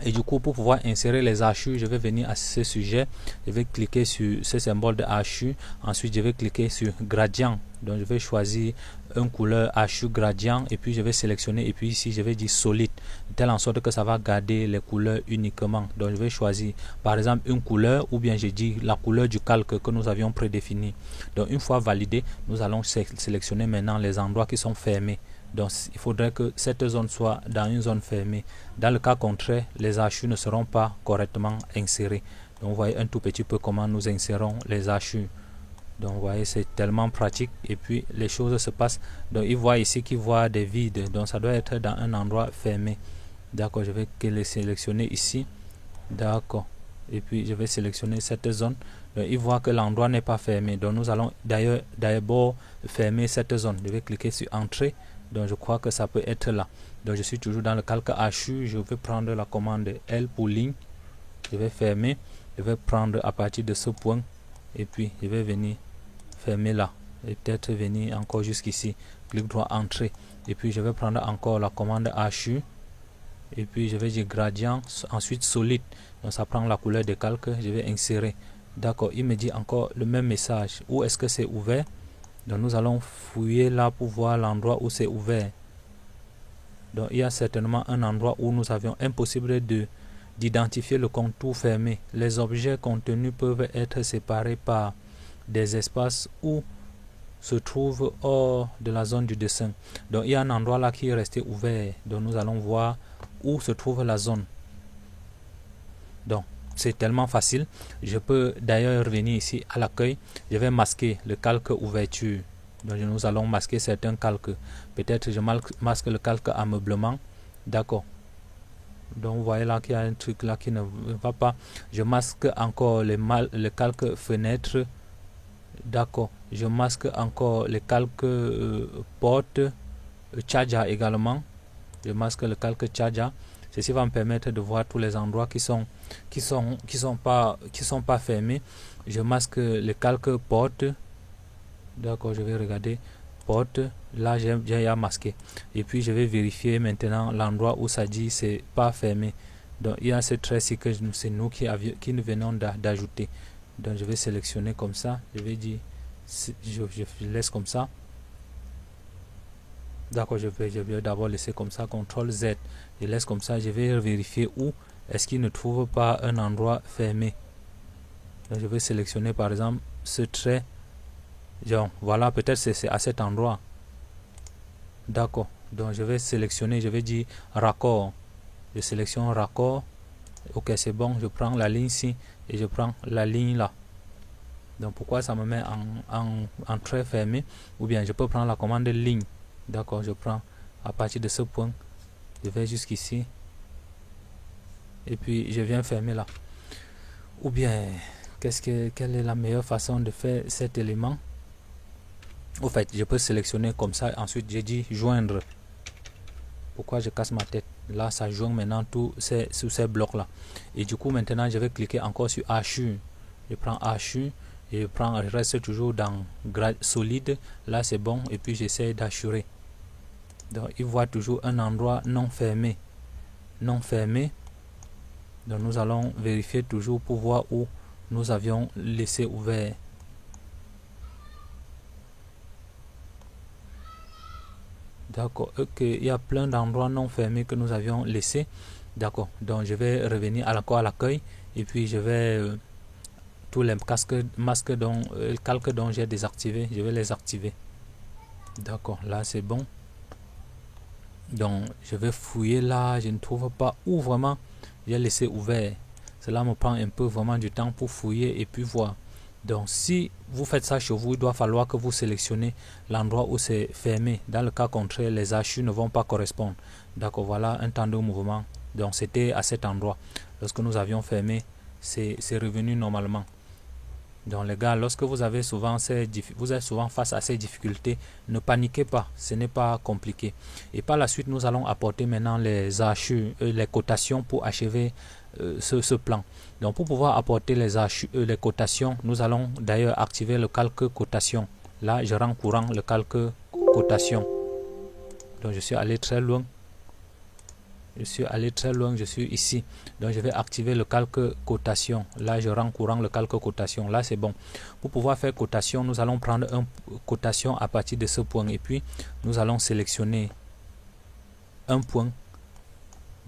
Et du coup, pour pouvoir insérer les hachures, je vais venir à ce sujet. Je vais cliquer sur ce symbole de hachure. Ensuite, je vais cliquer sur gradient. Donc, je vais choisir une couleur hachure gradient. Et puis, je vais sélectionner. Et puis, ici, je vais dire solide. De telle en sorte que ça va garder les couleurs uniquement. Donc, je vais choisir, par exemple, une couleur. Ou bien, je dis la couleur du calque que nous avions prédéfini. Donc, une fois validé, nous allons sélectionner maintenant les endroits qui sont fermés. Donc, il faudrait que cette zone soit dans une zone fermée. Dans le cas contraire, les hachures ne seront pas correctement insérées. Donc, vous voyez un tout petit peu comment nous insérons les hachures. Donc, vous voyez, c'est tellement pratique. Et puis, les choses se passent. Donc, il voit ici qu'il voit des vides. Donc, ça doit être dans un endroit fermé. D'accord, je vais les sélectionner ici. D'accord. Et puis, je vais sélectionner cette zone. Donc, il voit que l'endroit n'est pas fermé. Donc, nous allons d'ailleurs d'abord fermer cette zone. Je vais cliquer sur Entrée. Donc je crois que ça peut être là. Donc je suis toujours dans le calque hachure. Je vais prendre la commande L pour ligne. Je vais fermer. Je vais prendre à partir de ce point. Et puis je vais venir fermer là. Et peut-être venir encore jusqu'ici. Clic droit entrée. Et puis je vais prendre encore la commande hachure. Et puis je vais dire gradient. Ensuite solide. Donc ça prend la couleur de calque. Je vais insérer. D'accord. Il me dit encore le même message. Où est-ce que c'est ouvert? Donc nous allons fouiller là pour voir l'endroit où c'est ouvert. Donc il y a certainement un endroit où nous avions impossible d'identifier le contour fermé. Les objets contenus peuvent être séparés par des espaces où se trouvent hors de la zone du dessin. Donc il y a un endroit là qui est resté ouvert. Donc nous allons voir où se trouve la zone. Donc c'est tellement facile. Je peux d'ailleurs revenir ici à l'accueil. Je vais masquer le calque ouverture. Donc nous allons masquer certains calques. Peut-être je masque le calque ameublement. D'accord. Donc vous voyez là qu'il y a un truc là qui ne va pas. Je masque encore le calque fenêtre. D'accord. Je masque encore le calque porte. Tchadja également. Je masque le calque Tchadja. Ceci va me permettre de voir tous les endroits qui sont pas fermés. Je masque le calque porte. D'accord, je vais regarder porte. Là, j'ai déjà masqué. Et puis, je vais vérifier maintenant l'endroit où ça dit c'est pas fermé. Donc, il y a ce trait-ci que c'est nous qui nous venons d'ajouter. Donc, je vais sélectionner comme ça. Je vais dire, je laisse comme ça. D'accord, je vais d'abord laisser comme ça, CTRL Z. Je laisse comme ça, je vais vérifier où est-ce qu'il ne trouve pas un endroit fermé. Donc, je vais sélectionner par exemple ce trait. Donc, voilà, peut-être c'est à cet endroit. D'accord, donc je vais sélectionner, je vais dire raccord. Je sélectionne raccord. Ok, c'est bon, je prends la ligne ici et je prends la ligne là. Donc, pourquoi ça me met en trait fermé? Ou bien je peux prendre la commande ligne. D'accord, je prends à partir de ce point, je vais jusqu'ici et puis je viens fermer là. Ou bien, quelle est la meilleure façon de faire cet élément? Au fait, je peux sélectionner comme ça. Ensuite, j'ai dit joindre. Pourquoi je casse ma tête? Là, ça joint maintenant tous ces blocs là. Et du coup, maintenant, je vais cliquer encore sur hachure. Je prends hachure. Et je reste toujours dans solide. Là, c'est bon. Et puis, j'essaie d'achurer. Donc, il voit toujours un endroit non fermé. Non fermé. Donc, nous allons vérifier toujours pour voir où nous avions laissé ouvert. D'accord. Ok, il y a plein d'endroits non fermés que nous avions laissés. D'accord. Donc, je vais revenir encore à l'accueil. Et puis, je vais tous les masques dont calques dont j'ai désactivé, je vais les activer. D'accord, là c'est bon. Donc je vais fouiller là, je ne trouve pas où vraiment j'ai laissé ouvert. Cela me prend un peu vraiment du temps pour fouiller et puis voir. Donc si vous faites ça chez vous, il doit falloir que vous sélectionnez l'endroit où c'est fermé. Dans le cas contraire, les archus ne vont pas correspondre. D'accord, voilà un temps de mouvement. Donc c'était à cet endroit. Lorsque nous avions fermé, c'est revenu normalement. Donc les gars, lorsque vous êtes souvent face à ces difficultés, ne paniquez pas, ce n'est pas compliqué. Et par la suite, nous allons apporter maintenant les archus, les cotations pour achever ce plan. Donc pour pouvoir apporter les archus, les cotations, nous allons d'ailleurs activer le calque cotation. Là, je rends courant le calque cotation. Donc je suis allé très loin. Je suis ici. Donc je vais activer le calque cotation. Là, je rends courant le calque cotation. Là, c'est bon. Pour pouvoir faire cotation, nous allons prendre une cotation à partir de ce point. Et puis, nous allons sélectionner un point.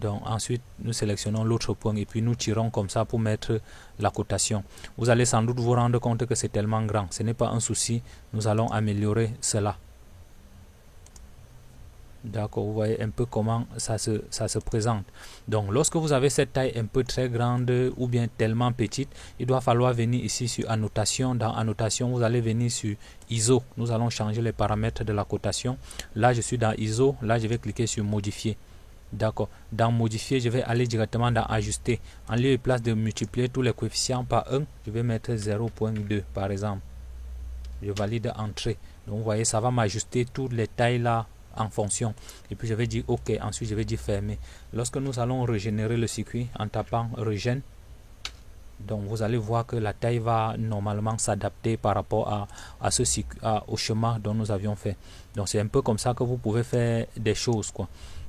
Donc ensuite, nous sélectionnons l'autre point. Et puis, nous tirons comme ça pour mettre la cotation. Vous allez sans doute vous rendre compte que c'est tellement grand. Ce n'est pas un souci. Nous allons améliorer cela. D'accord, vous voyez un peu comment ça se présente. Donc lorsque vous avez cette taille un peu très grande ou bien tellement petite, il doit falloir venir ici sur annotation. Dans annotation, vous allez venir sur ISO. Nous allons changer les paramètres de la cotation. Là, je suis dans ISO. Là, je vais cliquer sur modifier. D'accord. Dans modifier, je vais aller directement dans ajuster. En lieu et place de multiplier tous les coefficients par 1, je vais mettre 0.2 par exemple. Je valide entrée. Donc vous voyez, ça va m'ajuster toutes les tailles là en fonction. Et puis je vais dire OK. Ensuite, je vais dire fermer. Lorsque nous allons régénérer le circuit en tapant régène, donc vous allez voir que la taille va normalement s'adapter par rapport à ce au schéma dont nous avions fait. Donc c'est un peu comme ça que vous pouvez faire des choses quoi.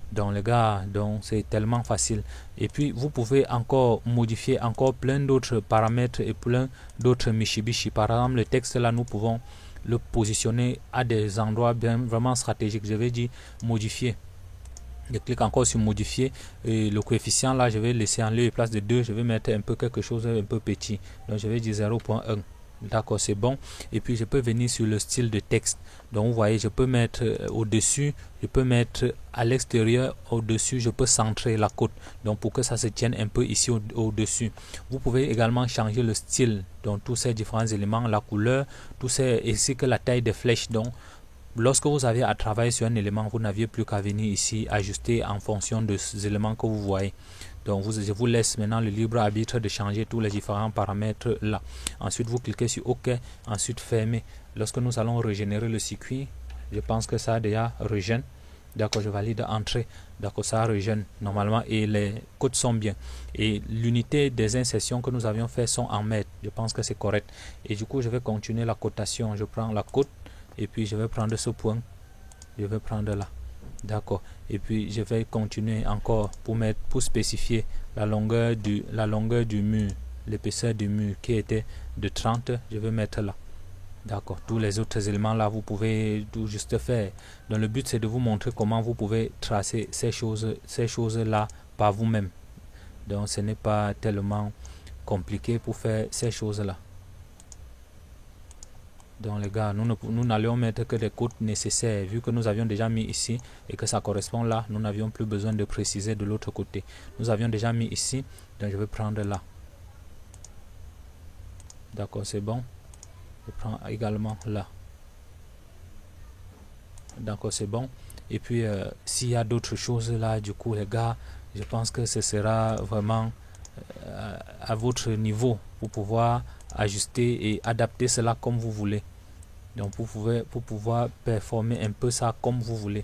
Donc les gars, donc c'est tellement facile. Et puis vous pouvez encore modifier encore plein d'autres paramètres et plein d'autres Mitsubishi. Par exemple, le texte là, nous pouvons le positionner à des endroits bien vraiment stratégiques. Je vais dire modifier. Je clique encore sur modifier et le coefficient là, je vais laisser en lieu et place de 2. Je vais mettre un peu quelque chose un peu petit. Donc je vais dire 0.1. D'accord, c'est bon. Et puis je peux venir sur le style de texte. Donc vous voyez, je peux mettre au-dessus, je peux mettre à l'extérieur, au-dessus, je peux centrer la côte. Donc pour que ça se tienne un peu ici au-dessus. Vous pouvez également changer le style. Donc tous ces différents éléments, la couleur, tous ces, ainsi que la taille des flèches. Donc lorsque vous avez à travailler sur un élément, vous n'aviez plus qu'à venir ici ajuster en fonction de ces éléments que vous voyez. Donc je vous laisse maintenant le libre arbitre de changer tous les différents paramètres là. Ensuite vous cliquez sur OK, ensuite fermez. Lorsque nous allons régénérer le circuit, je pense que ça a déjà régène. D'accord, je valide entrée. D'accord, ça régène normalement et les codes sont bien. Et l'unité des insertions que nous avions fait sont en mètres. Je pense que c'est correct. Et du coup je vais continuer la cotation. Je prends la cote et puis je vais prendre ce point. Je vais prendre là. D'accord, et puis je vais continuer encore pour spécifier la longueur du mur, l'épaisseur du mur qui était de 30, je vais mettre là. D'accord, tous les autres éléments là vous pouvez tout juste faire. Donc le but c'est de vous montrer comment vous pouvez tracer ces choses là par vous-même. Donc ce n'est pas tellement compliqué pour faire ces choses là. Donc les gars, nous n'allions mettre que les codes nécessaires. Vu que nous avions déjà mis ici et que ça correspond là, nous n'avions plus besoin de préciser de l'autre côté. Nous avions déjà mis ici, donc je vais prendre là. D'accord, c'est bon. Je prends également là. D'accord, c'est bon. Et puis s'il y a d'autres choses là, du coup les gars, je pense que ce sera vraiment à votre niveau pour pouvoir ajuster et adapter cela comme vous voulez. Donc pour pouvoir performer un peu ça comme vous voulez.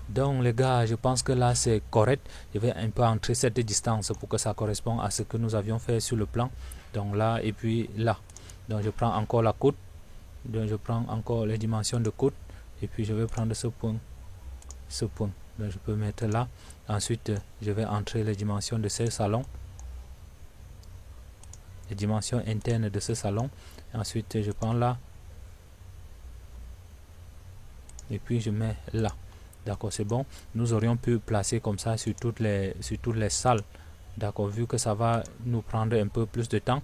Donc les gars, je pense que là c'est correct. Je vais un peu entrer cette distance pour que ça corresponde à ce que nous avions fait sur le plan. Donc là et puis là. Donc je prends encore la côte. Donc je prends encore les dimensions de côte. Et puis je vais prendre ce point. Ce point. Donc je peux mettre là. Ensuite je vais entrer les dimensions de ce salon. Les dimensions internes de ce salon. Ensuite je prends là et puis je mets là. D'accord, c'est bon. Nous aurions pu placer comme ça sur toutes les salles. D'accord, vu que ça va nous prendre un peu plus de temps,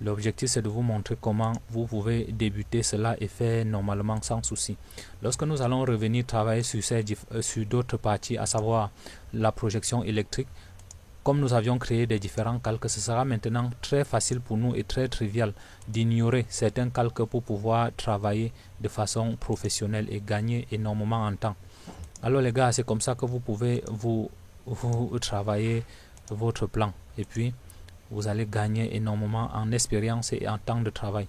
L'objectif, c'est de vous montrer comment vous pouvez débuter cela et faire normalement sans souci. Lorsque nous allons revenir travailler sur d'autres parties, à savoir la projection électrique, comme nous avions créé des différents calques, ce sera maintenant très facile pour nous et très trivial d'ignorer certains calques pour pouvoir travailler de façon professionnelle et gagner énormément en temps. Alors les gars, c'est comme ça que vous pouvez vous travailler votre plan. Et puis, vous allez gagner énormément en expérience et en temps de travail.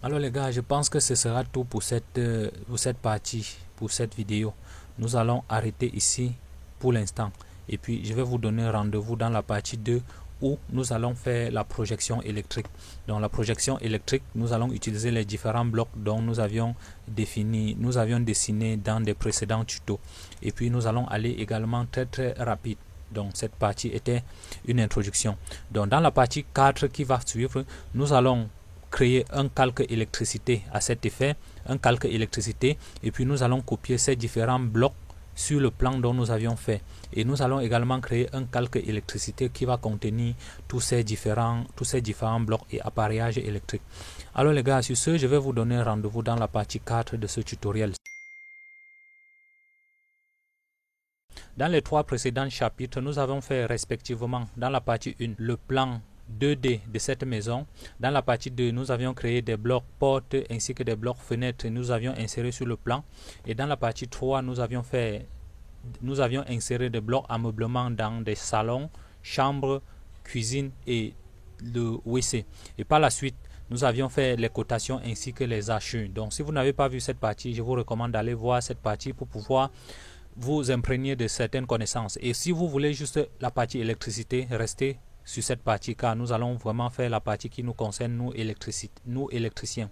Alors les gars, je pense que ce sera tout pour cette partie, pour cette vidéo. Nous allons arrêter ici pour l'instant. Et puis, je vais vous donner rendez-vous dans la partie 2 où nous allons faire la projection électrique. Dans la projection électrique, nous allons utiliser les différents blocs dont nous avions dessiné dans des précédents tutos. Et puis, nous allons aller également très rapide. Donc, cette partie était une introduction. Donc, dans la partie 4 qui va suivre, nous allons créer un calque électricité à cet effet, un calque électricité, et puis nous allons copier ces différents blocs sur le plan dont nous avions fait. Et nous allons également créer un calque électricité qui va contenir tous ces différents blocs et appareillages électriques. Alors les gars, sur ce, je vais vous donner rendez-vous dans la partie 4 de ce tutoriel. Dans les 3 précédents chapitres, nous avons fait respectivement dans la partie 1 le plan 2D de cette maison. Dans la partie 2, nous avions créé des blocs portes ainsi que des blocs fenêtres. Nous avions inséré sur le plan. Et dans la partie 3, nous avions inséré des blocs ameublement dans des salons, chambres, cuisine et le WC. Et par la suite, nous avions fait les cotations ainsi que les achats. Donc, si vous n'avez pas vu cette partie, je vous recommande d'aller voir cette partie pour pouvoir vous imprégner de certaines connaissances. Et si vous voulez juste la partie électricité, restez sur cette partie car nous allons vraiment faire la partie qui nous concerne, nous électriciens.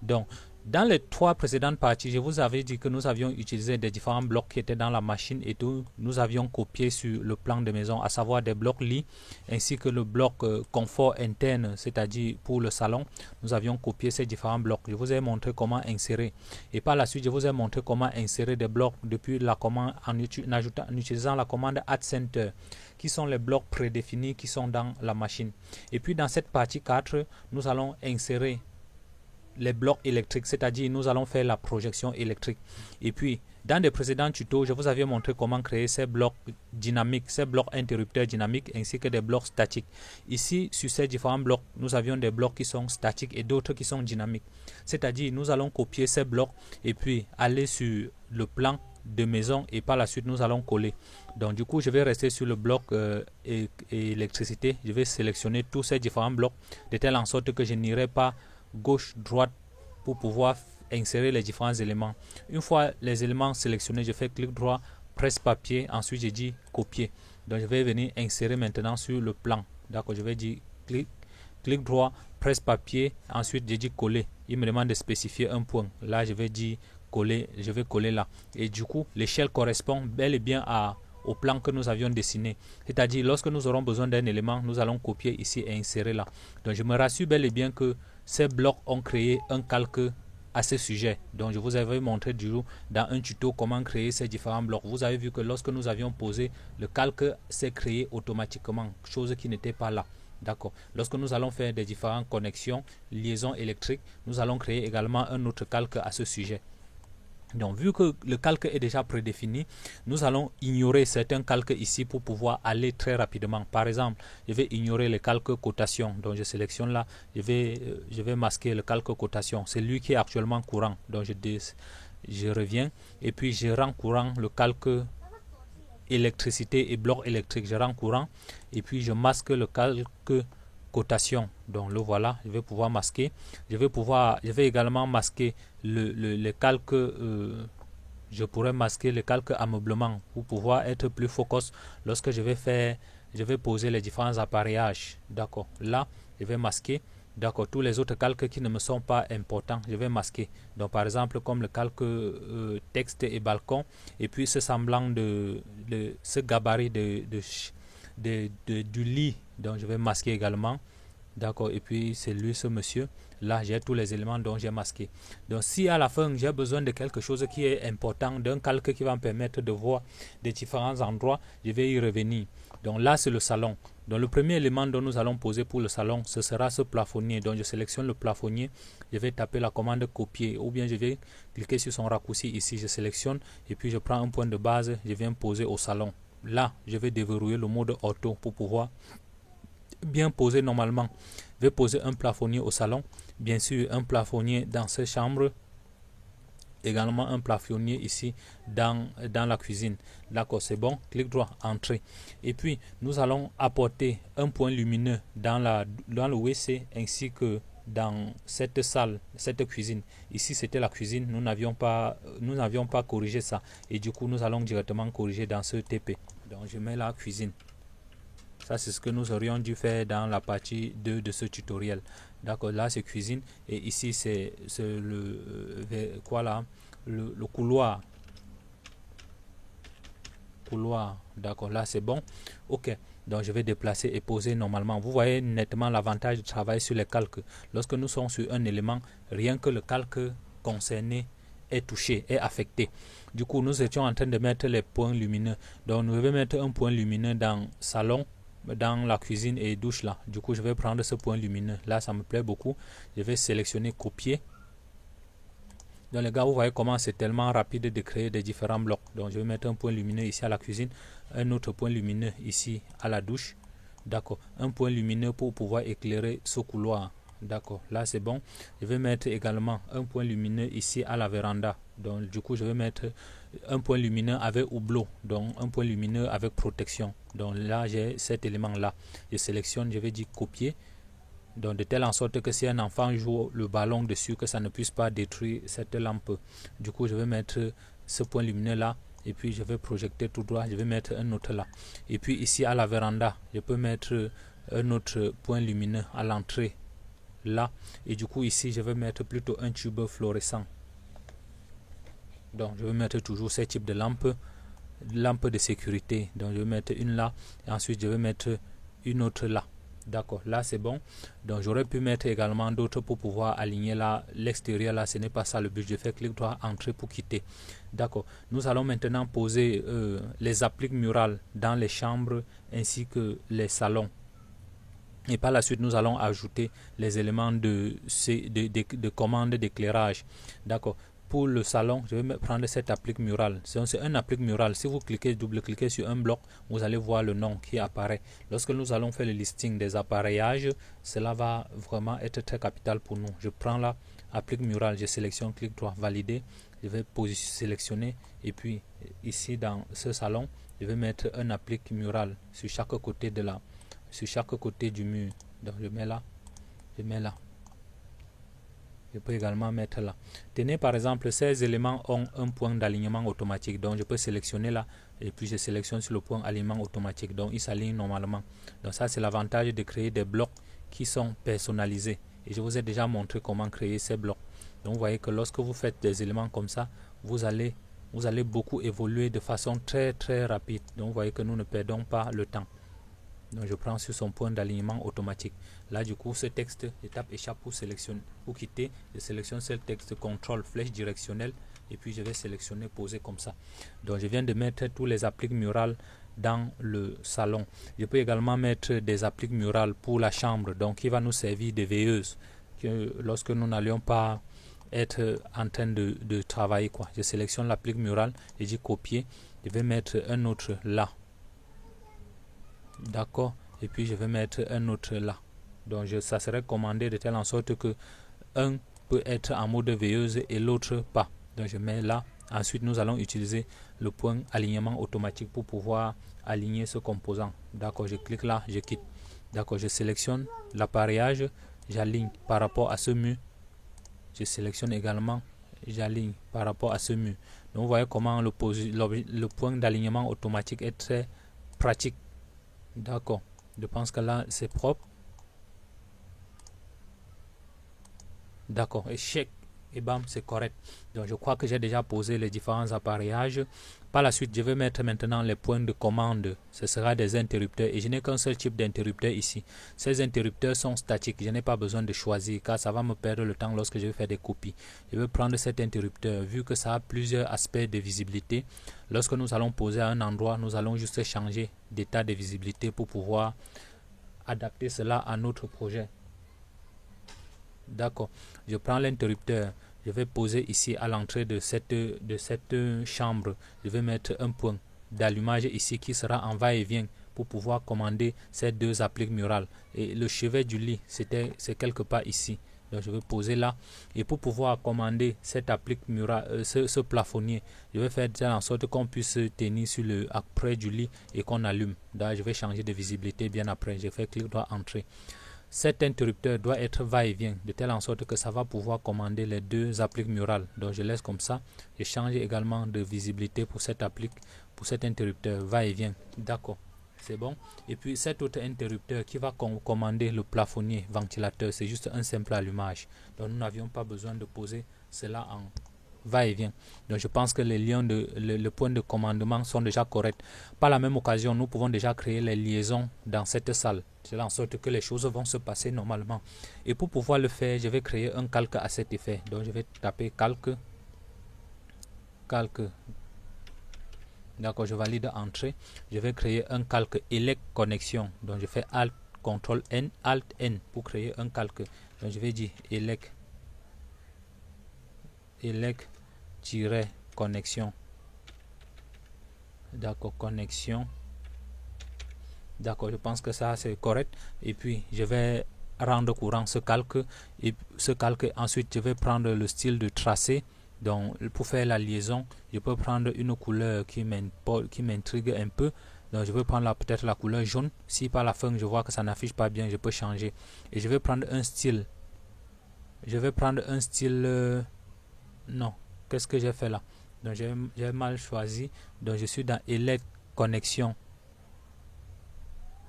Donc, dans les 3 précédentes parties, je vous avais dit que nous avions utilisé des différents blocs qui étaient dans la machine et tout. Nous avions copié sur le plan de maison, à savoir des blocs lits ainsi que le bloc confort interne, c'est-à-dire pour le salon. Nous avions copié ces différents blocs. Je vous ai montré comment insérer. Et par la suite, je vous ai montré comment insérer des blocs depuis la commande en utilisant la commande Add Center, qui sont les blocs prédéfinis qui sont dans la machine. Et puis dans cette partie 4, nous allons insérer les blocs électriques, c'est-à-dire nous allons faire la projection électrique. Et puis dans des précédents tutos, je vous avais montré comment créer ces blocs dynamiques, ces blocs interrupteurs dynamiques ainsi que des blocs statiques. Ici, sur ces différents blocs, nous avions des blocs qui sont statiques et d'autres qui sont dynamiques. C'est-à-dire nous allons copier ces blocs et puis aller sur le plan de maison et par la suite nous allons coller. Donc du coup, je vais rester sur le bloc électricité. Je vais sélectionner tous ces différents blocs de telle en sorte que je n'irai pas gauche, droite pour pouvoir insérer les différents éléments. Une fois les éléments sélectionnés, je fais clic droit, presse papier, ensuite je dis copier. Donc je vais venir insérer maintenant sur le plan. D'accord, je vais dire clic droit, presse papier, ensuite je dis coller. Il me demande de spécifier un point. Là, je vais dire coller, je vais coller là. Et du coup, l'échelle correspond bel et bien au plan que nous avions dessiné. C'est-à-dire, lorsque nous aurons besoin d'un élément, nous allons copier ici et insérer là. Donc, je me rassure bel et bien que ces blocs ont créé un calque à ce sujet. Donc, je vous avais montré du jour dans un tuto comment créer ces différents blocs. Vous avez vu que lorsque nous avions posé, le calque s'est créé automatiquement, chose qui n'était pas là. D'accord. Lorsque nous allons faire des différentes connexions, liaisons électriques, nous allons créer également un autre calque à ce sujet. Donc, vu que le calque est déjà prédéfini, nous allons ignorer certains calques ici pour pouvoir aller très rapidement. Par exemple, je vais ignorer le calque cotation. Donc, je sélectionne là, je vais masquer le calque cotation. C'est lui qui est actuellement courant. Donc, je reviens et puis je rends courant le calque électricité et bloc électrique. Je rends courant et puis je masque le calque cotation. Donc le voilà, je vais pouvoir masquer. Je vais également masquer le calque. Je pourrais masquer le calque ameublement pour pouvoir être plus focus lorsque je vais poser les différents appareillages. D'accord. Là, je vais masquer. D'accord. Tous les autres calques qui ne me sont pas importants, je vais masquer. Donc par exemple comme le calque texte et balcon et puis ce semblant ce gabarit du lit. Donc je vais masquer également. D'accord. Et puis c'est lui, ce monsieur. Là, j'ai tous les éléments dont j'ai masqué. Donc si à la fin j'ai besoin de quelque chose qui est important, d'un calque qui va me permettre de voir des différents endroits, je vais y revenir. Donc là, c'est le salon. Donc le premier élément dont nous allons poser pour le salon, ce sera ce plafonnier. Donc je sélectionne le plafonnier, je vais taper la commande copier ou bien je vais cliquer sur son raccourci ici, je sélectionne et puis je prends un point de base, je viens poser au salon. Là, je vais déverrouiller le mode auto pour pouvoir bien poser normalement. Je vais poser un plafonnier au salon, bien sûr un plafonnier dans cette chambre, également un plafonnier ici dans la cuisine. D'accord, c'est bon, clic droit, entrée. Et puis nous allons apporter un point lumineux dans le WC ainsi que dans cette salle, cette cuisine. Ici c'était la cuisine, nous n'avions pas corrigé ça et du coup nous allons directement corriger dans ce TP. Donc je mets la cuisine. Ça, c'est ce que nous aurions dû faire dans la partie 2 de ce tutoriel. D'accord, là, c'est cuisine. Et ici, c'est le couloir. D'accord, là, c'est bon. OK, donc je vais déplacer et poser normalement. Vous voyez nettement l'avantage de travailler sur les calques. Lorsque nous sommes sur un élément, rien que le calque concerné est touché, est affecté. Du coup, nous étions en train de mettre les points lumineux. Donc, nous devons mettre un point lumineux dans salon, dans la cuisine et douche là. Du coup, je vais prendre ce point lumineux. Là, ça me plaît beaucoup. Je vais sélectionner copier. Donc, les gars, vous voyez comment c'est tellement rapide de créer des différents blocs. Donc, je vais mettre un point lumineux ici à la cuisine, un autre point lumineux ici à la douche. D'accord. Un point lumineux pour pouvoir éclairer ce couloir. D'accord, là c'est bon. Je vais mettre également un point lumineux ici à la véranda. Donc du coup je vais mettre un point lumineux avec houblon, donc un point lumineux avec protection. Donc là j'ai cet élément là. Je sélectionne, je vais dire copier. Donc de telle en sorte que si un enfant joue le ballon dessus, que ça ne puisse pas détruire cette lampe. Du coup je vais mettre ce point lumineux là. Et puis je vais projeter tout droit, je vais mettre un autre là. Et puis ici à la véranda, je peux mettre un autre point lumineux à l'entrée. Là, et du coup ici je vais mettre plutôt un tube fluorescent. Donc je vais mettre toujours ce type de lampe de sécurité. Donc je vais mettre une là et ensuite je vais mettre une autre là. D'accord, là c'est bon. Donc j'aurais pu mettre également d'autres pour pouvoir aligner là l'extérieur. Là ce n'est pas ça le but. Je fais clic droit, entrer pour quitter. D'accord, nous allons maintenant poser les appliques murales dans les chambres ainsi que les salons. Et par la suite, nous allons ajouter les éléments de commande d'éclairage. D'accord. Pour le salon, je vais prendre cette applique murale. C'est un applique murale. Si vous cliquez, double-cliquez sur un bloc, vous allez voir le nom qui apparaît. Lorsque nous allons faire le listing des appareillages, cela va vraiment être très capital pour nous. Je prends la applique murale, je sélectionne, clic droit, valider. Je vais sélectionner et puis ici dans ce salon, je vais mettre un applique murale sur chaque côté du mur. Donc je mets là, je peux également mettre là. Tenez par exemple, ces éléments ont un point d'alignement automatique, donc je peux sélectionner là et puis je sélectionne sur le point alignement automatique, donc il s'aligne normalement. Donc ça c'est l'avantage de créer des blocs qui sont personnalisés et je vous ai déjà montré comment créer ces blocs. Donc vous voyez que lorsque vous faites des éléments comme ça, vous allez beaucoup évoluer de façon très très rapide. Donc vous voyez que nous ne perdons pas le temps. Donc je prends sur son point d'alignement automatique. Là du coup ce texte, je tape échappe pour sélectionner, pour quitter, je sélectionne ce texte, contrôle, flèche directionnelle et puis je vais sélectionner poser comme ça. Donc je viens de mettre tous les appliques murales dans le salon. Je peux également mettre des appliques murales pour la chambre, donc qui va nous servir de veilleuse que lorsque nous n'allions pas être en train de travailler quoi. Je sélectionne l'applique murale et je dis copier, je vais mettre un autre là. D'accord, et puis je vais mettre un autre là. Donc ça serait commandé de telle en sorte que un peut être en mode veilleuse et l'autre pas. Donc je mets là. Ensuite nous allons utiliser le point alignement automatique pour pouvoir aligner ce composant. D'accord, je clique là, je quitte. D'accord, je sélectionne l'appareillage, j'aligne par rapport à ce mur. Je sélectionne également, j'aligne par rapport à ce mur. Donc vous voyez comment le point d'alignement automatique est très pratique. D'accord, je pense que là c'est propre. D'accord, et check, et bam, c'est correct. Donc je crois que j'ai déjà posé les différents appareillages. Par la suite, je vais mettre maintenant les points de commande. Ce sera des interrupteurs et je n'ai qu'un seul type d'interrupteur ici. Ces interrupteurs sont statiques, je n'ai pas besoin de choisir car ça va me perdre le temps lorsque je vais faire des copies. Je vais prendre cet interrupteur vu que ça a plusieurs aspects de visibilité. Lorsque nous allons poser à un endroit, nous allons juste changer d'état de visibilité pour pouvoir adapter cela à notre projet. D'accord, je prends l'interrupteur, je vais poser ici à l'entrée de cette chambre, je vais mettre un point d'allumage ici qui sera en va-et-vient pour pouvoir commander ces deux appliques murales. Et le chevet du lit, c'est quelque part ici. Donc je vais poser là. Et pour pouvoir commander cette applique murale, ce plafonnier, je vais faire en sorte qu'on puisse tenir sur près du lit et qu'on allume. Donc je vais changer de visibilité bien après. Je fais clic droit entrée. Cet interrupteur doit être va-et-vient de telle en sorte que ça va pouvoir commander les deux appliques murales. Donc je laisse comme ça. Je change également de visibilité pour cette applique, pour cet interrupteur va-et-vient. D'accord, c'est bon. Et puis cet autre interrupteur qui va commander le plafonnier ventilateur, c'est juste un simple allumage. Donc nous n'avions pas besoin de poser cela en va-et-vient. Donc je pense que les liens le point de commandement sont déjà corrects. Par la même occasion, nous pouvons déjà créer les liaisons dans cette salle. C'est en sorte que les choses vont se passer normalement. Et pour pouvoir le faire, je vais créer un calque à cet effet. Donc je vais taper calque. D'accord, je valide entrée. Je vais créer un calque elect connexion. Donc je fais Alt, CTRL N, Alt N pour créer un calque. Donc je vais dire elect connexion. D'accord, connexion. D'accord, je pense que ça c'est correct. Et puis je vais rendre courant ce calque. Et ce calque, ensuite je vais prendre le style de tracé. Donc pour faire la liaison, je peux prendre une couleur qui m'intrigue un peu. Donc je vais prendre peut-être la couleur jaune. Si par la fin je vois que ça n'affiche pas bien, je peux changer. Et je vais prendre un style. Non, qu'est-ce que j'ai fait là? Donc j'ai mal choisi. Donc je suis dans Elect connexion.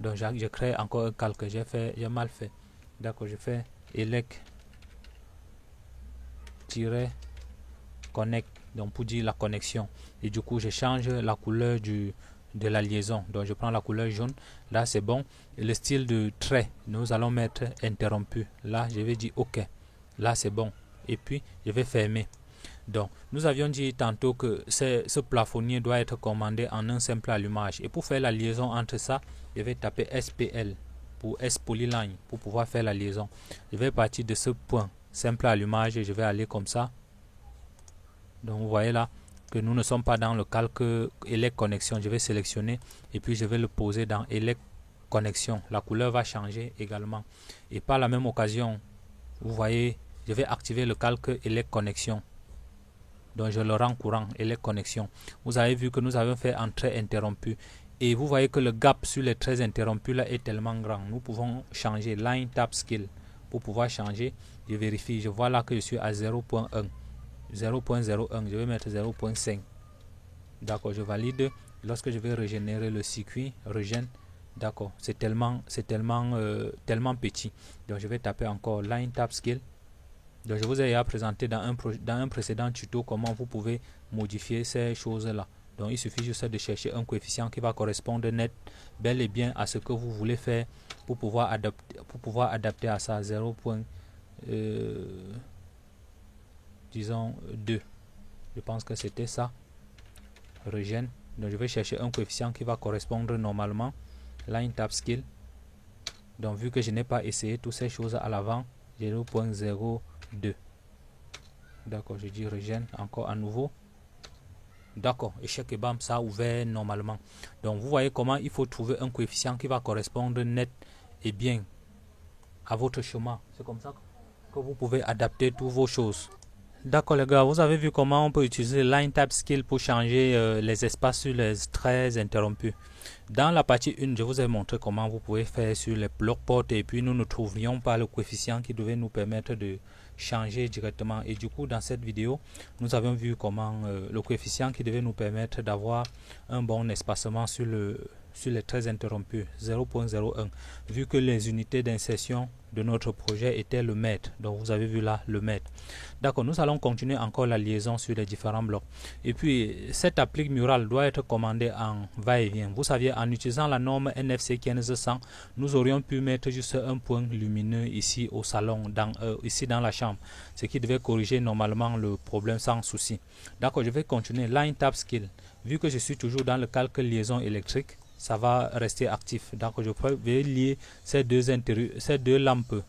Donc je crée encore un calque. J'ai mal fait. D'accord, je fais Elect connect. Donc pour dire la connexion. Et du coup je change la couleur de la liaison. Donc je prends la couleur jaune. Là c'est bon. Et le style de trait, nous allons mettre interrompu. Là je vais dire OK. Là c'est bon. Et puis je vais fermer. Donc, nous avions dit tantôt que ce plafonnier doit être commandé en un simple allumage. Et pour faire la liaison entre ça, je vais taper SPL pour S polyline pour pouvoir faire la liaison. Je vais partir de ce point simple allumage et je vais aller comme ça. Donc, vous voyez là que nous ne sommes pas dans le calque Elect connexion. Je vais sélectionner et puis je vais le poser dans Elect connexion. La couleur va changer également. Et par la même occasion, vous voyez, je vais activer le calque Elect connexion. Donc je le rends courant et les connexions. Vous avez vu que nous avons fait un trait interrompu. Et vous voyez que le gap sur les traits interrompus là est tellement grand. Nous pouvons changer Line Tab Skill. Pour pouvoir changer, je vérifie. Je vois là que je suis à 0.1. 0.01. Je vais mettre 0.5. D'accord, je valide. Lorsque je vais régénérer le circuit, régène. D'accord, c'est tellement petit. Donc je vais taper encore Line Tab Skill. Donc je vous ai déjà présenté dans un précédent tuto comment vous pouvez modifier ces choses-là. Donc il suffit juste de chercher un coefficient qui va correspondre net bel et bien à ce que vous voulez faire pour pouvoir adapter à ça 0. Disons 2. Je pense que c'était ça. Régène. Donc je vais chercher un coefficient qui va correspondre normalement. Line Tab Skill. Donc vu que je n'ai pas essayé toutes ces choses à l'avant, 0.02. D'accord, je dis régène encore à nouveau. D'accord, échec et bam, ça a ouvert normalement. Donc vous voyez comment il faut trouver un coefficient qui va correspondre net et bien à votre chemin. C'est comme ça que vous pouvez adapter toutes vos choses. D'accord les gars, vous avez vu comment on peut utiliser Line Tab Skill pour changer les espaces sur les traits interrompus. Dans la partie 1, je vous ai montré comment vous pouvez faire sur les blocs portes et puis nous ne trouverions pas le coefficient qui devait nous permettre de changer directement. Et du coup, dans cette vidéo, nous avons vu comment le coefficient qui devait nous permettre d'avoir un bon espacement sur les traits interrompus, 0.01, vu que les unités d'insertion de notre projet étaient le mètre. Donc vous avez vu là le mètre. D'accord, nous allons continuer encore la liaison sur les différents blocs. Et puis cette applique murale doit être commandée en va-et-vient. Vous saviez, en utilisant la norme NFC 1500, nous aurions pu mettre juste un point lumineux ici au salon, ici dans la chambre, ce qui devait corriger normalement le problème sans souci. D'accord, je vais continuer. Line Tab Skill. Vu que je suis toujours dans le calque liaison électrique, ça va rester actif. Donc je vais lier ces deux lampes.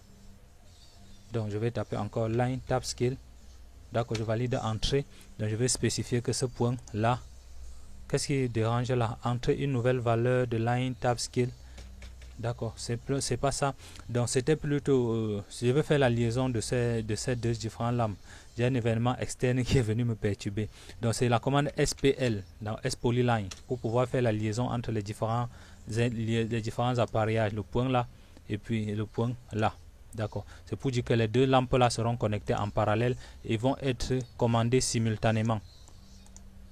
Donc je vais taper encore line tab scale. D'accord, je valide entrée. Donc je vais spécifier que ce point là, qu'est-ce qui dérange là? Entrer une nouvelle valeur de line tab scale. D'accord, c'est pas ça. Donc c'était plutôt je vais faire la liaison de ces deux différentes lampes. J'ai un événement externe qui est venu me perturber. Donc c'est la commande SPL dans S-Polyline pour pouvoir faire la liaison entre les différents appareillages, le point là et puis le point là. D'accord, c'est pour dire que les deux lampes là seront connectées en parallèle et vont être commandées simultanément.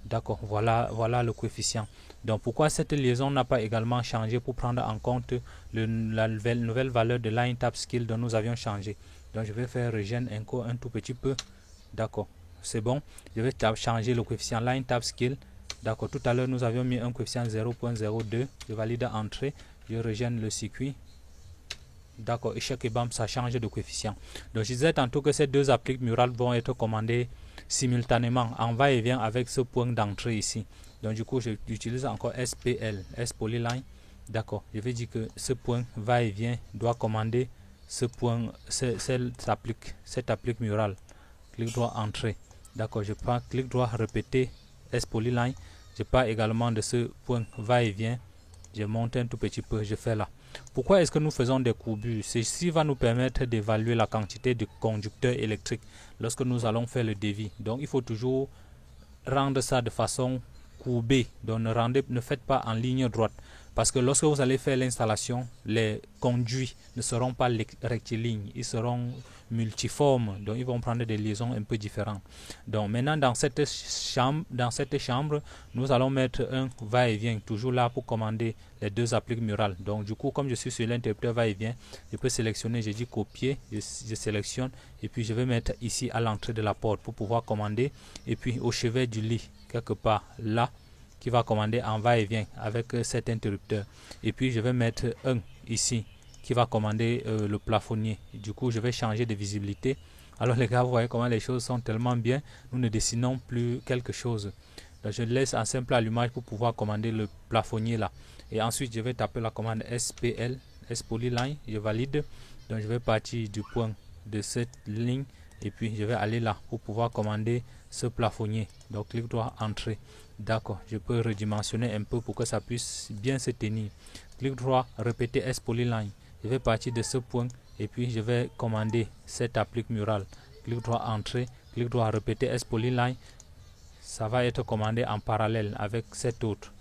D'accord, voilà le coefficient. Donc pourquoi cette liaison n'a pas également changé pour prendre en compte la nouvelle valeur de line tab skill dont nous avions changé. Donc je vais faire regen encore un tout petit peu. D'accord, c'est bon. Je vais changer le coefficient line tab skill. D'accord, tout à l'heure nous avions mis un coefficient 0.02. Je valide entrée, je régène le circuit. D'accord, et chaque bam ça change de coefficient. Donc je disais tantôt que ces deux appliques murales vont être commandées simultanément en va-et-vient avec ce point d'entrée ici. Donc du coup j'utilise encore SPL, S-Polyline. D'accord, je vais dire que ce point va-et-vient doit commander ce point, cette applique murale. Clic droit entrée. D'accord, je prends clic droit répéter S-Polyline. Je pars également de ce point va-et-vient. Je monte un tout petit peu, je fais là. Pourquoi est-ce que nous faisons des courbures? Ceci va nous permettre d'évaluer la quantité de conducteurs électriques lorsque nous allons faire le devis. Donc il faut toujours rendre ça de façon courbée. Donc ne faites pas en ligne droite. Parce que lorsque vous allez faire l'installation, les conduits ne seront pas rectilignes, ils seront multiformes. Donc ils vont prendre des liaisons un peu différentes. Donc maintenant dans cette chambre, nous allons mettre un va-et-vient, toujours là pour commander les deux appliques murales. Donc du coup, comme je suis sur l'interrupteur va-et-vient, je peux sélectionner, je dis copier, je sélectionne et puis je vais mettre ici à l'entrée de la porte pour pouvoir commander. Et puis au chevet du lit, quelque part là, qui va commander en va-et-vient avec cet interrupteur. Et puis je vais mettre un ici qui va commander le plafonnier. Et du coup je vais changer de visibilité. Alors les gars, vous voyez comment les choses sont tellement bien, nous ne dessinons plus quelque chose. Donc je laisse en simple allumage pour pouvoir commander le plafonnier là. Et ensuite je vais taper la commande SPL, S-Polyline, je valide. Donc je vais partir du point de cette ligne et puis je vais aller là pour pouvoir commander ce plafonnier. Donc clic droit entrée. D'accord, je peux redimensionner un peu pour que ça puisse bien se tenir. Clic droit, répéter S-Polyline. Je vais partir de ce point et puis je vais commander cette applique murale. Clic droit entrée, clic droit, répéter S-Polyline. Ça va être commandé en parallèle avec cet autre.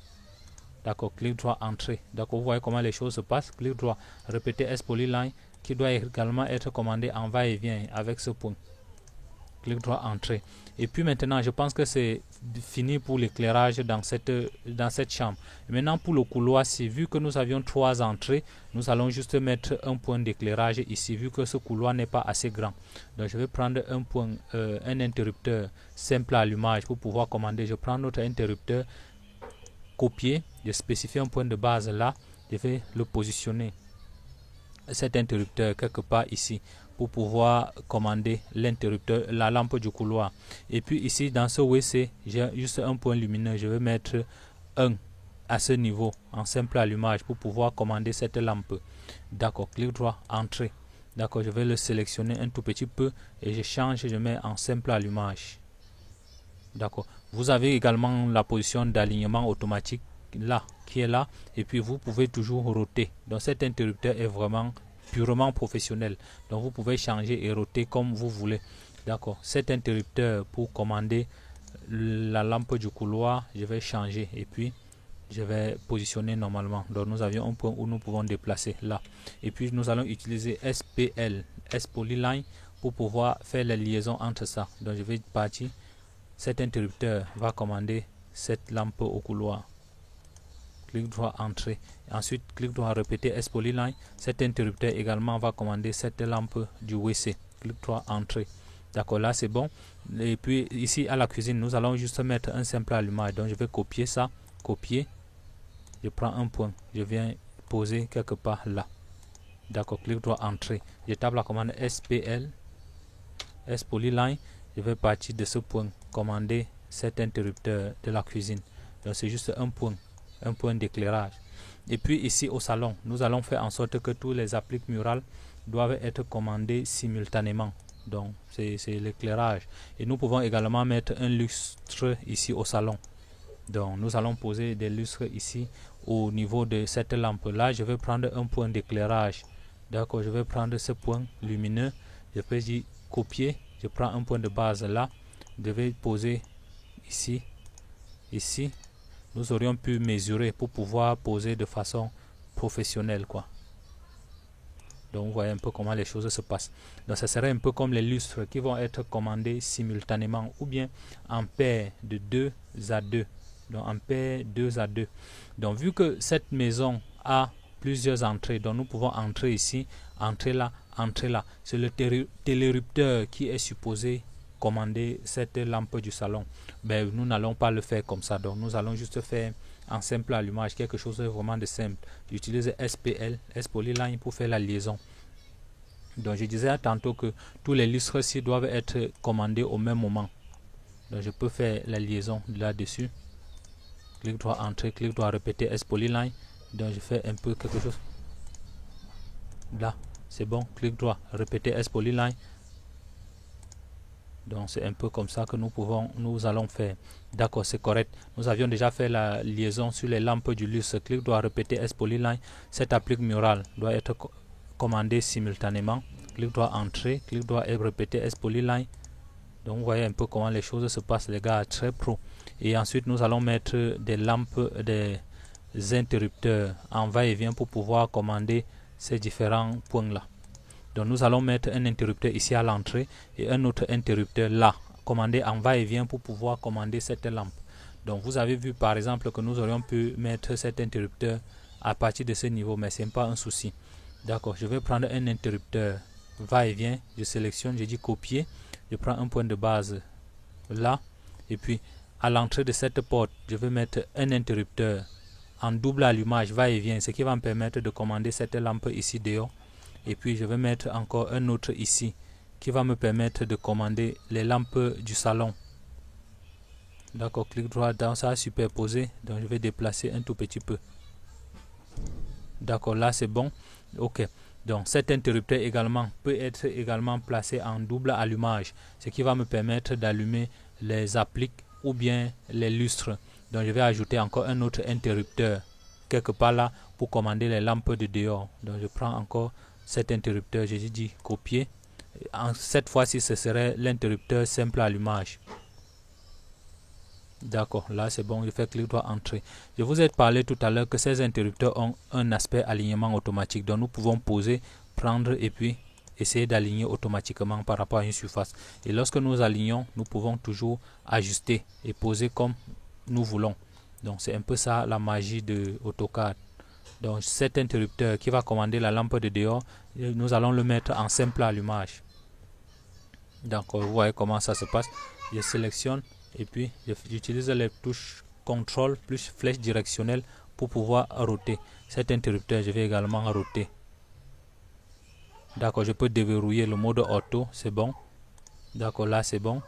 D'accord, clic droit entrée. D'accord, vous voyez comment les choses se passent. Clic droit, répéter S-Polyline qui doit également être commandé en va-et-vient avec ce point. Clic droit entrée. Et puis maintenant je pense que c'est fini pour l'éclairage dans cette chambre. Et maintenant pour le couloir, c'est vu que nous avions 3 entrées, nous allons juste mettre un point d'éclairage ici vu que ce couloir n'est pas assez grand. Donc je vais prendre un point, un interrupteur simple à allumage pour pouvoir commander. Je prends notre interrupteur, copier, je spécifie un point de base là, je vais le positionner cet interrupteur quelque part ici pour pouvoir commander l'interrupteur, la lampe du couloir. Et puis ici dans ce WC, j'ai juste un point lumineux, je vais mettre un à ce niveau en simple allumage pour pouvoir commander cette lampe. D'accord, clic droit, entrée. D'accord, je vais le sélectionner un tout petit peu et je change, je mets en simple allumage. D'accord, vous avez également la position d'alignement automatique là, qui est là, et puis vous pouvez toujours roter. Donc cet interrupteur est vraiment purement professionnel, donc vous pouvez changer et roter comme vous voulez. D'accord, cet interrupteur pour commander la lampe du couloir, je vais changer et puis je vais positionner normalement. Donc nous avions un point où nous pouvons déplacer là, et puis nous allons utiliser SPL, S-Polyline, pour pouvoir faire la liaison entre ça. Donc je vais partir, cet interrupteur va commander cette lampe au couloir. Clic droit entrée. Ensuite clic droit répéter S-Polyline. Cet interrupteur également va commander cette lampe du WC. Clic droit entrée. D'accord, là c'est bon. Et puis ici à la cuisine, nous allons juste mettre un simple allumage. Donc je vais copier ça, copier. Je prends un point, je viens poser quelque part là. D'accord, clic droit entrée. Je tape la commande SPL, S-Polyline. Je vais partir de ce point, commander cet interrupteur de la cuisine. Donc c'est juste un point d'éclairage. Et puis ici au salon, nous allons faire en sorte que tous les appliques murales doivent être commandés simultanément. Donc c'est l'éclairage. Et nous pouvons également mettre un lustre ici au salon. Donc nous allons poser des lustres ici au niveau de cette lampe là. Je vais prendre un point d'éclairage. D'accord, je vais prendre ce point lumineux. Je peux dire copier. Je prends un point de base là. Je vais poser ici. Ici. Nous aurions pu mesurer pour pouvoir poser de façon professionnelle quoi. Donc vous voyez un peu comment les choses se passent. Donc ça serait un peu comme les lustres qui vont être commandés simultanément ou bien en paire de 2 à 2. Donc en paire 2 à 2. Donc vu que cette maison a plusieurs entrées, donc nous pouvons entrer ici, entrer là, entrer là. C'est le télérupteur qui est supposé commander cette lampe du salon. Mais nous n'allons pas le faire comme ça. Donc nous allons juste faire en simple allumage, quelque chose de vraiment de simple. J'utilise SPL, S-Polyline pour faire la liaison. Donc je disais tantôt que tous les lustres-ci doivent être commandés au même moment. Donc je peux faire la liaison là-dessus. Clic droit, entrée, clic droit, répéter S-Polyline. Donc je fais un peu quelque chose. Là, c'est bon. Clic droit, répéter S-Polyline. Donc c'est un peu comme ça que nous allons faire. D'accord, c'est correct. Nous avions déjà fait la liaison sur les lampes du lustre. Clic doit répéter S-Polyline. Cette applique murale doit être commandée simultanément. Clic droit entrer. Clic droit répéter S-Polyline. Donc vous voyez un peu comment les choses se passent les gars, très pro. Et ensuite nous allons mettre des lampes, des interrupteurs en va-et-vient pour pouvoir commander ces différents points là. Donc nous allons mettre un interrupteur ici à l'entrée et un autre interrupteur là, commandé en va-et-vient pour pouvoir commander cette lampe. Donc vous avez vu par exemple que nous aurions pu mettre cet interrupteur à partir de ce niveau, mais ce n'est pas un souci. D'accord, je vais prendre un interrupteur va-et-vient, je sélectionne, je dis copier, je prends un point de base là, et puis à l'entrée de cette porte, je vais mettre un interrupteur en double allumage va-et-vient, ce qui va me permettre de commander cette lampe ici dehors. Et puis je vais mettre encore un autre ici qui va me permettre de commander les lampes du salon. D'accord, clic droit dans ça, superposer. Donc je vais déplacer un tout petit peu. D'accord, là c'est bon. Ok. Donc cet interrupteur également peut être également placé en double allumage, ce qui va me permettre d'allumer les appliques ou bien les lustres. Donc je vais ajouter encore un autre interrupteur quelque part là pour commander les lampes de dehors. Donc je prends encore cet interrupteur, j'ai dit copier. Cette fois-ci, ce serait l'interrupteur simple allumage. D'accord, là c'est bon, je fais clic droit entrée. Je vous ai parlé tout à l'heure que ces interrupteurs ont un aspect alignement automatique. Donc nous pouvons poser, prendre et puis essayer d'aligner automatiquement par rapport à une surface. Et lorsque nous alignons, nous pouvons toujours ajuster et poser comme nous voulons. Donc c'est un peu ça la magie de AutoCAD. Donc cet interrupteur qui va commander la lampe de dehors, nous allons le mettre en simple allumage. Donc vous voyez comment ça se passe. Je sélectionne et puis j'utilise les touches CTRL plus flèche directionnelle pour pouvoir roter. Cet interrupteur, je vais également roter. D'accord, je peux déverrouiller le mode auto, c'est bon. D'accord, là c'est bon.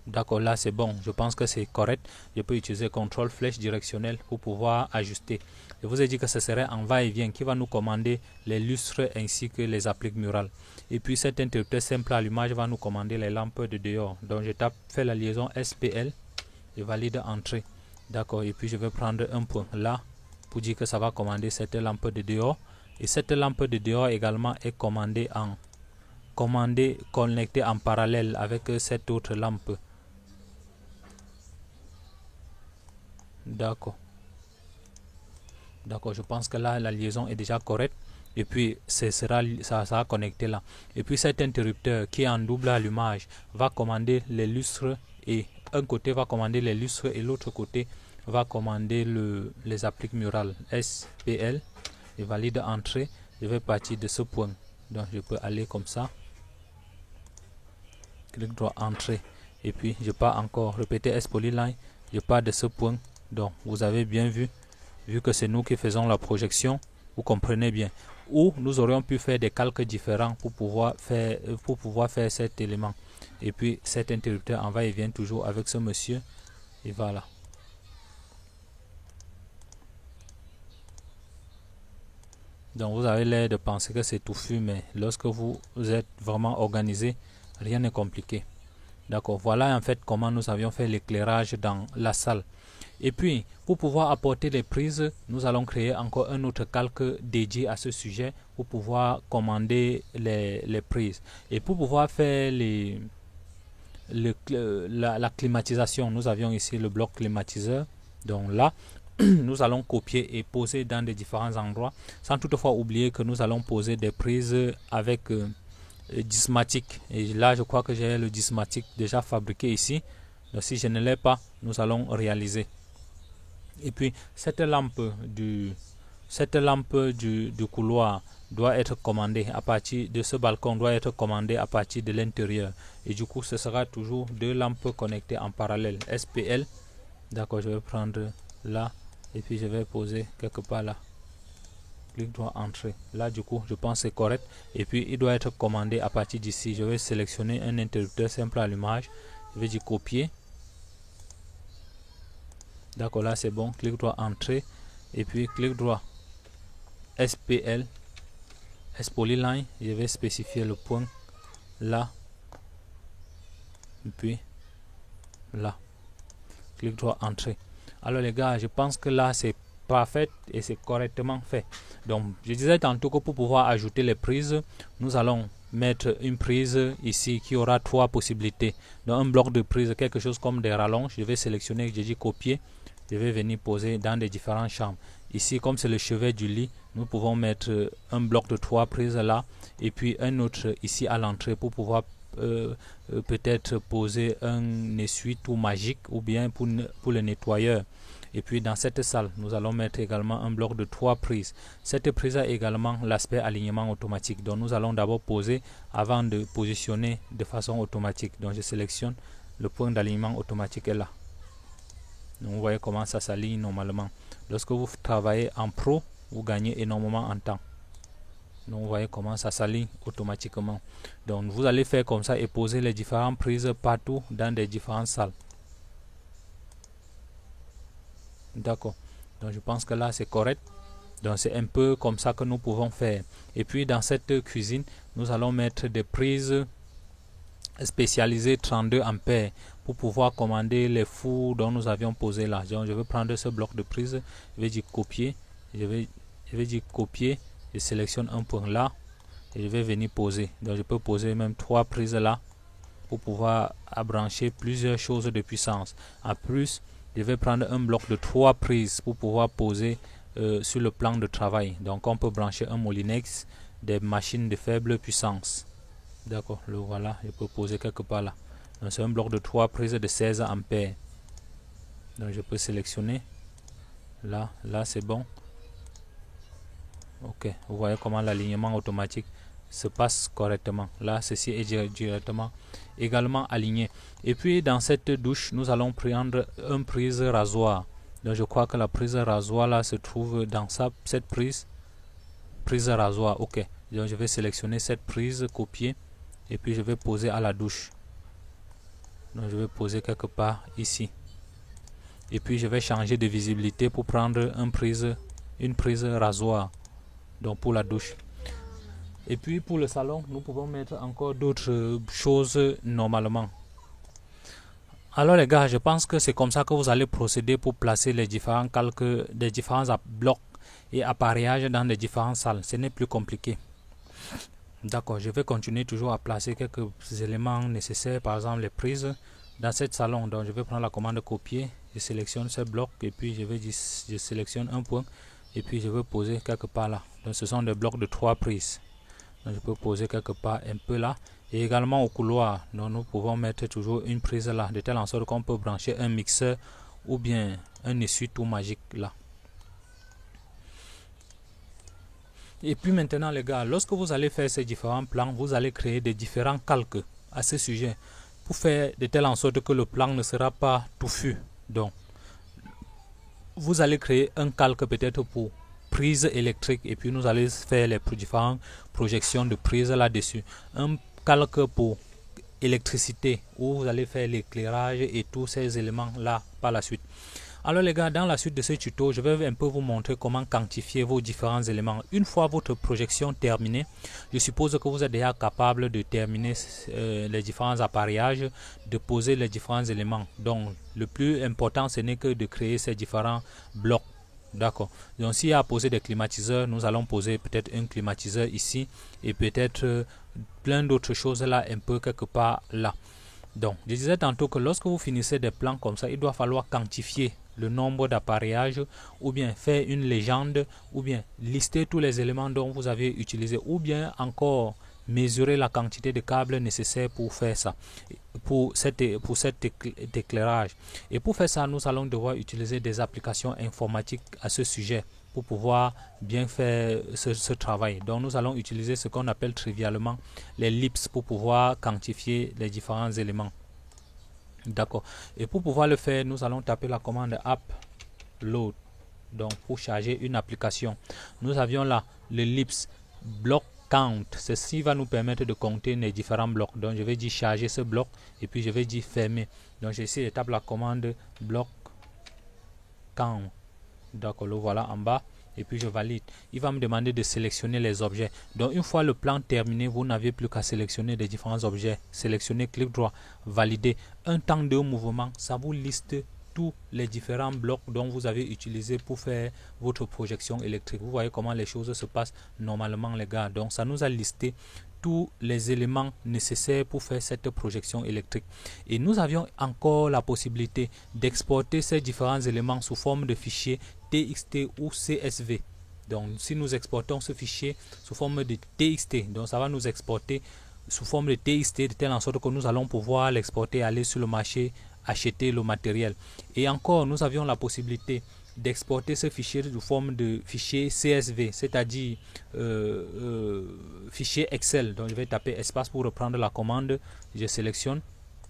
D'accord, là c'est bon, je pense que c'est correct. Je peux utiliser CTRL flèche directionnelle pour pouvoir ajuster. Je vous ai dit que ce serait en va-et-vient qui va nous commander les lustres ainsi que les appliques murales. Et puis cet interrupteur simple allumage va nous commander les lampes de dehors. Donc je fais la liaison SPL, je valide entrée. D'accord, et puis je vais prendre un point là pour dire que ça va commander cette lampe de dehors. Et cette lampe de dehors également est connectée en parallèle avec cette autre lampe. D'accord. D'accord, je pense que là la liaison est déjà correcte. Et puis ça sera connecté là. Et puis cet interrupteur qui est en double allumage va commander les lustres. Et un côté va commander les lustres et l'autre côté va commander les appliques murales. SPL. Je valide entrée. Je vais partir de ce point. Donc je peux aller comme ça. Clic droit entrée. Et puis je pars encore. Répéter S-Polyline. Je pars de ce point. Donc vous avez bien vu que c'est nous qui faisons la projection, vous comprenez bien. Ou nous aurions pu faire des calques différents pour pouvoir faire cet élément. Et puis cet interrupteur en va et vient toujours avec ce monsieur. Et voilà. Donc vous avez l'air de penser que c'est touffu, mais lorsque vous êtes vraiment organisé, rien n'est compliqué. D'accord, voilà en fait comment nous avions fait l'éclairage dans la salle. Et puis, pour pouvoir apporter les prises, nous allons créer encore un autre calque dédié à ce sujet pour pouvoir commander les prises. Et pour pouvoir faire la climatisation, nous avions ici le bloc climatiseur. Donc là, nous allons copier et poser dans des différents endroits, sans toutefois oublier que nous allons poser des prises avec Dismatic. Et là, je crois que j'ai le Dismatic déjà fabriqué ici. Donc si je ne l'ai pas, nous allons réaliser. Et puis cette lampe du couloir doit être commandée à partir de ce balcon, doit être commandée à partir de l'intérieur. Et du coup, ce sera toujours deux lampes connectées en parallèle. SPL. D'accord, je vais prendre là et puis je vais poser quelque part là. Clic droit, entrée. Là, du coup, je pense que c'est correct. Et puis, il doit être commandé à partir d'ici. Je vais sélectionner un interrupteur simple allumage. Je vais dire copier. D'accord, là c'est bon. Clic droit, entrée. Et puis clic droit, SPL, S-Polyline. Je vais spécifier le point là. Et puis là. Clic droit, entrée. Alors les gars, je pense que là c'est parfait et c'est correctement fait. Donc je disais tantôt que pour pouvoir ajouter les prises, nous allons mettre une prise ici qui aura trois possibilités. Dans un bloc de prise, quelque chose comme des rallonges, je vais sélectionner, je dis copier. Je vais venir poser dans des différentes chambres. Ici, comme c'est le chevet du lit, nous pouvons mettre un bloc de 3 prises là et puis un autre ici à l'entrée pour pouvoir peut-être poser un essuie-tout magique ou bien pour le nettoyeur. Et puis dans cette salle, nous allons mettre également un bloc de 3 prises. Cette prise a également l'aspect alignement automatique. Donc nous allons d'abord poser avant de positionner de façon automatique. Donc je sélectionne le point d'alignement automatique est là. Donc vous voyez comment ça s'aligne normalement. Lorsque vous travaillez en pro, vous gagnez énormément en temps. Donc vous voyez comment ça s'aligne automatiquement. Donc vous allez faire comme ça et poser les différentes prises partout dans des différentes salles. D'accord. Donc je pense que là c'est correct. Donc c'est un peu comme ça que nous pouvons faire. Et puis dans cette cuisine, nous allons mettre des prises spécialisées 32 ampères pour pouvoir commander les fours dont nous avions posé là. Donc je vais prendre ce bloc de prise, je vais dire copier, je vais dire copier, je sélectionne un point là et je vais venir poser. Donc je peux poser même 3 prises là pour pouvoir brancher plusieurs choses de puissance. En plus, je vais prendre un bloc de 3 prises pour pouvoir poser sur le plan de travail. Donc on peut brancher un Molinex, des machines de faible puissance. D'accord, le voilà, je peux poser quelque part là. Donc c'est un bloc de 3 prises de 16 ampères. Donc je peux sélectionner. Là c'est bon. Ok, vous voyez comment l'alignement automatique se passe correctement. Là, ceci est directement également aligné. Et puis dans cette douche, nous allons prendre une prise rasoir. Donc je crois que la prise rasoir là se trouve dans cette prise rasoir. Ok, donc je vais sélectionner cette prise, copier. Et puis je vais poser à la douche. Donc je vais poser quelque part ici. Et puis je vais changer de visibilité pour prendre une prise rasoir. Donc pour la douche. Et puis pour le salon, nous pouvons mettre encore d'autres choses normalement. Alors les gars, je pense que c'est comme ça que vous allez procéder pour placer les différents calques des différents blocs et appareillages dans les différentes salles. Ce n'est plus compliqué. D'accord, je vais continuer toujours à placer quelques éléments nécessaires, par exemple les prises dans cette salon. Donc je vais prendre la commande copier, je sélectionne ce bloc et puis je sélectionne un point et puis je vais poser quelque part là. Donc ce sont des blocs de 3 prises. Donc je peux poser quelque part un peu là. Et également au couloir, donc nous pouvons mettre toujours une prise là, de telle en sorte qu'on peut brancher un mixeur ou bien un essuie-tout magique là. Et puis maintenant les gars, lorsque vous allez faire ces différents plans, vous allez créer des différents calques à ce sujet pour faire de telle en sorte que le plan ne sera pas touffu. Donc vous allez créer un calque peut-être pour prise électrique et puis nous allons faire les différentes projections de prise là-dessus. Un calque pour électricité où vous allez faire l'éclairage et tous ces éléments là par la suite. Alors les gars, dans la suite de ce tuto, je vais un peu vous montrer comment quantifier vos différents éléments. Une fois votre projection terminée, je suppose que vous êtes déjà capable de terminer les différents appareillages, de poser les différents éléments. Donc le plus important, ce n'est que de créer ces différents blocs. D'accord. Donc s'il y a à poser des climatiseurs, nous allons poser peut-être un climatiseur ici et peut-être plein d'autres choses là, un peu quelque part là. Donc je disais tantôt que lorsque vous finissez des plans comme ça, il doit falloir quantifier le nombre d'appareillages, ou bien faire une légende, ou bien lister tous les éléments dont vous avez utilisé, ou bien encore mesurer la quantité de câbles nécessaires pour faire ça, pour cet éclairage. Et pour faire ça, nous allons devoir utiliser des applications informatiques à ce sujet pour pouvoir bien faire ce travail. Donc nous allons utiliser ce qu'on appelle trivialement les LIPS pour pouvoir quantifier les différents éléments. D'accord. Et pour pouvoir le faire, nous allons taper la commande upload. Donc pour charger une application, nous avions là le LIPS block count. Ceci va nous permettre de compter les différents blocs. Donc je vais dire charger ce bloc et puis je vais dire fermer. Donc j'essaie de taper la commande block count. D'accord, le voilà en bas. Et puis je valide. Il va me demander de sélectionner les objets. Donc une fois le plan terminé, vous n'avez plus qu'à sélectionner les différents objets. Sélectionner, clic droit, valider. Un temps de mouvement, ça vous liste tous les différents blocs dont vous avez utilisé pour faire votre projection électrique. Vous voyez comment les choses se passent normalement les gars. Donc ça nous a listé tous les éléments nécessaires pour faire cette projection électrique. Et nous avions encore la possibilité d'exporter ces différents éléments sous forme de fichiers TXT ou CSV. Donc si nous exportons ce fichier sous forme de TXT, donc ça va nous exporter sous forme de TXT de telle en sorte que nous allons pouvoir l'exporter, aller sur le marché, acheter le matériel. Et encore, nous avions la possibilité d'exporter ce fichier sous forme de fichier CSV, c'est-à-dire fichier Excel. Donc je vais taper espace pour reprendre la commande, je sélectionne,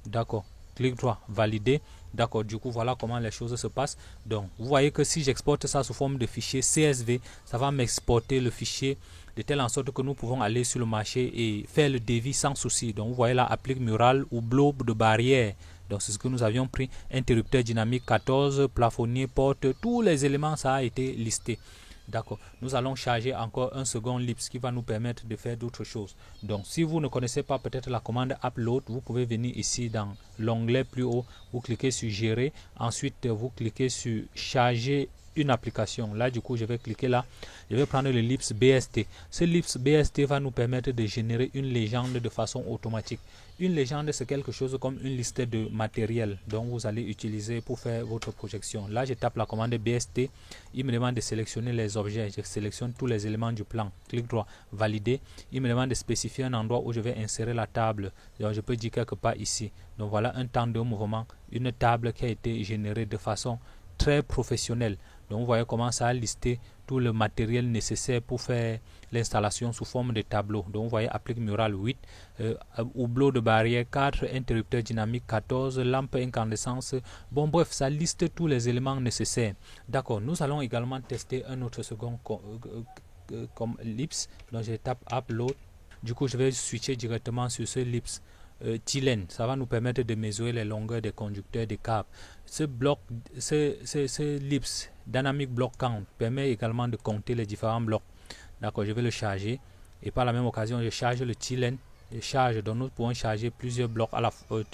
d'accord, clic droit, valider, d'accord. Du coup voilà comment les choses se passent. Donc vous voyez que si j'exporte ça sous forme de fichier CSV, ça va m'exporter le fichier de telle en sorte que nous pouvons aller sur le marché et faire le devis sans souci. Donc vous voyez là, applique mural ou blob de barrière. Donc c'est ce que nous avions pris, interrupteur dynamique 14, plafonnier, porte, tous les éléments, ça a été listé. D'accord. Nous allons charger encore un second LIPS qui va nous permettre de faire d'autres choses. Donc si vous ne connaissez pas peut-être la commande upload, vous pouvez venir ici dans l'onglet plus haut, vous cliquez sur gérer, ensuite vous cliquez sur charger une application. Là du coup je vais cliquer là, je vais prendre le LIPS BST. Ce LIPS BST va nous permettre de générer une légende de façon automatique. Une légende, c'est quelque chose comme une liste de matériel dont vous allez utiliser pour faire votre projection. Là je tape la commande BST, il me demande de sélectionner les objets, je sélectionne tous les éléments du plan, clic droit, valider. Il me demande de spécifier un endroit où je vais insérer la table. Donc je peux dire quelque part ici. Donc voilà un temps de mouvement, une table qui a été générée de façon très professionnelle. Donc vous voyez comment ça a listé tout le matériel nécessaire pour faire l'installation sous forme de tableau. Donc vous voyez applique mural 8, hublot de barrière 4, interrupteur dynamique 14, lampe incandescence. Bon bref, ça liste tous les éléments nécessaires. D'accord, nous allons également tester un autre second comme LIPS. Donc je tape upload. Du coup je vais switcher directement sur ce LIPS. Tilen, ça va nous permettre de mesurer les longueurs des conducteurs des câbles. Ce LIPS Dynamic Block Count permet également de compter les différents blocs. D'accord, je vais le charger et par la même occasion je charge le Tilen. Donc nous pouvons charger plusieurs blocs à la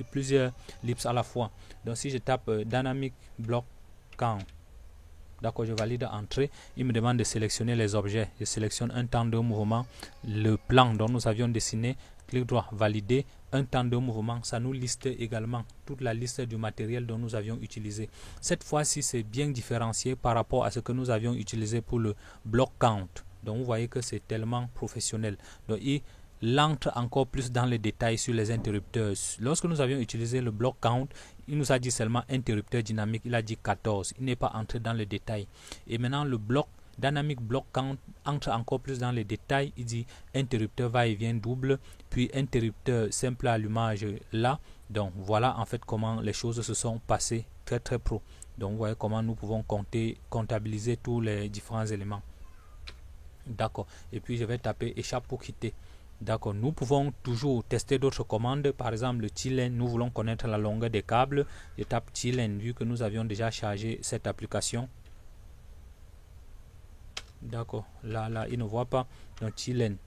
plusieurs LIPS à la fois. Donc si je tape Dynamic Block Count, d'accord, je valide entrée, il me demande de sélectionner les objets. Je sélectionne un temps de mouvement, le plan dont nous avions dessiné, clic droit, valider. Un temps de mouvement, ça nous liste également toute la liste du matériel dont nous avions utilisé. Cette fois-ci, c'est bien différencié par rapport à ce que nous avions utilisé pour le block count. Donc vous voyez que c'est tellement professionnel. Donc il entre encore plus dans les détails sur les interrupteurs. Lorsque nous avions utilisé le block count, il nous a dit seulement interrupteur dynamique, il a dit 14. Il n'est pas entré dans les détails. Et maintenant le bloc Dynamic Block Count entre encore plus dans les détails. Il dit interrupteur va-et-vient double, puis interrupteur simple allumage là. Donc voilà en fait comment les choses se sont passées très pro. Donc vous voyez comment nous pouvons comptabiliser tous les différents éléments. D'accord. Et puis je vais taper échappe pour quitter. D'accord, nous pouvons toujours tester d'autres commandes. Par exemple, le TLN, nous voulons connaître la longueur des câbles. Je tape TLN vu que nous avions déjà chargé cette application. D'accord, là, il ne voit pas. Donc TLN.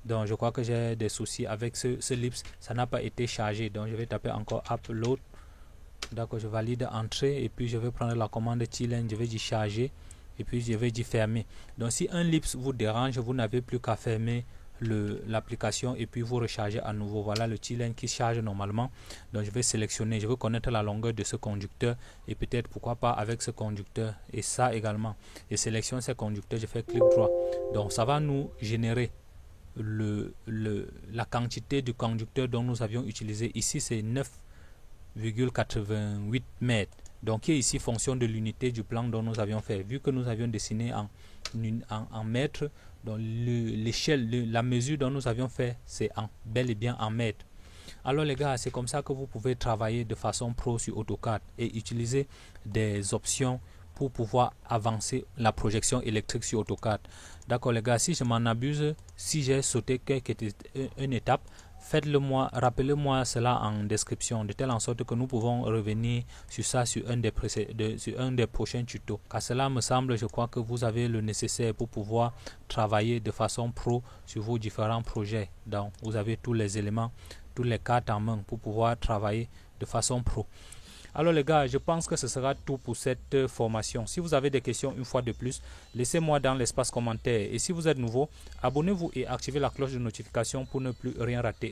Donc je crois que j'ai des soucis avec ce Lips. Ça n'a pas été chargé. Donc je vais taper encore Upload. D'accord, je valide Entrée et puis je vais prendre la commande TLN. Je vais dire charger et puis je vais dire fermer. Donc si un Lips vous dérange, vous n'avez plus qu'à fermer l'application et puis vous rechargez à nouveau. Voilà le TLN qui charge normalement. Donc je vais sélectionner, je veux connaître la longueur de ce conducteur et peut-être pourquoi pas avec ce conducteur et ça également. Je sélectionne ces conducteurs, je fais clic droit. Donc ça va nous générer la quantité du conducteur dont nous avions utilisé. Ici c'est 9,88 mètres. Donc qui est ici fonction de l'unité du plan dont nous avions fait. Vu que nous avions dessiné en mètres, donc l'échelle, la mesure dont nous avions fait, c'est bel et bien en mètres. Alors les gars, c'est comme ça que vous pouvez travailler de façon pro sur AutoCAD et utiliser des options pour pouvoir avancer la projection électrique sur AutoCAD. D'accord les gars, si je m'en abuse, si j'ai sauté une étape, faites-le moi, rappelez-moi cela en description, de telle en sorte que nous pouvons revenir sur ça sur un des prochains tutos. Car cela me semble, je crois que vous avez le nécessaire pour pouvoir travailler de façon pro sur vos différents projets. Donc vous avez tous les éléments, toutes les cartes en main pour pouvoir travailler de façon pro. Alors les gars, je pense que ce sera tout pour cette formation. Si vous avez des questions une fois de plus, laissez-moi dans l'espace commentaire. Et si vous êtes nouveau, abonnez-vous et activez la cloche de notification pour ne plus rien rater.